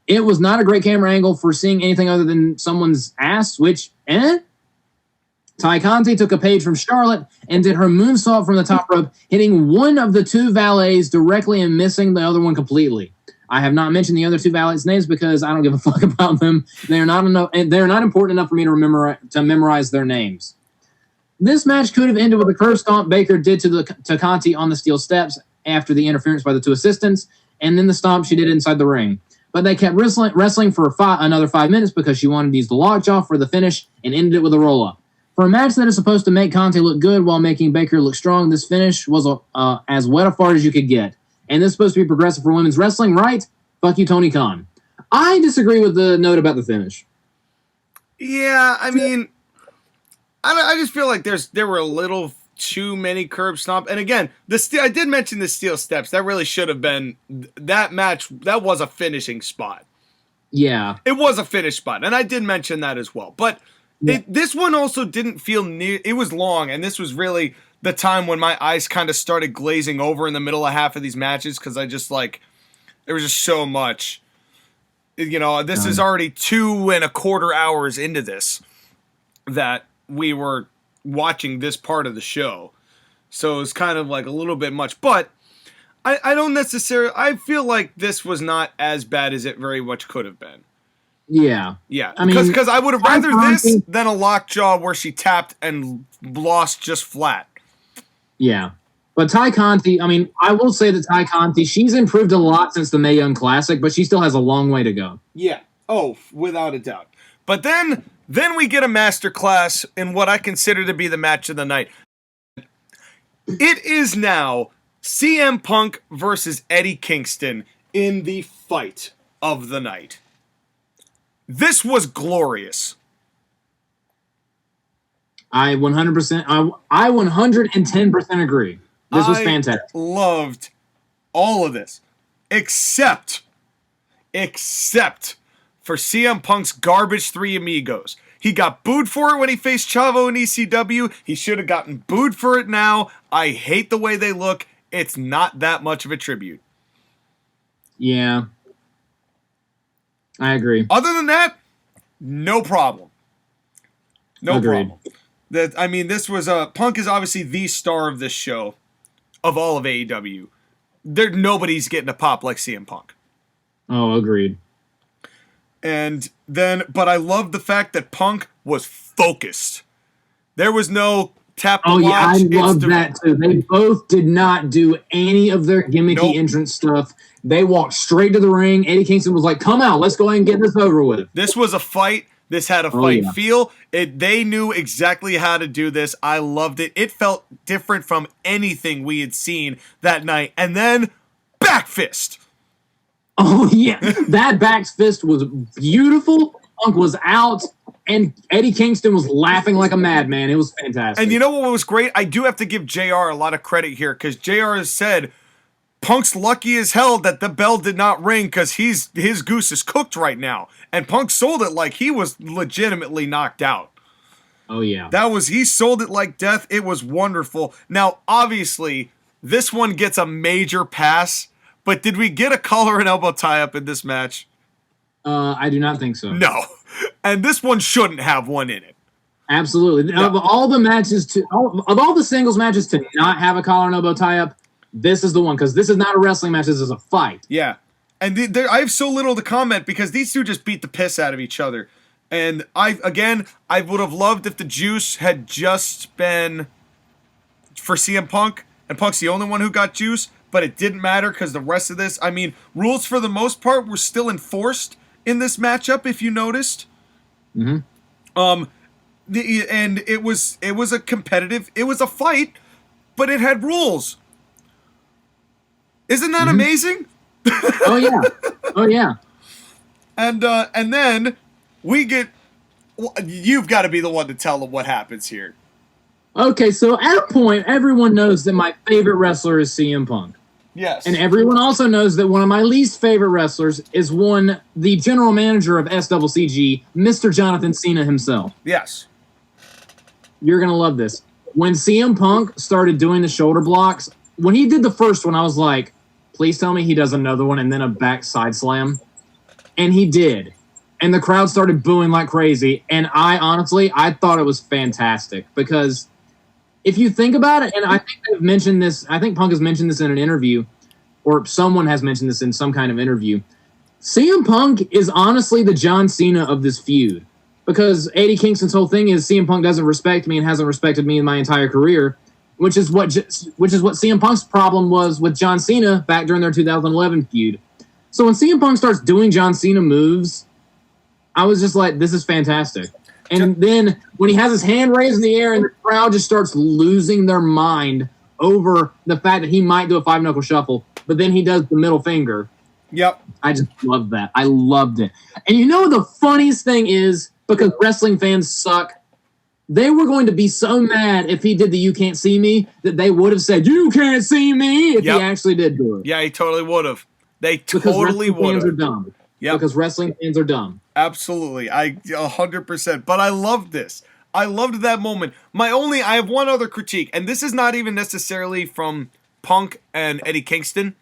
It was not a great camera angle for seeing anything other than someone's ass, which, Ty Conte took a page from Charlotte and did her moonsault from the top rope, hitting one of the 2 valets directly and missing the other one completely. I have not mentioned the other 2 valets' names because I don't give a fuck about them. They're not important enough for me to memorize their names. This match could have ended with a curb stomp Baker did to Conte on the steel steps after the interference by the 2 assistants, and then the stomp she did inside the ring. But they kept wrestling for another 5 minutes because she wanted to use the lockjaw for the finish and ended it with a roll-up. For a match that is supposed to make Conte look good while making Baker look strong, this finish was as wet a fart as you could get. And this is supposed to be progressive for women's wrestling, right? Fuck you, Tony Khan. I disagree with the note about the finish. Yeah, I mean, I just feel like there were a little too many curb stomp. And again, I did mention the steel steps. That really should have been that match. That was a finishing spot. Yeah, it was a finish spot, and I did mention that as well. But this one also didn't feel near. It was long, and this was really the time when my eyes kind of started glazing over in the middle of half of these matches because I just there was just so much. You know, this is already 2.25 hours into this that we were watching this part of the show. So it was kind of like a little bit much. But I don't necessarily... I feel like this was not as bad as it very much could have been. Yeah. Yeah. Because I would have rather this than a lockjaw where she tapped and lost just flat. Yeah. But Ty Conte, I mean, I will say that Ty Conte, she's improved a lot since the Mae Young Classic, but she still has a long way to go. Yeah. Oh, without a doubt. But then we get a masterclass in what I consider to be the match of the night. It is now CM Punk versus Eddie Kingston in the fight of the night. This was glorious. I 110% agree. This was fantastic. Loved all of this, except for CM Punk's garbage 3 Amigos. He got booed for it when he faced Chavo in ECW. He should have gotten booed for it now. I hate the way they look. It's not that much of a tribute. Yeah. I agree. Other than that, no problem. No Agreed. problem. This was Punk is obviously the star of this show, of all of AEW. Nobody's getting a pop like CM Punk. Oh, agreed. But I love the fact that Punk was focused. There was no tap to watch. Oh, yeah, I love that, too. They both did not do any of their gimmicky entrance stuff. They walked straight to the ring. Eddie Kingston was like, come out, let's go ahead and get this over with. This was a fight. This had a fight feel. They knew exactly how to do this. I loved it. It felt different from anything we had seen that night. And then, back fist. Oh, yeah. That back fist was beautiful. Punk was out, and Eddie Kingston was laughing like a madman. It was fantastic. And you know what was great? I do have to give JR a lot of credit here, because JR has said Punk's lucky as hell that the bell did not ring, because his goose is cooked right now. And Punk sold it like he was legitimately knocked out. Oh, yeah. He sold it like death. It was wonderful. Now, obviously, this one gets a major pass. But did we get a collar and elbow tie-up in this match? I do not think so. No. And this one shouldn't have one in it. Absolutely. No. Of all the singles matches to not have a collar and elbow tie-up, this is the one. Because this is not a wrestling match. This is a fight. Yeah. And I have so little to comment because these two just beat the piss out of each other. And I would have loved if the juice had just been for CM Punk. And Punk's the only one who got juice. But it didn't matter because the rest of this, rules for the most part were still enforced in this matchup, if you noticed. Mm-hmm. And it was a fight, but it had rules. Isn't that amazing? Oh yeah. Oh yeah. And then we get. You've got to be the one to tell them what happens here. Okay, so at a point, everyone knows that my favorite wrestler is CM Punk. Yes. And everyone also knows that one of my least favorite wrestlers is the general manager of SWCG, Mr. Jonathan Cena himself. Yes. You're going to love this. When CM Punk started doing the shoulder blocks, when he did the first one, I was like, please tell me he does another one and then a back side slam. And he did. And the crowd started booing like crazy. And I thought it was fantastic because if you think about it, and I think they've mentioned this, I think Punk has mentioned this in an interview, or someone has mentioned this in some kind of interview. CM Punk is honestly the John Cena of this feud. Because Eddie Kingston's whole thing is CM Punk doesn't respect me and hasn't respected me in my entire career, which is what CM Punk's problem was with John Cena back during their 2011 feud. So when CM Punk starts doing John Cena moves, I was just like, this is fantastic. And then when he has his hand raised in the air and the crowd just starts losing their mind over the fact that he might do a 5-knuckle shuffle, but then he does the middle finger. Yep. I just loved that. I loved it. And you know the funniest thing is, because wrestling fans suck, they were going to be so mad if he did the "You Can't See Me" that they would have said, "You can't see me" if he actually did do it. Yeah, he totally would have. They because totally would have. Fans are dumb. Yeah, because wrestling fans are dumb. Absolutely, 100%. But I loved this. I loved that moment. I have one other critique, and this is not even necessarily from Punk and Eddie Kingston,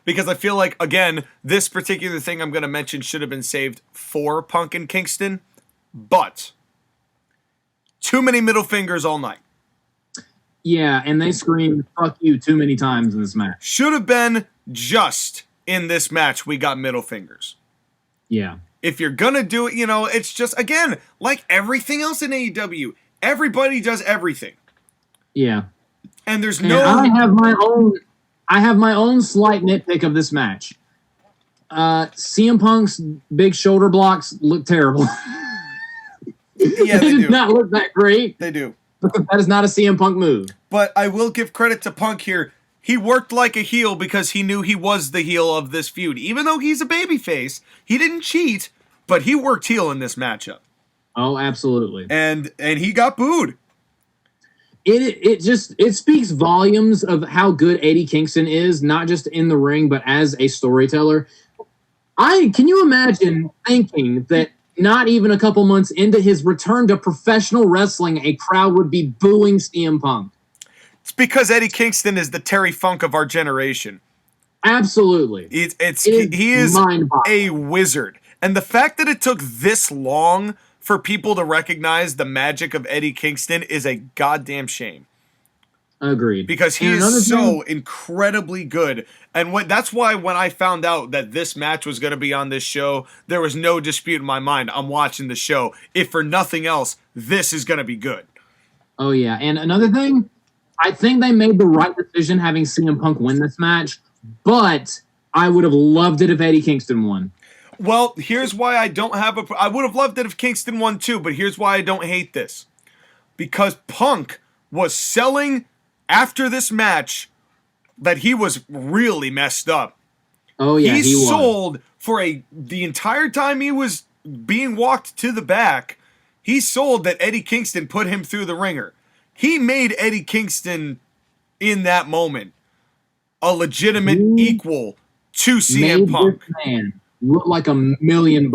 because I feel like, again, this particular thing I'm going to mention should have been saved for Punk and Kingston, but too many middle fingers all night. Yeah, and they screamed "fuck you" too many times in this match. Should have been just in this match we got middle fingers. Yeah. If you're going to do it, it's just, again, like everything else in AEW, everybody does everything. Yeah. And there's I have my own slight nitpick of this match. CM Punk's big shoulder blocks look terrible. Yeah, they do not look that great. They do. Because that is not a CM Punk move. But I will give credit to Punk here. He worked like a heel because he knew he was the heel of this feud. Even though he's a babyface, he didn't cheat, but he worked heel in this matchup. Oh, absolutely. And he got booed. it speaks volumes of how good Eddie Kingston is, not just in the ring, but as a storyteller. Can you imagine thinking that not even a couple months into his return to professional wrestling, a crowd would be booing CM Punk? It's because Eddie Kingston is the Terry Funk of our generation. Absolutely. He is a wizard. And the fact that it took this long for people to recognize the magic of Eddie Kingston is a goddamn shame. Agreed. Because he is so incredibly good. And that's why when I found out that this match was going to be on this show, there was no dispute in my mind. I'm watching the show. If for nothing else, this is going to be good. Oh, yeah. And another thing, I think they made the right decision having CM Punk win this match, but I would have loved it if Eddie Kingston won. Well, here's why I don't have I would have loved it if Kingston won too, but here's why I don't hate this. Because Punk was selling after this match that he was really messed up. Oh, yeah, he was. Sold for the entire time he was being walked to the back, he sold that Eddie Kingston put him through the ringer. He made Eddie Kingston, in that moment, a legitimate equal to CM Punk. This man look like $1 million.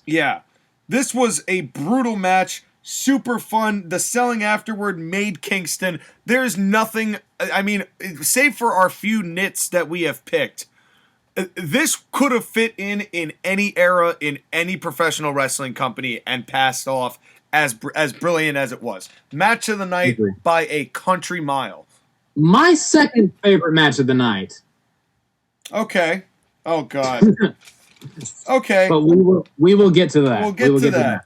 Yeah. This was a brutal match. Super fun. The selling afterward made Kingston. There's nothing, I mean, save for our few nits that we have picked, this could have fit in any era, in any professional wrestling company, and passed off as brilliant as it was. Match of the night by a country mile. My second favorite match of the night. Okay. Oh, God. Okay. But we will get to that. We'll get to that.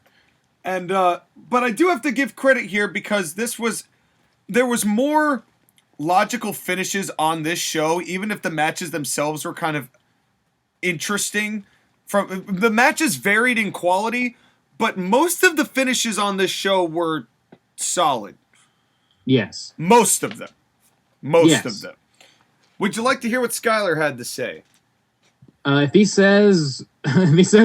And but I do have to give credit here because there was more logical finishes on this show, even if the matches themselves were kind of interesting. The matches varied in quality, but most of the finishes on this show were solid. Yes. Most of them. Most of them. Would you like to hear what Skylar had to say? If he says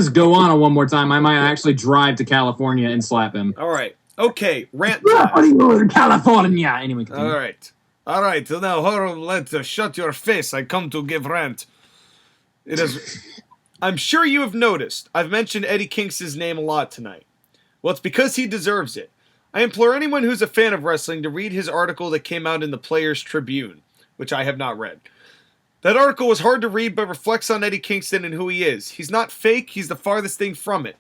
go on one more time, I might actually drive to California and slap him. All right. Okay. Rant time. California. Anyway, continue. All right. All right. So now, let's shut your face. I come to give rant. It is. I'm sure you have noticed I've mentioned Eddie Kingston's name a lot tonight. Well, it's because he deserves it. I implore anyone who's a fan of wrestling to read his article that came out in the Players Tribune, which I have not read. That article was hard to read, but reflects on Eddie Kingston and who he is. He's not fake, he's the farthest thing from it.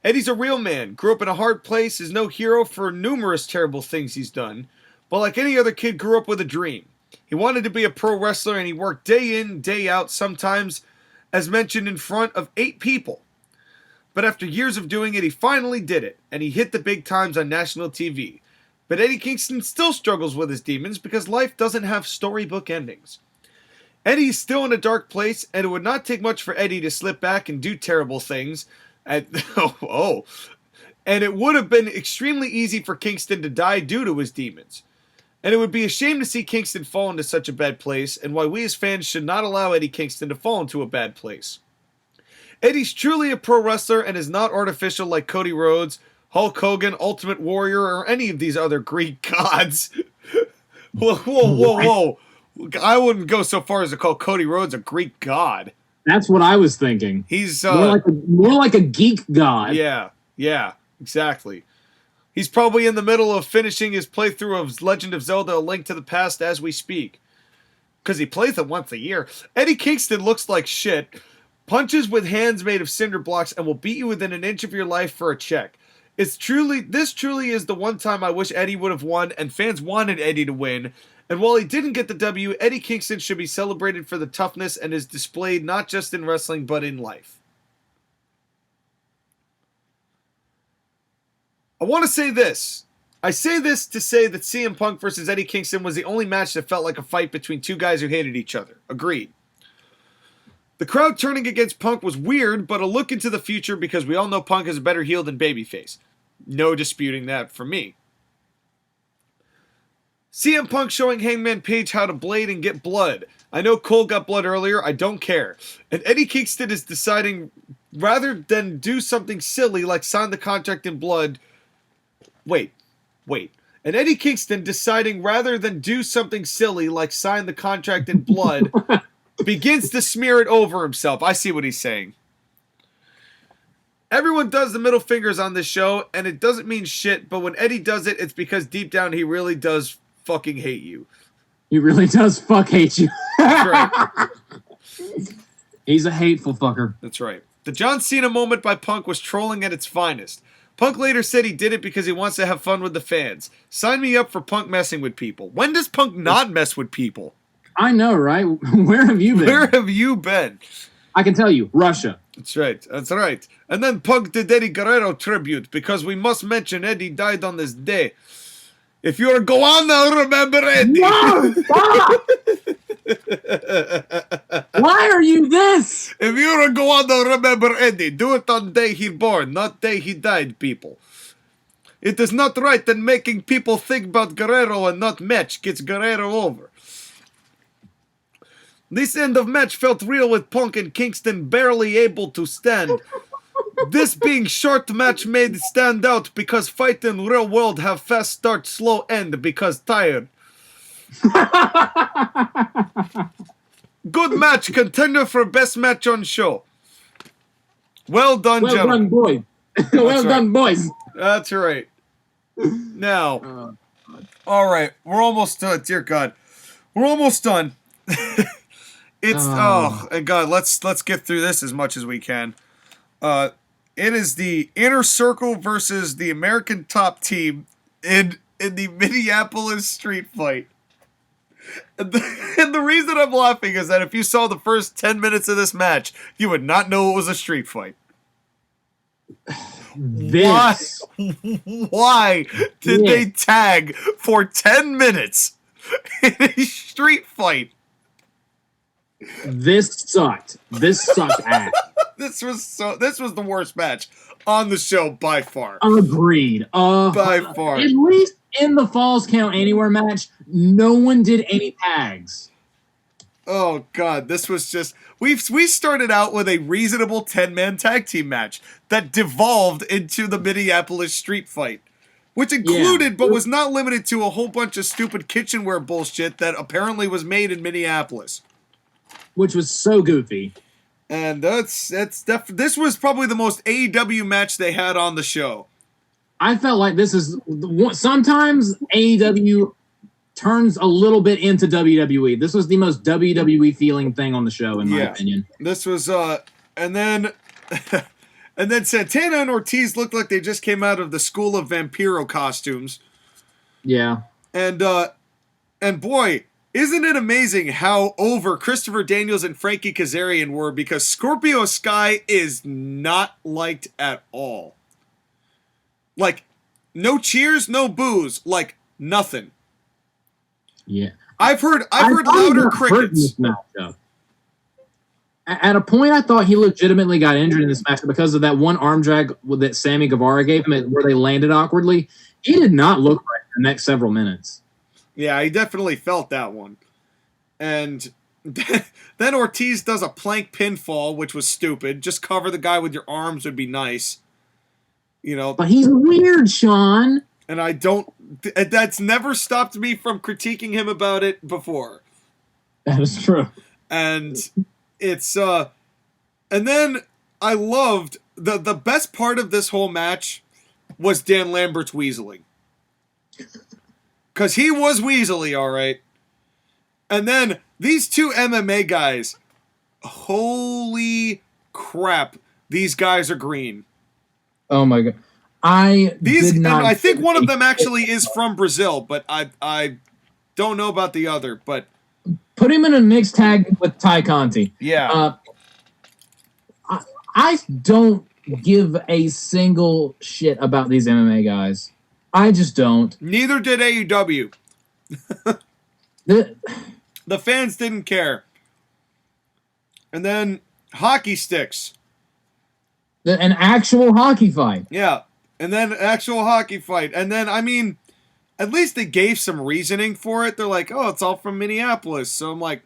Eddie's a real man, grew up in a hard place, is no hero for numerous terrible things he's done, but like any other kid, grew up with a dream. He wanted to be a pro wrestler, and he worked day in, day out, sometimes, as mentioned, in front of 8 people. But after years of doing it, he finally did it, and he hit the big times on national TV. But Eddie Kingston still struggles with his demons because life doesn't have storybook endings. Eddie's still in a dark place, and it would not take much for Eddie to slip back and do terrible things. And it would have been extremely easy for Kingston to die due to his demons. And it would be a shame to see Kingston fall into such a bad place, and why we as fans should not allow Eddie Kingston to fall into a bad place. Eddie's truly a pro wrestler and is not artificial like Cody Rhodes, Hulk Hogan, Ultimate Warrior, or any of these other Greek gods. Whoa. I wouldn't go so far as to call Cody Rhodes a Greek god. That's what I was thinking. He's more like a geek god. Yeah, exactly. He's probably in the middle of finishing his playthrough of Legend of Zelda: A Link to the Past as we speak. Because he plays it once a year. Eddie Kingston looks like shit, punches with hands made of cinder blocks, and will beat you within an inch of your life for a check. This truly is the one time I wish Eddie would have won, and fans wanted Eddie to win. And while he didn't get the W, Eddie Kingston should be celebrated for the toughness and is displayed not just in wrestling, but in life. I want to say this. I say this to say that CM Punk versus Eddie Kingston was the only match that felt like a fight between two guys who hated each other. Agreed. The crowd turning against Punk was weird, but a look into the future because we all know Punk is a better heel than babyface. No disputing that for me. CM Punk showing Hangman Page how to blade and get blood. I know Cole got blood earlier, I don't care. And Eddie Kingston is deciding, rather than do something silly like sign the contract in blood... Wait. And Eddie Kingston, deciding rather than do something silly like sign the contract in blood, begins to smear it over himself. I see what he's saying. Everyone does the middle fingers on this show, and it doesn't mean shit, but when Eddie does it, it's because deep down he really does fucking hate you. He really does hate you. That's right. He's a hateful fucker. That's right. The John Cena moment by Punk was trolling at its finest. Punk later said he did it because he wants to have fun with the fans. Sign me up for Punk messing with people. When does Punk not mess with people? I know, right? Where have you been? Where have you been? I can tell you, Russia. That's right. That's right. And then Punk did Eddie Guerrero tribute because we must mention Eddie died on this day. If you're a goanna, remember Eddie. No, stop! Why are you this? If you're a goanna, remember Eddie. Do it on day he born, not day he died, people. It is not right that making people think about Guerrero and not match gets Guerrero over. This end of match felt real with Punk and Kingston barely able to stand. This being short match made it stand out because fight in real world have fast start, slow end because tired. Good match, contender for best match on show. Well done, well gentlemen. done, boys. Well done, boys. That's right. Now, all right, we're almost done. Dear God, we're almost done. It's God. Let's get through this as much as we can. It is the Inner Circle versus the American Top Team in the Minneapolis street fight. And the reason I'm laughing is that if you saw the first 10 minutes of this match, you would not know it was a street fight. This. Why did they tag for 10 minutes in a street fight? This sucked. This sucked ass. This was the worst match on the show by far. Agreed. By far. At least in the Falls Count Anywhere match, no one did any tags. Oh God, this was just we started out with a reasonable 10-man tag team match that devolved into the Minneapolis street fight, which included but was not limited to a whole bunch of stupid kitchenware bullshit that apparently was made in Minneapolis. Which was so goofy. And this was probably the most AEW match they had on the show. I felt like this is sometimes AEW turns a little bit into WWE. This was the most WWE feeling thing on the show, in my opinion. This was and then Santana and Ortiz looked like they just came out of the School of Vampiro costumes. Yeah. And boy, isn't it amazing how over Christopher Daniels and Frankie Kazarian were, because Scorpio Sky is not liked at all. Like, no cheers, no boos, like nothing. Yeah. I've heard louder crickets. At a point, I thought he legitimately got injured in this match because of that one arm drag that Sammy Guevara gave him where they landed awkwardly. He did not look right for the next several minutes. Yeah, he definitely felt that one. And then Ortiz does a plank pinfall, which was stupid. Just cover the guy with your arms would be nice. You know. But he's weird, Sean. And that's never stopped me from critiquing him about it before. That is true. And it's, and then I loved, the best part of this whole match was Dan Lambert's weaseling. Because he was weaselly, all right. And then these two MMA guys, holy crap, these guys are green. Oh my God. I think one of them actually is from Brazil, but I don't know about the other. But put him in a mixed tag with Ty Conte. Yeah. I don't give a single shit about these MMA guys. I just don't. Neither did AEW. The fans didn't care. And then hockey sticks. An actual hockey fight. Yeah. And then actual hockey fight. And then, I mean, at least they gave some reasoning for it. They're like, oh, it's all from Minneapolis. So I'm like,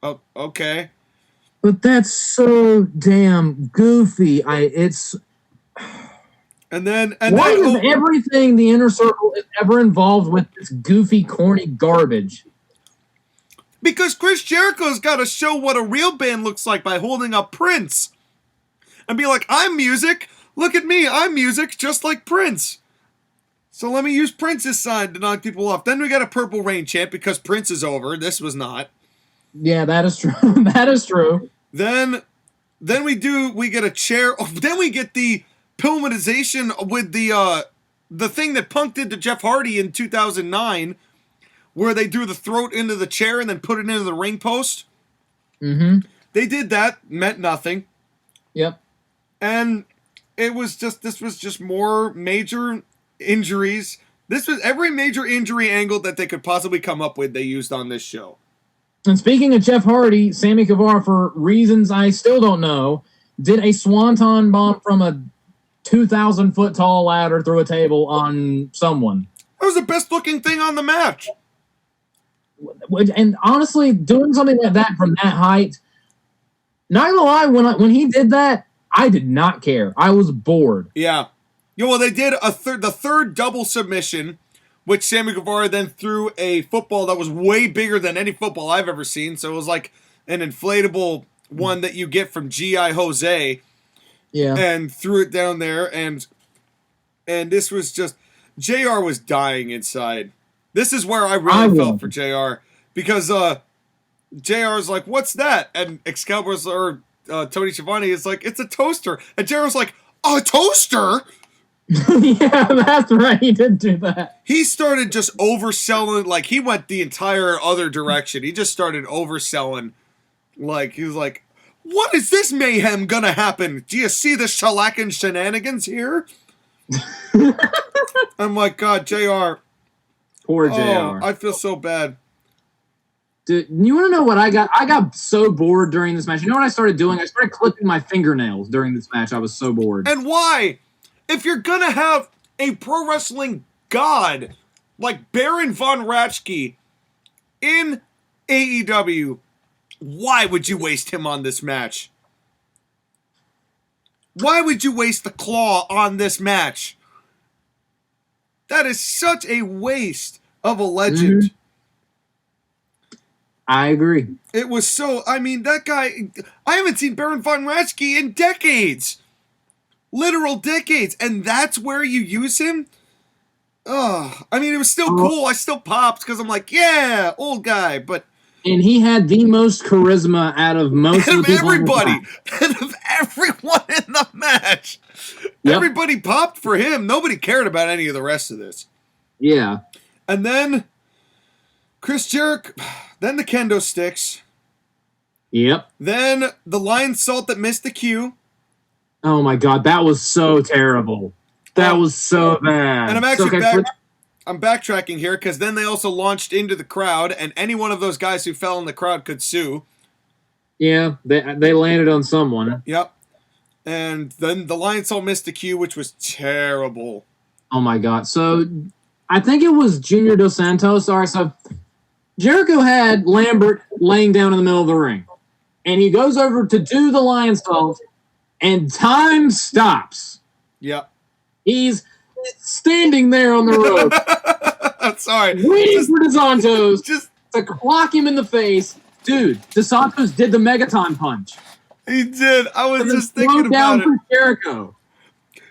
oh, okay. But that's so damn goofy. And Why is everything the Inner Circle is ever involved with this goofy, corny garbage? Because Chris Jericho's got to show what a real band looks like by holding up Prince. And be like, I'm music. Look at me. I'm music just like Prince. So let me use Prince's sign to knock people off. Then we got a Purple Rain chant because Prince is over. This was not. Yeah, that is true. That is true. Then we get a chair. Oh, then we get the Pillmanization with the thing that Punk did to Jeff Hardy in 2009, where they threw the throat into the chair and then put it into the ring post. Mm-hmm. They did that, meant nothing. Yep. And this was just more major injuries. This was every major injury angle that they could possibly come up with, they used on this show. And speaking of Jeff Hardy, Sammy Guevara, for reasons I still don't know, did a swanton bomb from a 2,000-foot tall ladder through a table on someone. That was the best looking thing on the match. And honestly, doing something like that from that height, not gonna lie, when he did that, I did not care. I was bored. Yeah. Well, they did the third double submission, which Sammy Guevara then threw a football that was way bigger than any football I've ever seen. So it was like an inflatable one that you get from G.I. Jose. Yeah. And threw it down there, and this was just... JR was dying inside. This is where I really felt for JR. Because JR's like, what's that? And Excalibur's, or Tony Schiavone is like, it's a toaster. And JR's like, a toaster? Yeah, that's right. He did do that. He started just overselling. Like, he went the entire other direction. He just started overselling. Like, he was like, what is this mayhem gonna happen? Do you see the shellacking shenanigans here? I'm like, God, JR. Poor JR. I feel so bad. Dude, you want to know what I got? I got so bored during this match. You know what I started doing? I started clipping my fingernails during this match. I was so bored. And why? If you're gonna have a pro wrestling god like Baron Von Raschke in AEW, why would you waste him on this match? Why would you waste the Claw on this match? That is such a waste of a legend. Mm-hmm. I agree. It was so... I mean, that guy... I haven't seen Baron Von Raschke in decades. Literal decades. And that's where you use him? Oh, I mean, it was still cool. I still popped because I'm like, yeah, old guy. But... And he had the most charisma out of most of the people. Everybody. Out of everyone in the match. Yep. Everybody popped for him. Nobody cared about any of the rest of this. Yeah. And then Chris Jericho. Then the kendo sticks. Yep. Then the lion salt that missed the cue. Oh my God, that was so terrible. That was so bad. And I'm actually I'm backtracking here because then they also launched into the crowd, and any one of those guys who fell in the crowd could sue. Yeah, they landed on someone. Yep. And then the lion salt missed the cue, which was terrible. Oh my God. So I think it was Junior Dos Santos. All right, so Jericho had Lambert laying down in the middle of the ring. And he goes over to do the lion salt, and time stops. Yep. He's standing there on the road. Sorry. Waiting for Dos Santos to clock him in the face. Dude, Dos Santos did the Megaton punch. He did. I was just thinking about it. Jericho.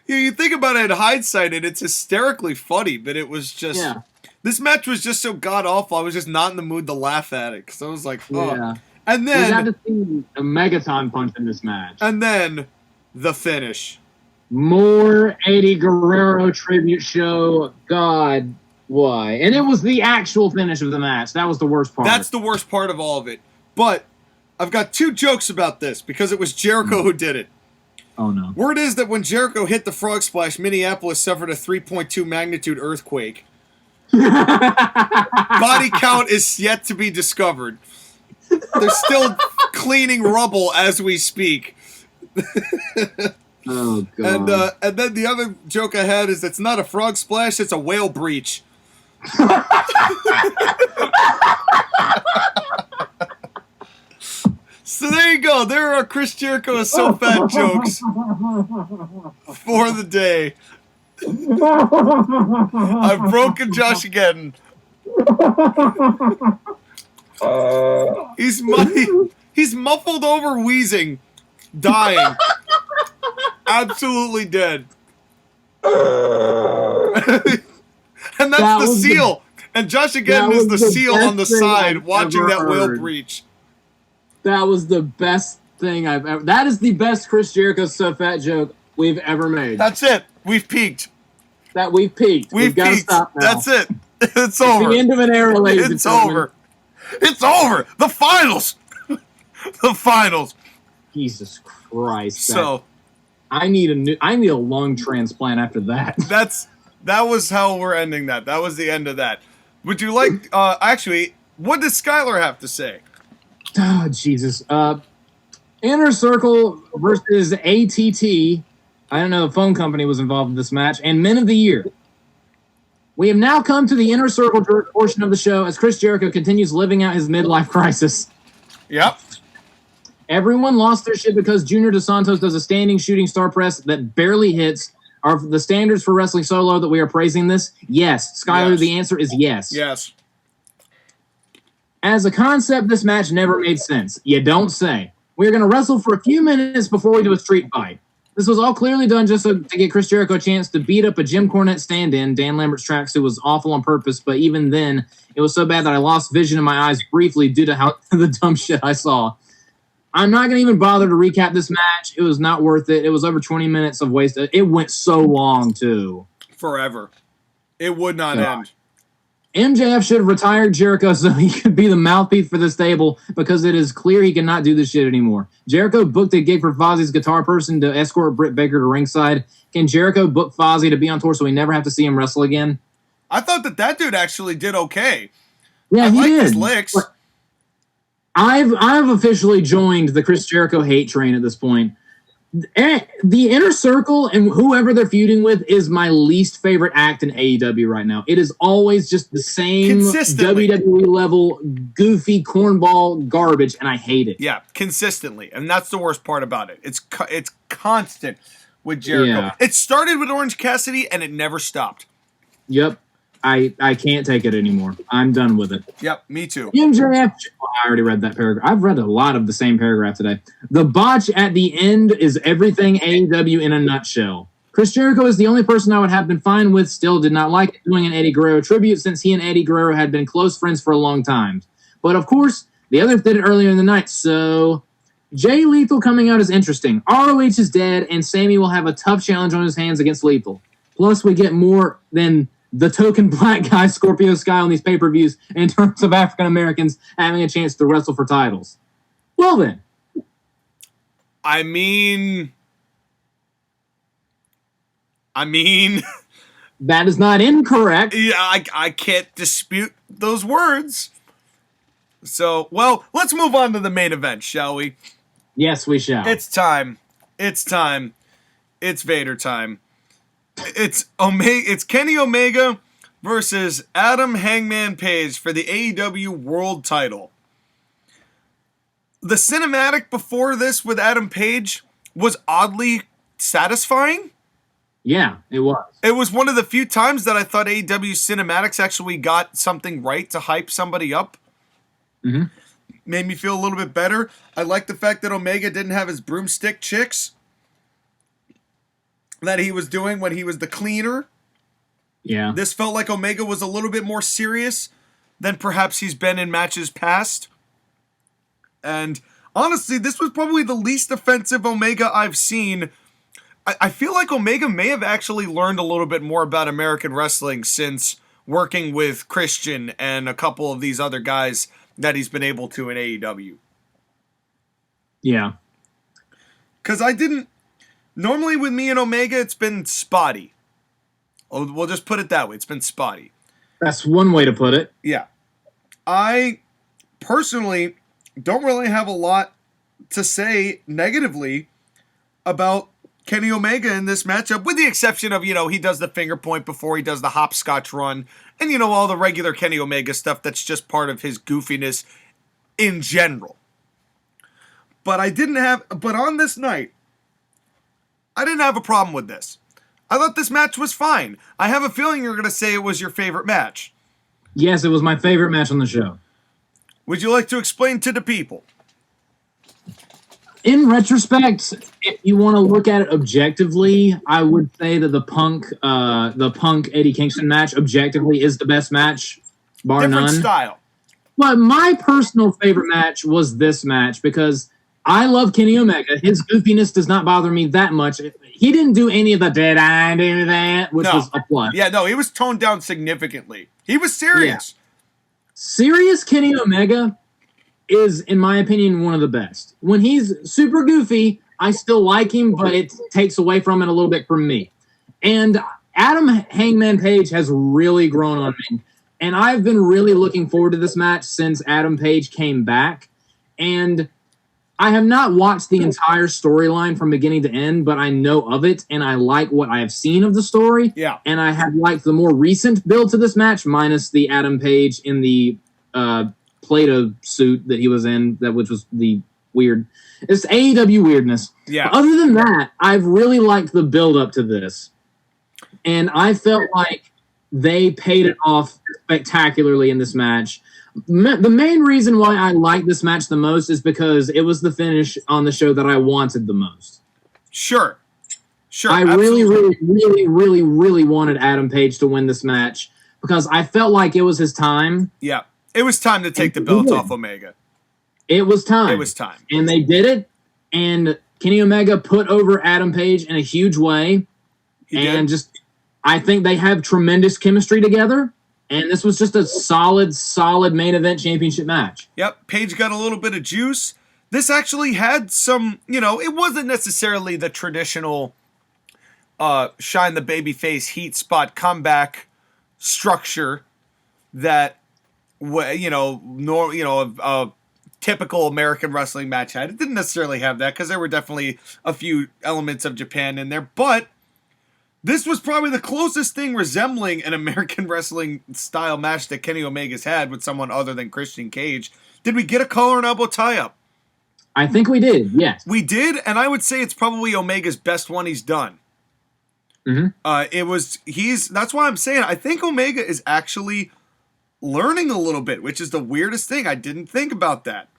Yeah, you think about it in hindsight, and it's hysterically funny, but it was just... Yeah. This match was just so god-awful, I was just not in the mood to laugh at it, because I was like, oh. Yeah. And then... We got to see a Megaton punch in this match. And then, the finish. More Eddie Guerrero tribute show. God, why? And it was the actual finish of the match. That was the worst part. That's the worst part of all of it. But I've got two jokes about this, because it was Jericho who did it. Oh, no. Word is that when Jericho hit the frog splash, Minneapolis suffered a 3.2 magnitude earthquake. Body count is yet to be discovered. They're still cleaning rubble as we speak. Oh, God. And then the other joke I had is it's not a frog splash, it's a whale breach. So there you go. There are Chris Jericho is so fat jokes for the day. I've broken JoshAgeddon. He's muffled over, wheezing, dying, absolutely dead. And that's the seal. And JoshAgeddon is the seal on the side, watching that whale breach. That was the best thing I've ever. That is the best Chris Jericho so fat joke we've ever made. That's it. We've peaked. We've peaked. We've got to stop now. That's it. It's over. The end of an era, ladies and gentlemen. It's over. The finals. The finals. Jesus Christ. So I need a lung transplant after that. That was how we're ending that. That was the end of that. Would you like actually, what does Skylar have to say? Oh, Jesus. Inner Circle versus ATT. I don't know, the phone company was involved in this match. And Men of the Year. We have now come to the Inner Circle portion of the show as Chris Jericho continues living out his midlife crisis. Yep. Everyone lost their shit because Junior Dos Santos does a standing shooting star press that barely hits. Are the standards for wrestling solo that we are praising this? Yes. Skylar, yes. The answer is yes. Yes. As a concept, this match never made sense. You don't say. We're going to wrestle for a few minutes before we do a street fight. This was all clearly done just to get Chris Jericho a chance to beat up a Jim Cornette stand-in. Dan Lambert's tracksuit was awful on purpose, but even then, it was so bad that I lost vision in my eyes briefly due to how the dumb shit I saw. I'm not going to even bother to recap this match. It was not worth it. It was over 20 minutes of waste. It went so long, too. Forever. It would not end. MJF should have retired Jericho so he could be the mouthpiece for the stable because it is clear he cannot do this shit anymore. Jericho booked a gig for Fozzie's guitar person to escort Britt Baker to ringside. Can Jericho book Fozzie to be on tour so we never have to see him wrestle again? I thought that dude actually did okay. Yeah, he did. His licks. But I've officially joined the Chris Jericho hate train at this point. The Inner Circle and whoever they're feuding with is my least favorite act in AEW right now. It is always just the same WWE level goofy cornball garbage, and I hate it. Yeah, consistently, and that's the worst part about it. It's constant with Jericho. Yeah. It started with Orange Cassidy, and it never stopped. Yep. I can't take it anymore. I'm done with it. Yep, me too. MJF. Oh, I already read that paragraph. I've read a lot of the same paragraph today. The botch at the end is everything AEW in a nutshell. Chris Jericho is the only person I would have been fine with, still did not like doing an Eddie Guerrero tribute since he and Eddie Guerrero had been close friends for a long time. But of course, the others did it earlier in the night, so Jay Lethal coming out is interesting. ROH is dead, and Sammy will have a tough challenge on his hands against Lethal. Plus, we get more than the token black guy Scorpio Sky on these pay-per-views in terms of African Americans having a chance to wrestle for titles. Well then. I mean that is not incorrect. Yeah, I can't dispute those words. So, well, let's move on to the main event, shall we? Yes, we shall. It's time. It's Vader time. It's Kenny Omega versus Adam Hangman Page for the AEW World Title. The cinematic before this with Adam Page was oddly satisfying. Yeah, it was. It was one of the few times that I thought AEW cinematics actually got something right to hype somebody up. Mm-hmm. Made me feel a little bit better. I like the fact that Omega didn't have his broomstick chicks that he was doing when he was the cleaner. Yeah. This felt like Omega was a little bit more serious than perhaps he's been in matches past. And honestly, this was probably the least offensive Omega I've seen. I feel like Omega may have actually learned a little bit more about American wrestling since working with Christian and a couple of these other guys that he's been able to in AEW. Yeah. Because normally with me and Omega, it's been spotty. We'll just put it that way. It's been spotty. That's one way to put it. Yeah. I personally don't really have a lot to say negatively about Kenny Omega in this matchup, with the exception of, he does the finger point before he does the hopscotch run, and, all the regular Kenny Omega stuff that's just part of his goofiness in general. But on this night, I didn't have a problem with this. I thought this match was fine. I have a feeling you're going to say it was your favorite match. Yes, it was my favorite match on the show. Would you like to explain to the people? In retrospect, if you want to look at it objectively, I would say that the Punk Eddie Kingston match objectively is the best match, bar Different none. style. But my personal favorite match was this match because I love Kenny Omega. His goofiness does not bother me that much. He didn't do any of the "did I do that," which was a plus. Yeah, no, he was toned down significantly. He was serious. Yeah. Serious Kenny Omega is, in my opinion, one of the best. When he's super goofy, I still like him, but it takes away from it a little bit from me. And Adam Hangman Page has really grown on me. And I've been really looking forward to this match since Adam Page came back. And I have not watched the entire storyline from beginning to end, but I know of it, and I like what I have seen of the story. Yeah. And I have liked the more recent build to this match, minus the Adam Page in the Plata suit that he was in, which was the weird. It's AEW weirdness. Yeah. But other than that, I've really liked the build up to this. And I felt like they paid it off spectacularly in this match. The main reason why I like this match the most is because it was the finish on the show that I wanted the most. Sure. I really wanted Adam Page to win this match because I felt like it was his time. Yeah. It was time to take the belt off Omega. It was time. It was time. And they did it. And Kenny Omega put over Adam Page in a huge way. I think they have tremendous chemistry together. And this was just a solid main event championship match. Yep, Page got a little bit of juice. This actually had some, it wasn't necessarily the traditional shine the babyface heat spot comeback structure that, a typical American wrestling match had. It didn't necessarily have that because there were definitely a few elements of Japan in there, but this was probably the closest thing resembling an American wrestling style match that Kenny Omega's had with someone other than Christian Cage. Did we get a collar and elbow tie-up? I think we did, yes. We did, and I would say it's probably Omega's best one he's done. Mm-hmm. That's why I'm saying I think Omega is actually learning a little bit, which is the weirdest thing. I didn't think about that.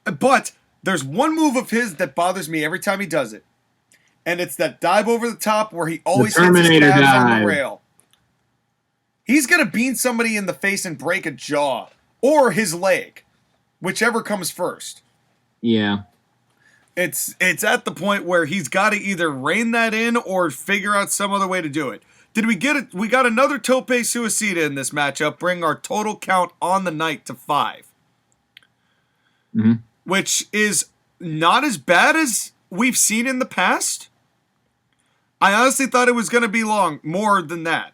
But there's one move of his that bothers me every time he does it. And it's that dive over the top where he always hits his calves on the rail. He's going to bean somebody in the face and break a jaw. Or his leg. Whichever comes first. Yeah. It's at the point where he's got to either rein that in or figure out some other way to do it. Did we get it? We got another tope suicida in this matchup, bring our total count on the night to 5. Mm-hmm. Which is not as bad as we've seen in the past. I honestly thought it was going to be more than that.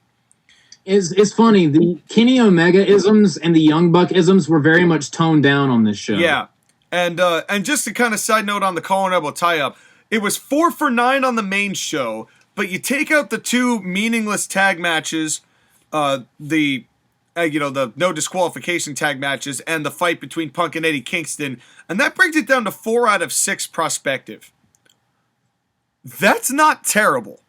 It's funny. The Kenny Omega isms and the Young Buck isms were very much toned down on this show. Yeah. And just to kind of side note on the collar and elbow tie-up, it was 4 for 9 on the main show, but you take out the 2 meaningless tag matches, the no disqualification tag matches, and the fight between Punk and Eddie Kingston, and that brings it down to 4 out of 6 prospective. That's not terrible.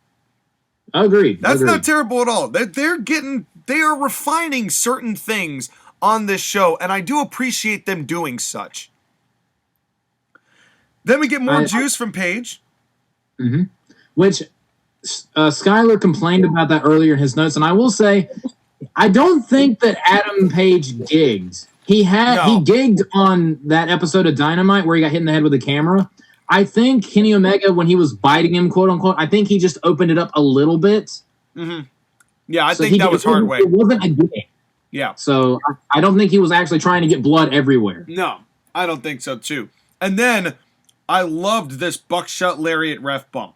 Agreed. That's not terrible at all. They are refining certain things on this show, and I do appreciate them doing such. Then we get more juice from Page. Mm-hmm. Which Skyler complained about that earlier in his notes, and I will say, I don't think that Adam Page gigged. He gigged on that episode of Dynamite where he got hit in the head with a camera. I think Kenny Omega, when he was biting him, quote unquote, I think he just opened it up a little bit. Mm-hmm. Yeah, I think that was hard way. It wasn't a gig. Yeah. So I don't think he was actually trying to get blood everywhere. No, I don't think so too. And then I loved this buckshot lariat ref bump.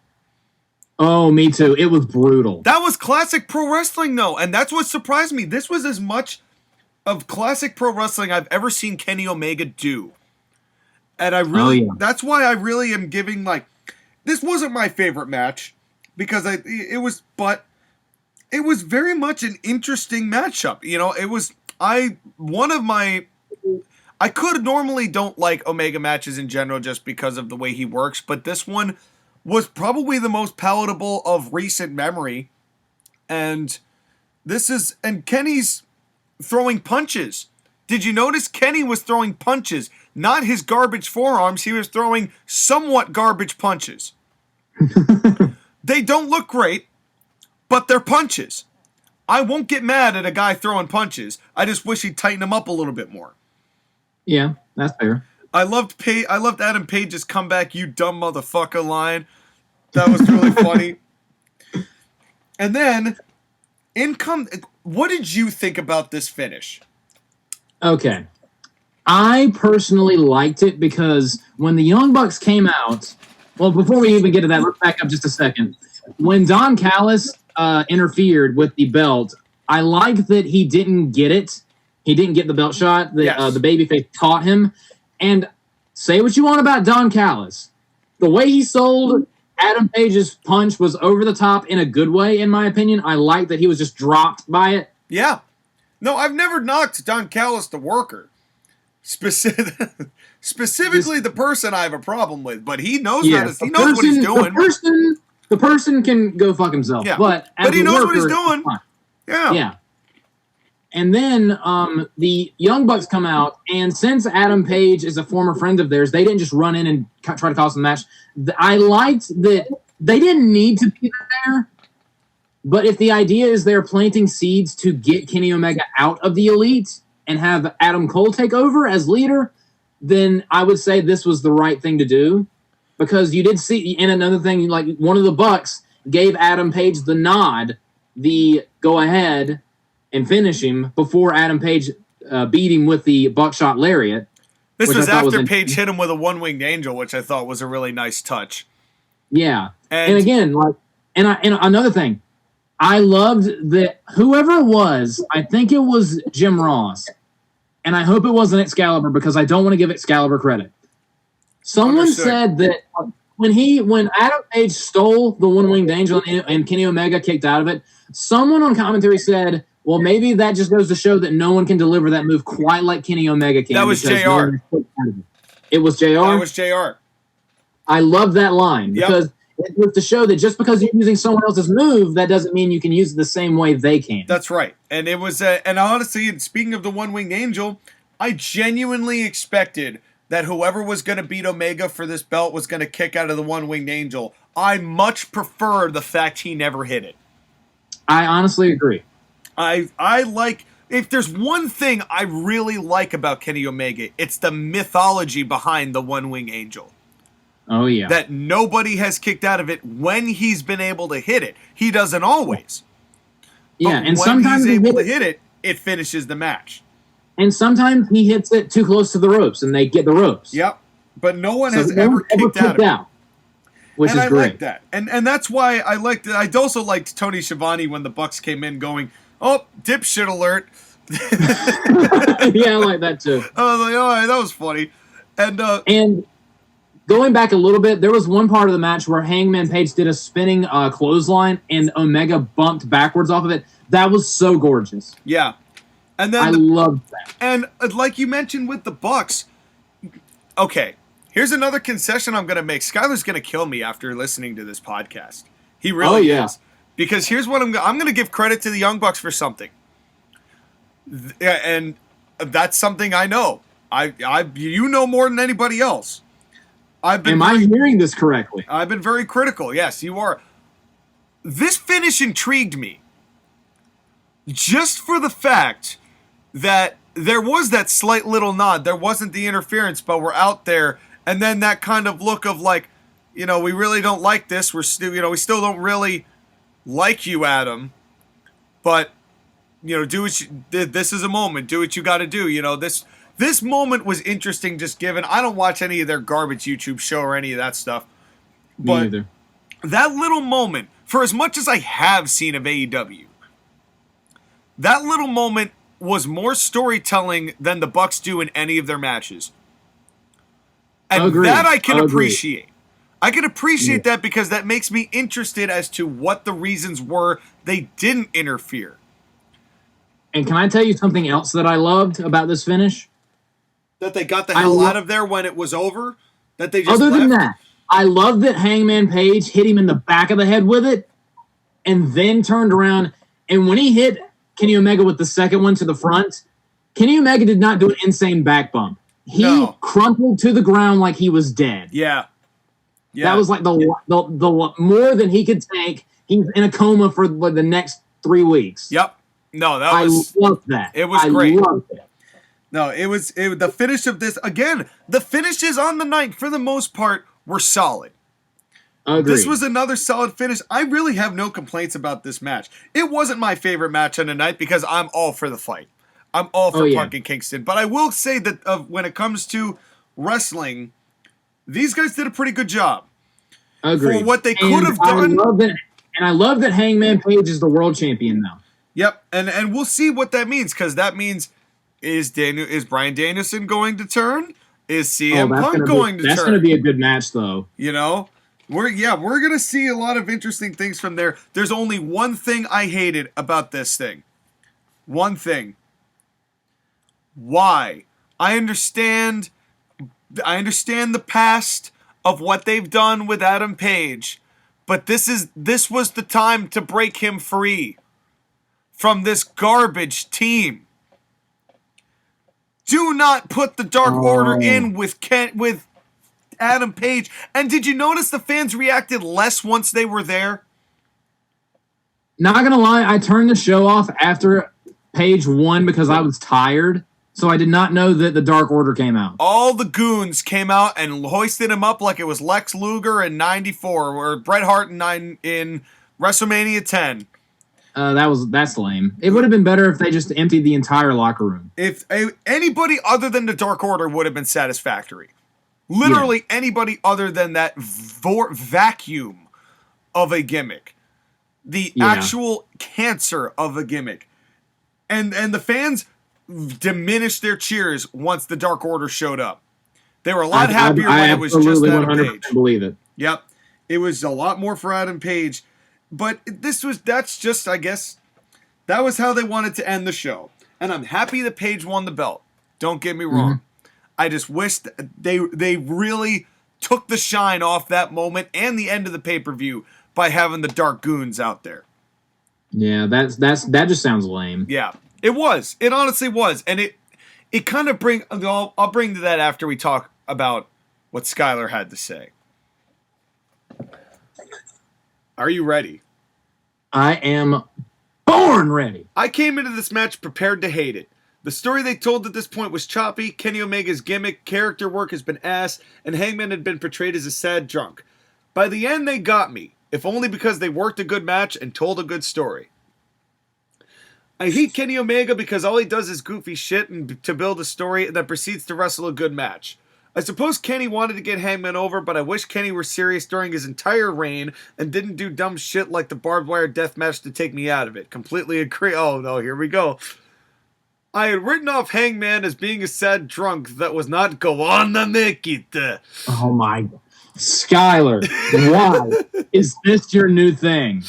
Oh, me too. It was brutal. That was classic pro wrestling, though, and that's what surprised me. This was as much of classic pro wrestling I've ever seen Kenny Omega do. And that's why I really am giving, this wasn't my favorite match, because it was very much an interesting matchup. I could normally don't like Omega matches in general just because of the way he works, but this one was probably the most palatable of recent memory. And Kenny's throwing punches. Did you notice Kenny was throwing punches? Not his garbage forearms. He was throwing somewhat garbage punches. They don't look great, but they're punches. I won't get mad at a guy throwing punches. I just wish he'd tighten them up a little bit more. Yeah, that's fair. I loved Adam Page's comeback, "You dumb motherfucker" line. That was really funny. And then, what did you think about this finish? Okay. I personally liked it because when the Young Bucks came out, well, before we even get to that, let's back up just a second. When Don Callis interfered with the belt, I like that he didn't get it. He didn't get the belt shot. The babyface caught him. And say what you want about Don Callis. The way he sold Adam Page's punch was over the top in a good way, in my opinion. I like that he was just dropped by it. Yeah. No, I've never knocked Don Callis, the worker. Specifically the person I have a problem with, but he knows he knows what he's doing. The person can go fuck himself. Yeah. But he knows what he's doing. Yeah. Yeah. And then the Young Bucks come out, and since Adam Page is a former friend of theirs, they didn't just run in and try to cause a match. I liked that they didn't need to be there, but if the idea is they're planting seeds to get Kenny Omega out of the Elite and have Adam Cole take over as leader, then I would say this was the right thing to do. Because you did see, and another thing, like one of the Bucks gave Adam Page the nod, the go ahead and finish him before Adam Page beat him with the buckshot lariat. This was after Page hit him with a one-winged angel, which I thought was a really nice touch. Yeah, and again, like, and another thing, I loved that whoever it was, I think it was Jim Ross, and I hope it wasn't Excalibur because I don't want to give Excalibur credit. Someone said that when Adam Page stole the one-winged angel and Kenny Omega kicked out of it, someone on commentary said, well, maybe that just goes to show that no one can deliver that move quite like Kenny Omega can. That was JR. It was JR? That was JR. I love that line because it was to show that just because you're using someone else's move, that doesn't mean you can use it the same way they can. That's right. And it was, and honestly, speaking of the one-winged angel, I genuinely expected that whoever was going to beat Omega for this belt was going to kick out of the one-winged angel. I much prefer the fact he never hit it. I honestly agree. I like, if there's one thing I really like about Kenny Omega, it's the mythology behind the one-winged angel. Oh, yeah. That nobody has kicked out of it when he's been able to hit it. He doesn't always. Yeah, but and when sometimes he's able to hit it, it finishes the match. And sometimes he hits it too close to the ropes, and they get the ropes. Yep. But no one has ever kicked out of it. Which is great. I like that. And that's why I liked it. I also liked Tony Schiavone when the Bucks came in going, oh, dipshit alert. Yeah, I like that too. I was like, all right, that was funny. And going back a little bit, there was one part of the match where Hangman Page did a spinning clothesline, and Omega bumped backwards off of it. That was so gorgeous. Yeah. And then I loved that. And like you mentioned with the Bucks, okay, here's another concession I'm going to make. Skyler's going to kill me after listening to this podcast. He really is. Because here's what I'm going to give credit to the Young Bucks for something. And that's something I know. You know more than anybody else. Am I hearing this correctly? I've been very critical. Yes, you are. This finish intrigued me. Just for the fact that there was that slight little nod. There wasn't the interference, but we're out there. And then that kind of look of like, we really don't like this. We're still, we still don't really like you, Adam. But, do what this is a moment. Do what you got to do. This moment was interesting just given. I don't watch any of their garbage YouTube show or any of that stuff. But me either. That little moment, for as much as I have seen of AEW, that little moment was more storytelling than the Bucks do in any of their matches. And that I can appreciate. I can appreciate that because that makes me interested as to what the reasons were they didn't interfere. And can I tell you something else that I loved about this finish? That they got the hell out of there when it was over? That they just Other left? than that, I love that Hangman Page hit him in the back of the head with it and then turned around. And when he hit Kenny Omega with the second one to the front, Kenny Omega did not do an insane back bump. He crumpled to the ground like he was dead. Yeah. That was like the more than he could take. He's in a coma for the next 3 weeks. Yep. No, I loved that. It was great. I loved it. No, it was the finish of this. Again, the finishes on the night, for the most part, were solid. Agreed. This was another solid finish. I really have no complaints about this match. It wasn't my favorite match on the night because I'm all for the fight. I'm all for Punk and Kingston. But I will say that when it comes to wrestling, these guys did a pretty good job. Agreed. For what they could have done. I love that Hangman Page is the world champion now. Yep, and we'll see what that means, because that means is Bryan Danielson going to turn? Is CM Punk going to turn? That's going to be a good match, though. You know, we're going to see a lot of interesting things from there. There's only one thing I hated about this thing. One thing. Why? I understand the past of what they've done with Adam Page, but this was the time to break him free from this garbage team. Do not put the Dark Order in with Adam Page. And did you notice the fans reacted less once they were there? Not gonna lie, I turned the show off after Page won because I was tired. So I did not know that the Dark Order came out. All the goons came out and hoisted him up like it was Lex Luger in '94 or Bret Hart in WrestleMania 10. That's lame. It would have been better if they just emptied the entire locker room. If anybody other than the Dark Order would have been satisfactory. Literally anybody other than that vacuum of a gimmick. The actual cancer of a gimmick. And the fans diminished their cheers once the Dark Order showed up. They were a lot happier when it was just Adam Page. Believe it. Yep. It was a lot more for Adam Page. But that's just, I guess, that was how they wanted to end the show. And I'm happy that Page won the belt. Don't get me wrong. Mm-hmm. I just wish they really took the shine off that moment and the end of the pay-per-view by having the Dark Goons out there. Yeah, that just sounds lame. Yeah, it was. It honestly was. And it kind of I'll bring to that after we talk about what Skylar had to say. Are you ready? I am born ready. I came into this match prepared to hate it. The story they told at this point was choppy, Kenny Omega's gimmick, character work has been ass, and Hangman had been portrayed as a sad drunk. By the end, they got me, if only because they worked a good match and told a good story. I hate Kenny Omega because all he does is goofy shit and to build a story and then proceeds to wrestle a good match. I suppose Kenny wanted to get Hangman over, but I wish Kenny were serious during his entire reign and didn't do dumb shit like the barbed wire death match to take me out of it. Completely agree. Oh no, here we go. I had written off Hangman as being a sad drunk that was not go on to make it. Oh my, Skylar, why is this your new thing?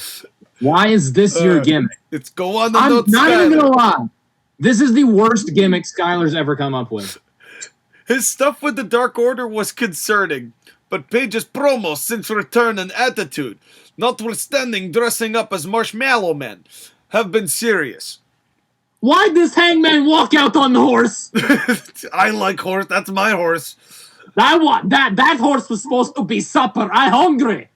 Why is this your gimmick? It's go on the I'm notes, not Skylar. even gonna lie. This is the worst gimmick Skylar's ever come up with. His stuff with the Dark Order was concerning, but Page's promos since return and attitude, notwithstanding dressing up as Marshmallow Men, have been serious. Why'd this Hangman walk out on the horse? I like horse. That's my horse. That horse was supposed to be supper. I'm hungry.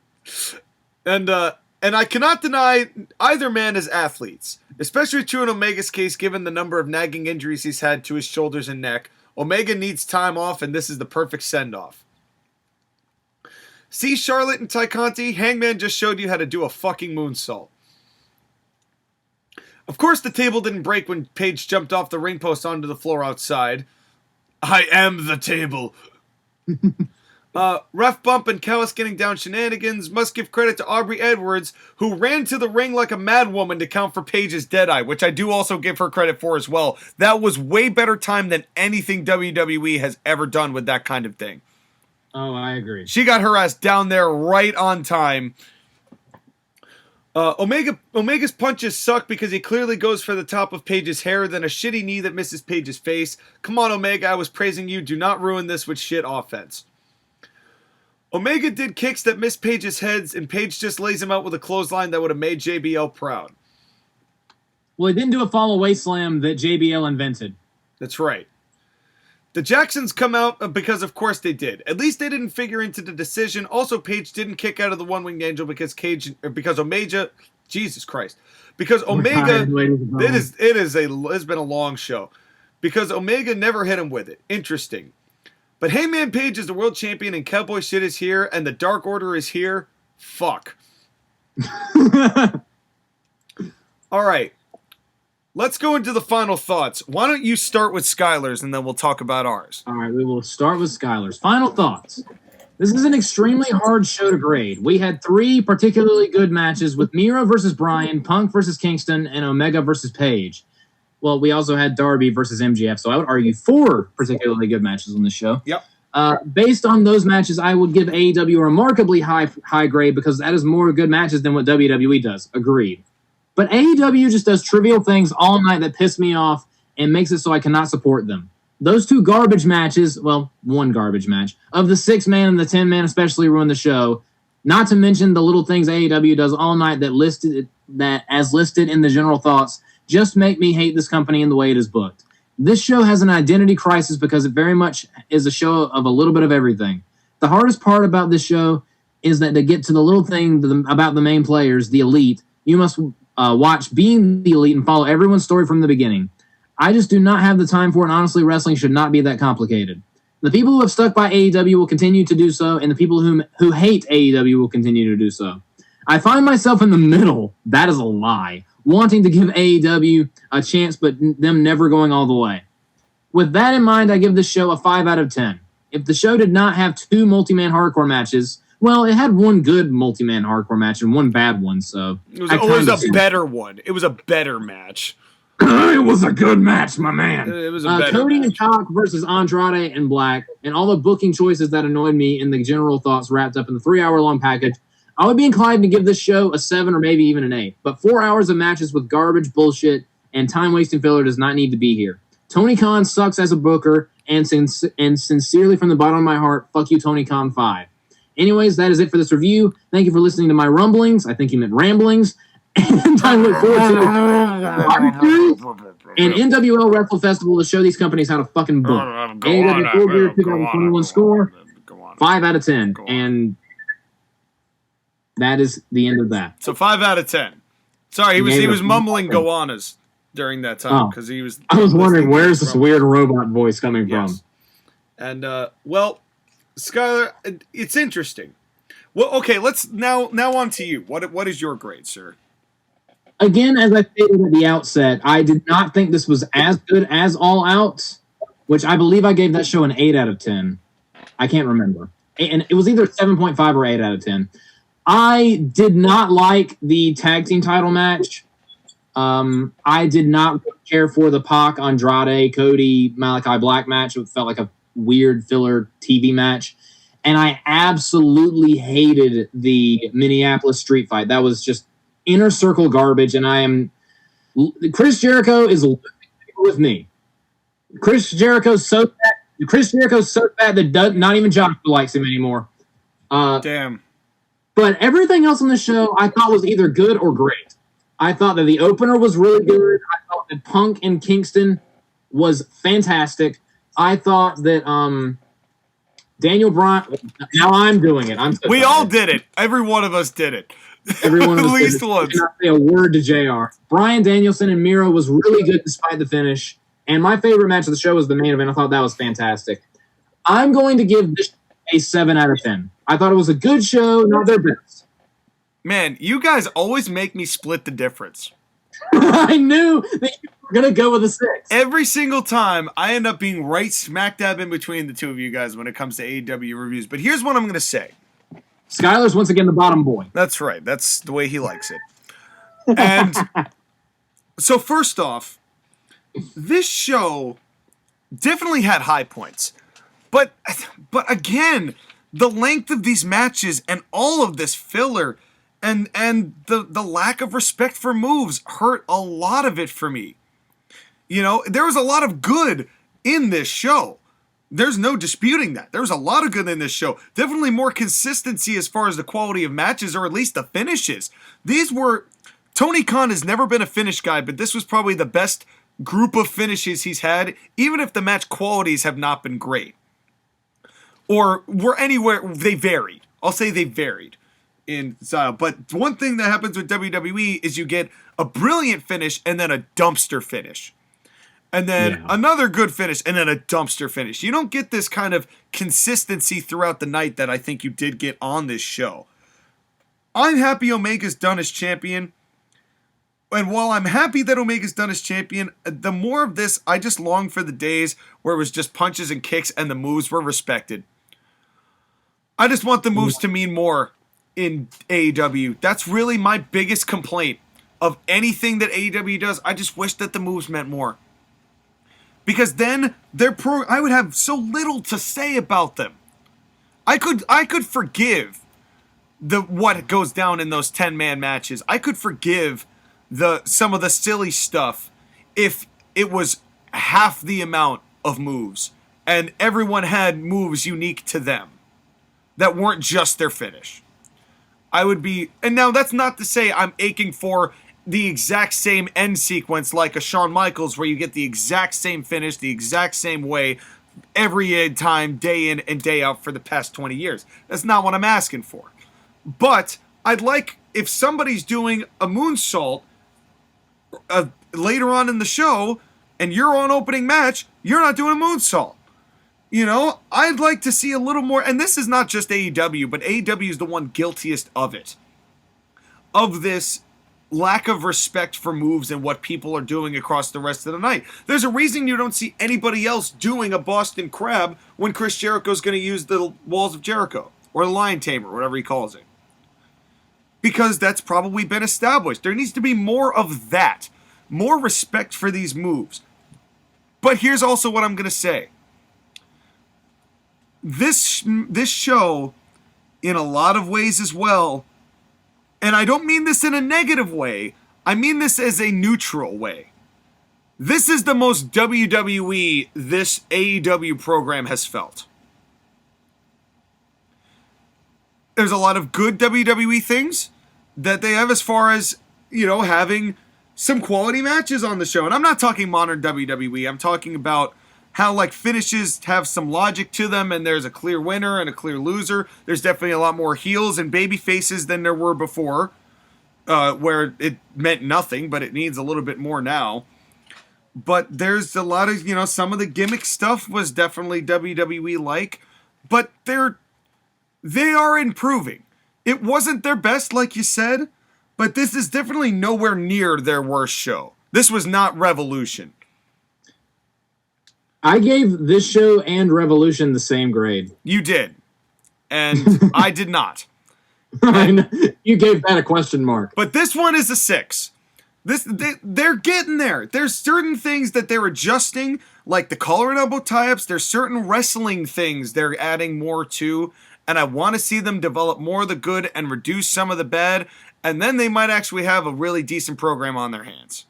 And I cannot deny either man as athletes, especially true in Omega's case given the number of nagging injuries he's had to his shoulders and neck. Omega needs time off, and this is the perfect send-off. See, Charlotte and Ty Conte, Hangman just showed you how to do a fucking moonsault. Of course the table didn't break when Page jumped off the ring post onto the floor outside. I am the table. Ref bump and Callis getting down shenanigans. Must give credit to Aubrey Edwards, who ran to the ring like a madwoman to count for Paige's deadeye, which I do also give her credit for as well. That was way better time than anything WWE has ever done with that kind of thing. Oh, I agree. She got her ass down there right on time. Omega's punches suck because he clearly goes for the top of Paige's hair, then a shitty knee that misses Paige's face. Come on, Omega, I was praising you. Do not ruin this with shit offense. Omega did kicks that missed Page's heads, and Page just lays him out with a clothesline that would have made JBL proud. Well, he didn't do a fall-away slam that JBL invented. That's right. The Jacksons come out because, of course, they did. At least they didn't figure into the decision. Also, Page didn't kick out of the One-Winged Angel because Omega... Jesus Christ. Because Omega... It's been a long show. Because Omega never hit him with it. Interesting. But Hangman Page is the world champion and Cowboy shit is here and the Dark Order is here. Fuck. All right. Let's go into the final thoughts. Why don't you start with Skylar's and then we'll talk about ours. All right, we will start with Skylar's. Final thoughts. This is an extremely hard show to grade. We had 3 particularly good matches with Miro versus Bryan, Punk versus Kingston, and Omega versus Page. Well, we also had Darby versus MJF, so I would argue 4 particularly good matches on this show. Yep. Based on those matches, I would give AEW a remarkably high grade because that is more good matches than what WWE does. Agreed. But AEW just does trivial things all night that piss me off and makes it so I cannot support them. Those 2 garbage matches, well, 1 garbage match, of the 6-man and the 10-man especially ruined the show. Not to mention the little things AEW does all night that as listed in the general thoughts, just make me hate this company in the way it is booked. This show has an identity crisis because it very much is a show of a little bit of everything. The hardest part about this show is that to get to the little thing about the main players, the elite, you must watch Being the Elite and follow everyone's story from the beginning. I just do not have the time for it, and honestly, wrestling should not be that complicated. The people who have stuck by AEW will continue to do so, and the people who hate AEW will continue to do so. I find myself in the middle. That is a lie. Wanting to give AEW a chance, but them never going all the way. With that in mind, I give this show a 5 out of 10. If the show did not have 2 multi-man hardcore matches, well, it had 1 good multi-man hardcore match and 1 bad one, so... It was a better one. It was a better match. It was a good match, my man. It was a better Cody match. and Cock versus Andrade and Black, and all the booking choices that annoyed me in the general thoughts wrapped up in the 3-hour-long package. I would be inclined to give this show a 7 or maybe even an 8. But 4 hours of matches with garbage, bullshit, and time-wasting filler does not need to be here. Tony Khan sucks as a booker, and sincerely from the bottom of my heart, fuck you, Tony Khan 5. Anyways, that is it for this review. Thank you for listening to my rumblings. I think he meant ramblings. And I look forward to an NWL Wrestle Festival to show these companies how to fucking book. AEW Full Gear 2021 score, 5 out of 10. And that is the end of that. So 5 out of 10. Sorry, he was mumbling goannas during that time because he was. I was wondering where's this weird robot voice coming from. And well, Skylar, it's interesting. Well, okay, let's now on to you. What is your grade, sir? Again, as I stated at the outset, I did not think this was as good as All Out, which I believe I gave that show an 8 out of 10. I can't remember. And it was either 7.5 or 8 out of 10. I did not like the tag team title match. I did not care for the Pac, Andrade, Cody, Malachi Black match. It felt like a weird filler TV match. And I absolutely hated the Minneapolis street fight. That was just inner circle garbage. And Chris Jericho is with me. Chris Jericho's so bad that not even Josh likes him anymore. Damn. But everything else on the show I thought was either good or great. I thought that the opener was really good. I thought that Punk and Kingston was fantastic. I thought that Daniel Bryan. Now I'm doing it. We all did it. Every one of us did it. Everyone at least once. Did not say a word to JR. Bryan Danielson and Miro was really good despite the finish. And my favorite match of the show was the main event. I thought that was fantastic. I'm going to give this a 7 out of 10. I thought it was a good show, not their best. Man, you guys always make me split the difference. I knew that you were going to go with a 6. Every single time, I end up being right smack dab in between the two of you guys when it comes to AEW reviews. But here's what I'm going to say. Skylar's once again the bottom boy. That's right. That's the way he likes it. And so first off, this show definitely had high points. But again, the length of these matches and all of this filler and the lack of respect for moves hurt a lot of it for me. You know, there was a lot of good in this show. There's no disputing that. There's a lot of good in this show. Definitely more consistency as far as the quality of matches, or at least the finishes. Tony Khan has never been a finish guy, but this was probably the best group of finishes he's had, even if the match qualities have not been great. Or were anywhere, they varied. I'll say they varied in style. But one thing that happens with WWE is you get a brilliant finish and then a dumpster finish. And then another good finish, and then a dumpster finish. You don't get this kind of consistency throughout the night that I think you did get on this show. I'm happy Omega's done as champion. And while I'm happy that Omega's done as champion, the more of this, I just long for the days where it was just punches and kicks and the moves were respected. I just want the moves to mean more in AEW. That's really my biggest complaint of anything that AEW does. I just wish that the moves meant more. Because then I would have so little to say about them. I could forgive what goes down in those 10-man matches. I could forgive some of the silly stuff if it was half the amount of moves and everyone had moves unique to them that weren't just their finish. And now that's not to say I'm aching for the exact same end sequence like a Shawn Michaels where you get the exact same finish, the exact same way every time, day in and day out for the past 20 years. That's not what I'm asking for. But I'd like, if somebody's doing a moonsault later on in the show and you're on opening match, you're not doing a moonsault. You know, I'd like to see a little more, and this is not just AEW, but AEW is the one guiltiest of it. Of this lack of respect for moves and what people are doing across the rest of the night. There's a reason you don't see anybody else doing a Boston Crab when Chris Jericho's going to use the Walls of Jericho or the Lion Tamer, whatever he calls it. Because that's probably been established. There needs to be more of that. More respect for these moves. But here's also what I'm going to say. This show, in a lot of ways as well, and I don't mean this in a negative way, I mean this as a neutral way. This is the most WWE this AEW program has felt. There's a lot of good WWE things that they have as far as, you know, having some quality matches on the show. And I'm not talking modern WWE. I'm talking about how, like, finishes have some logic to them and there's a clear winner and a clear loser. There's definitely a lot more heels and baby faces than there were before, where it meant nothing, but it needs a little bit more now. But there's a lot of, you know, some of the gimmick stuff was definitely WWE-like, but they are improving. It wasn't their best, like you said, but this is definitely nowhere near their worst show. This was not Revolution. I gave this show and Revolution the same grade. You did. And I did not. You gave that a question mark. But this one is a 6. They're getting there. There's certain things that they're adjusting, like the collar and elbow tie-ups. There's certain wrestling things they're adding more to, and I want to see them develop more of the good and reduce some of the bad, and then they might actually have a really decent program on their hands.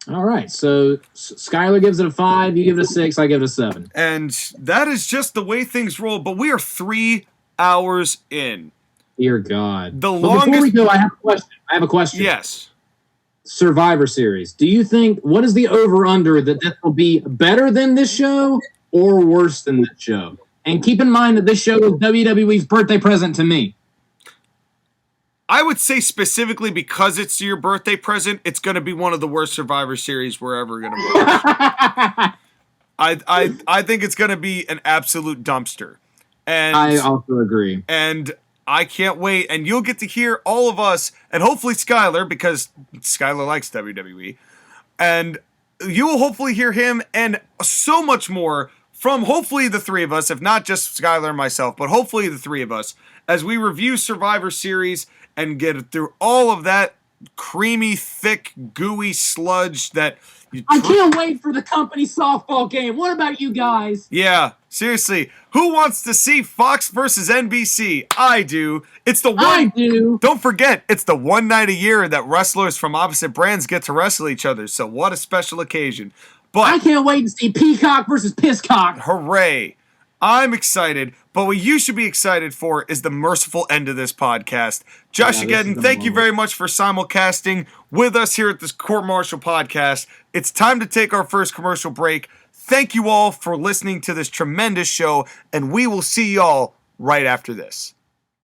All right, so Skylar gives it a 5, you give it a 6, I give it a 7. And that is just the way things roll, but we are 3 hours in. Dear God. The longest... Before we go, I have a question. Yes. Survivor Series. Do you think, what is the over-under that this will be better than this show or worse than this show? And keep in mind that this show is WWE's birthday present to me. I would say specifically because it's your birthday present, it's going to be one of the worst Survivor Series we're ever going to watch. I think it's going to be an absolute dumpster. And I also agree. And I can't wait. And you'll get to hear all of us, and hopefully Skylar, because Skylar likes WWE. And you will hopefully hear him and so much more from hopefully the three of us, if not just Skylar and myself, but hopefully the three of us, as we review Survivor Series and get through all of that creamy, thick, gooey sludge that... I can't wait for the company softball game. What about you guys? Yeah, seriously. Who wants to see Fox versus NBC? I do. It's the one... I do. Don't forget, it's the one night a year that wrestlers from opposite brands get to wrestle each other, so what a special occasion. But I can't wait to see Peacock versus Pisscock. Hooray. I'm excited, but what you should be excited for is the merciful end of this podcast. JoshAgeddon, thank you very much for simulcasting with us here at this Court-Martail podcast. It's time to take our first commercial break. Thank you all for listening to this tremendous show, and we will see y'all right after this.